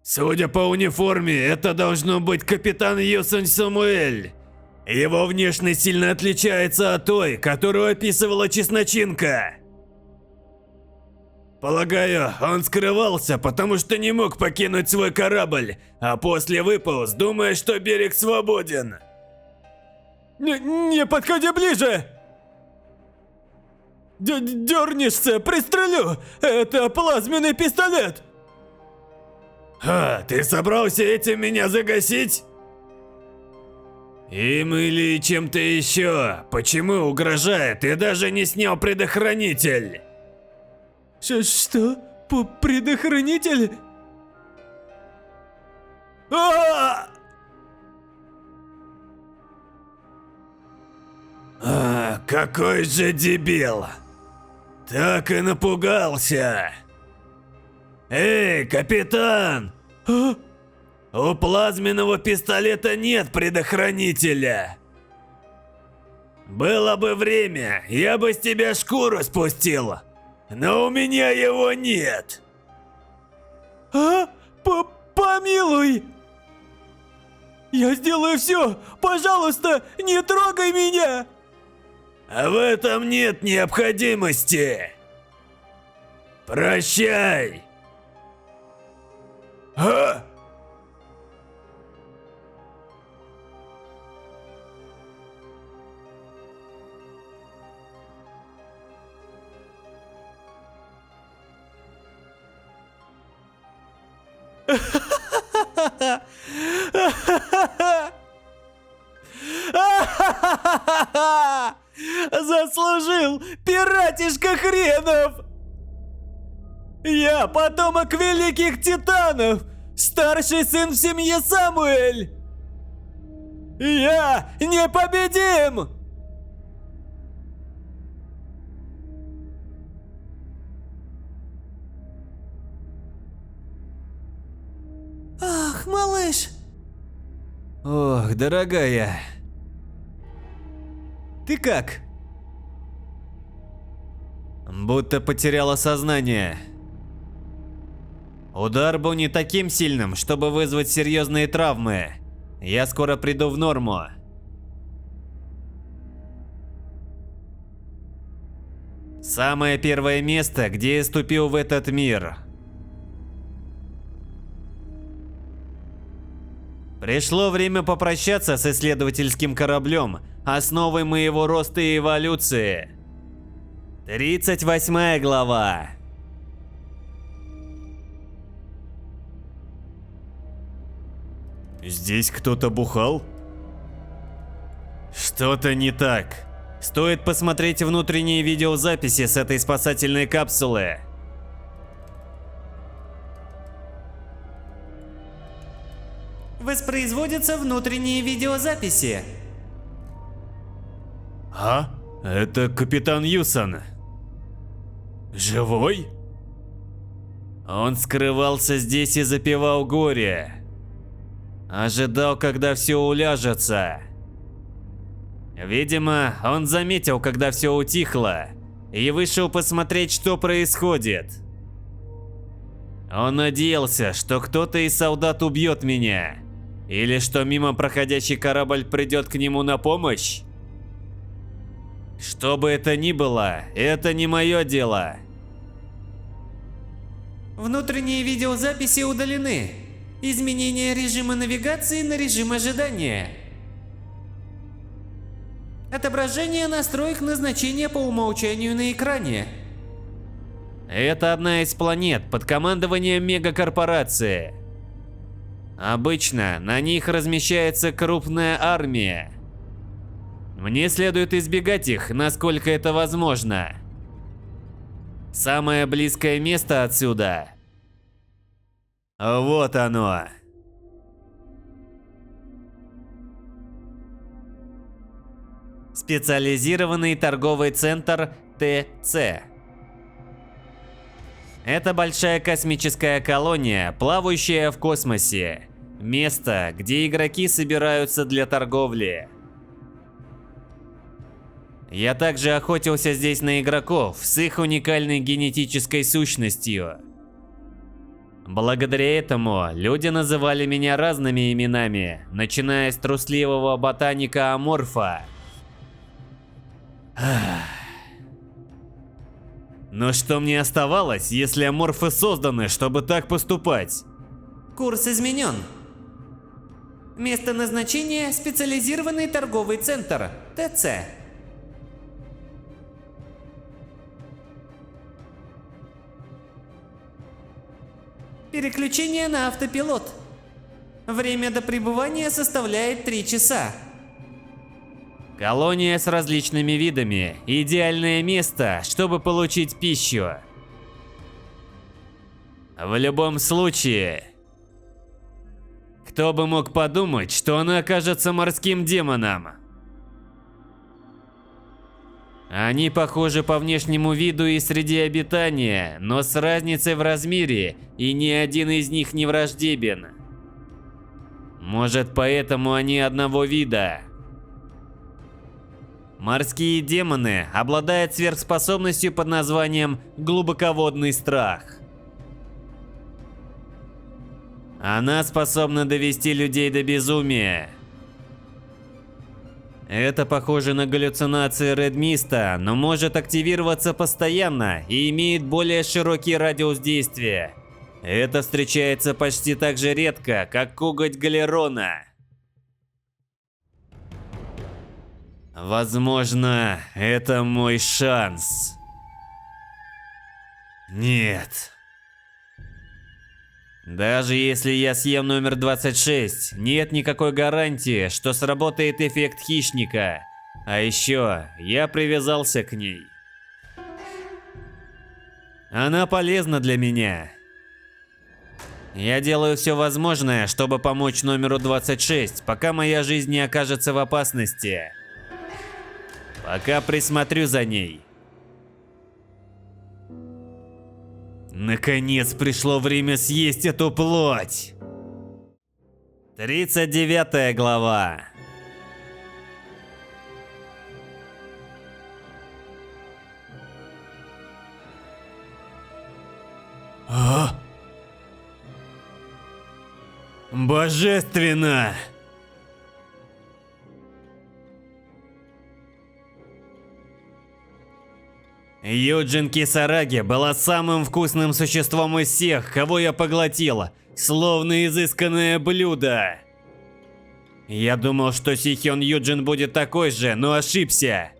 Speaker 5: Судя по униформе, это должно быть капитан Юсон Самуэль. Его внешность сильно отличается от той, которую описывала Чесночинка. Полагаю, он скрывался, потому что не мог покинуть свой корабль, а после выполз, думая, что берег свободен. Не подходи ближе! Дернешься, пристрелю! Это плазменный пистолет! Ты собрался этим меня загасить? Им или чем-то еще? Почему угрожает и даже не снял предохранитель? Что? Предохранитель? Какой же дебил! Так и напугался! Эй, капитан! У плазменного пистолета нет предохранителя! Было бы время, я бы с тебя шкуру спустил, но у меня его нет! Помилуй! Я сделаю все! Пожалуйста, не трогай меня! А в этом нет необходимости! Прощай!
Speaker 2: Заслужил, пиратишка хренов! Я потомок великих титанов, старший сын в семье Самуэль! Я непобедим!
Speaker 4: Ах, малыш.
Speaker 1: Ох, дорогая. Ты как? Будто потеряла сознание. Удар был не таким сильным, чтобы вызвать серьезные травмы. Я скоро приду в норму. Самое первое место, где я ступил в этот мир. Пришло время попрощаться с исследовательским кораблем, основой моего роста и эволюции. 38 глава. Здесь кто-то бухал? Что-то не так. Стоит посмотреть внутренние видеозаписи с этой спасательной капсулы.
Speaker 6: Воспроизводятся внутренние видеозаписи.
Speaker 1: А? Это капитан Юсон. Живой? Он скрывался здесь и запивал горе. Ожидал, когда все уляжется. Видимо, он заметил, когда все утихло, и вышел посмотреть, что происходит. Он надеялся, что кто-то из солдат убьет меня, или что мимо проходящий корабль придет к нему на помощь. Что бы это ни было, это не мое дело.
Speaker 6: Внутренние видеозаписи удалены. Изменение режима навигации на режим ожидания. Отображение настроек назначения по умолчанию на экране.
Speaker 1: Это одна из планет под командованием мегакорпорации. Обычно на них размещается крупная армия. Мне следует избегать их, насколько это возможно. Самое близкое место отсюда. Вот оно. Специализированный торговый центр ТЦ. Это большая космическая колония, плавающая в космосе. Место, где игроки собираются для торговли. Я также охотился здесь на игроков с их уникальной генетической сущностью. Благодаря этому люди называли меня разными именами, начиная с трусливого ботаника Аморфа. Но что мне оставалось, если аморфы созданы, чтобы так поступать?
Speaker 6: Курс изменен. Место назначения – специализированный торговый центр ТЦ. Переключение на автопилот. Время до прибывания составляет 3 часа.
Speaker 1: Колония с различными видами – идеальное место, чтобы получить пищу. В любом случае, кто бы мог подумать, что она окажется морским демоном? Они похожи по внешнему виду и среде обитания, но с разницей в размере, и ни один из них не враждебен. Может, поэтому они одного вида. Морские демоны обладают сверхспособностью под названием «глубоководный страх». Она способна довести людей до безумия. Это похоже на галлюцинации Ред Миста, но может активироваться постоянно и имеет более широкий радиус действия. Это встречается почти так же редко, как коготь Галерона. Возможно, это мой шанс. Нет. Даже если я съем номер 26, нет никакой гарантии, что сработает эффект хищника. А еще я привязался к ней. Она полезна для меня. Я делаю все возможное, чтобы помочь номеру 26, пока моя жизнь не окажется в опасности. Пока присмотрю за ней. Наконец пришло время съесть эту плоть. 39 глава. Божественно! Юджин Кисараги была самым вкусным существом из всех, кого я поглотила, словно изысканное блюдо. Я думал, что Сихён Юджин будет такой же, но ошибся.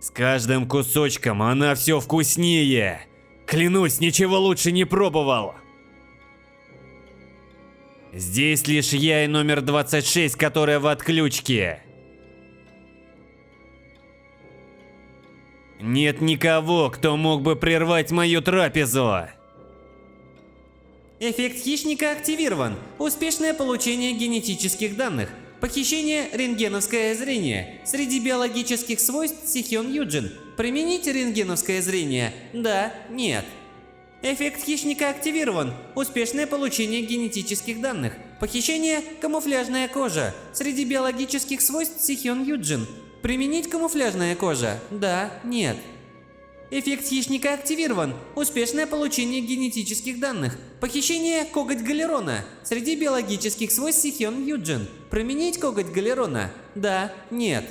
Speaker 1: С каждым кусочком она все вкуснее. Клянусь, ничего лучше не пробовал. Здесь лишь я и номер 26, которая в отключке. Нет никого, кто мог бы прервать мою трапезу.
Speaker 6: Эффект хищника активирован. Успешное получение генетических данных. Похищение рентгеновское зрение. Среди биологических свойств Сихён Юджин. Применить рентгеновское зрение? Да, нет. Эффект хищника активирован. Успешное получение генетических данных. Похищение камуфляжная кожа. Среди биологических свойств Сихён Юджин. Применить камуфляжная кожа? Да, нет. Эффект хищника активирован. Успешное получение генетических данных. Похищение коготь галерона. Среди биологических свойств Сихён Юджин. Применить коготь галерона? Да, нет.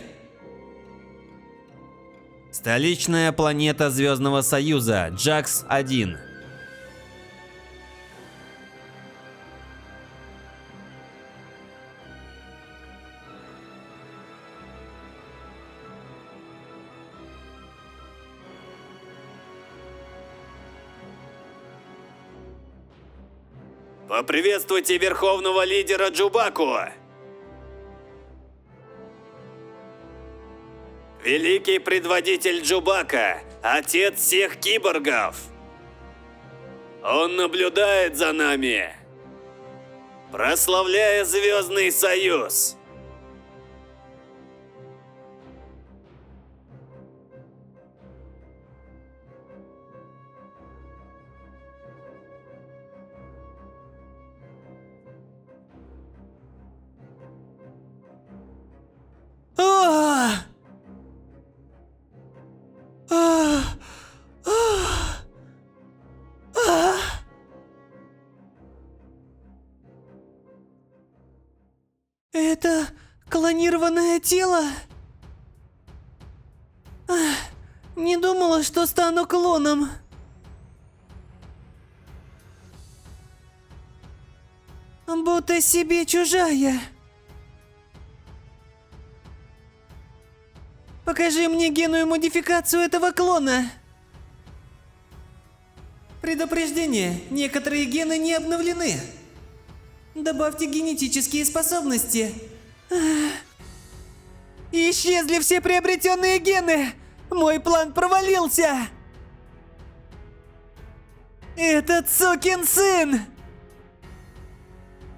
Speaker 1: Столичная планета Звездного Союза, Джакс-1. Поприветствуйте верховного лидера Джубаку! Великий предводитель Джубака, отец всех киборгов! Он наблюдает за нами, прославляя Звездный Союз!
Speaker 4: Это клонированное тело? Не думала, что стану клоном. Будто себе чужая. Покажи мне генную модификацию этого клона. Предупреждение. Некоторые гены не обновлены. Добавьте генетические способности. Исчезли все приобретенные гены. Мой план провалился. Этот сукин сын.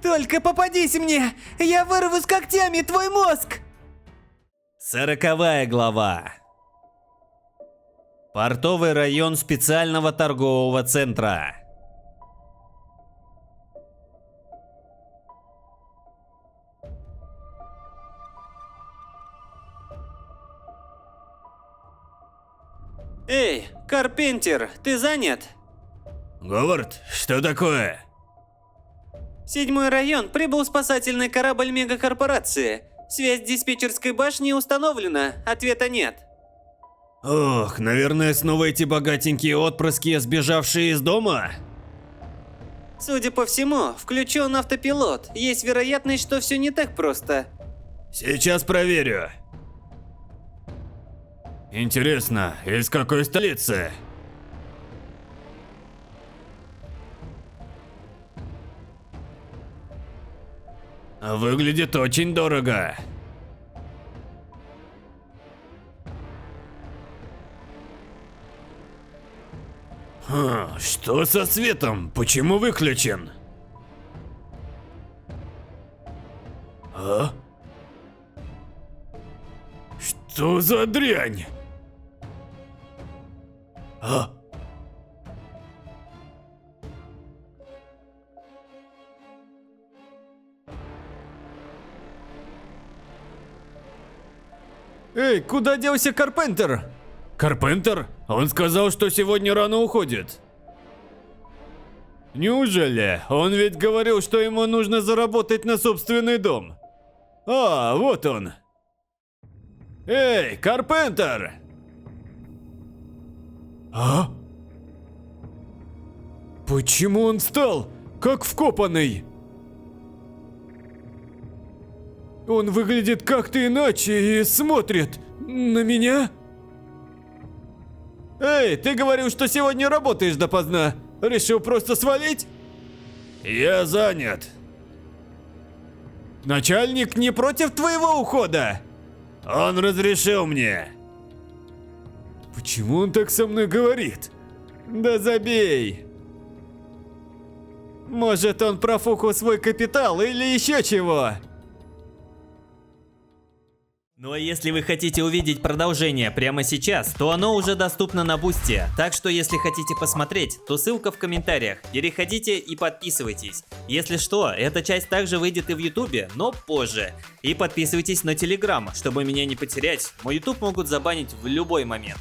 Speaker 4: Только попадись мне, я вырву с когтями твой мозг.
Speaker 1: 40 глава. Портовый район специального торгового центра.
Speaker 6: Эй, Карпентер, ты занят?
Speaker 5: Говард, что такое?
Speaker 6: 7-й район прибыл спасательный корабль мегакорпорации. Связь с диспетчерской башней установлена, ответа нет.
Speaker 5: Ох, наверное, снова эти богатенькие отпрыски, сбежавшие из дома?
Speaker 6: Судя по всему, включен автопилот. Есть вероятность, что все не так просто.
Speaker 5: Сейчас проверю. Интересно, из какой столицы? Выглядит очень дорого. Что со светом? Почему выключен? А? Что за дрянь? А?
Speaker 2: Эй, куда делся Карпентер?
Speaker 5: Карпентер? Он сказал, что сегодня рано уходит.
Speaker 2: Неужели? Он ведь говорил, что ему нужно заработать на собственный дом.
Speaker 5: А, вот он. Эй, Карпентер! А? Почему он встал, как вкопанный? Он выглядит как-то иначе и смотрит на меня.
Speaker 2: Эй, ты говорил, что сегодня работаешь допоздна. Решил просто свалить?
Speaker 5: Я занят.
Speaker 2: Начальник не против твоего ухода?
Speaker 5: Он разрешил мне.
Speaker 2: Почему он так со мной говорит? Да забей. Может, он профукал свой капитал или еще чего?
Speaker 1: Ну а если вы хотите увидеть продолжение прямо сейчас, то оно уже доступно на Бусти. Так что если хотите посмотреть, то ссылка в комментариях. Переходите и подписывайтесь. Если что, эта часть также выйдет и в Ютубе, но позже. И подписывайтесь на Телеграм, чтобы меня не потерять. Мой Ютуб могут забанить в любой момент.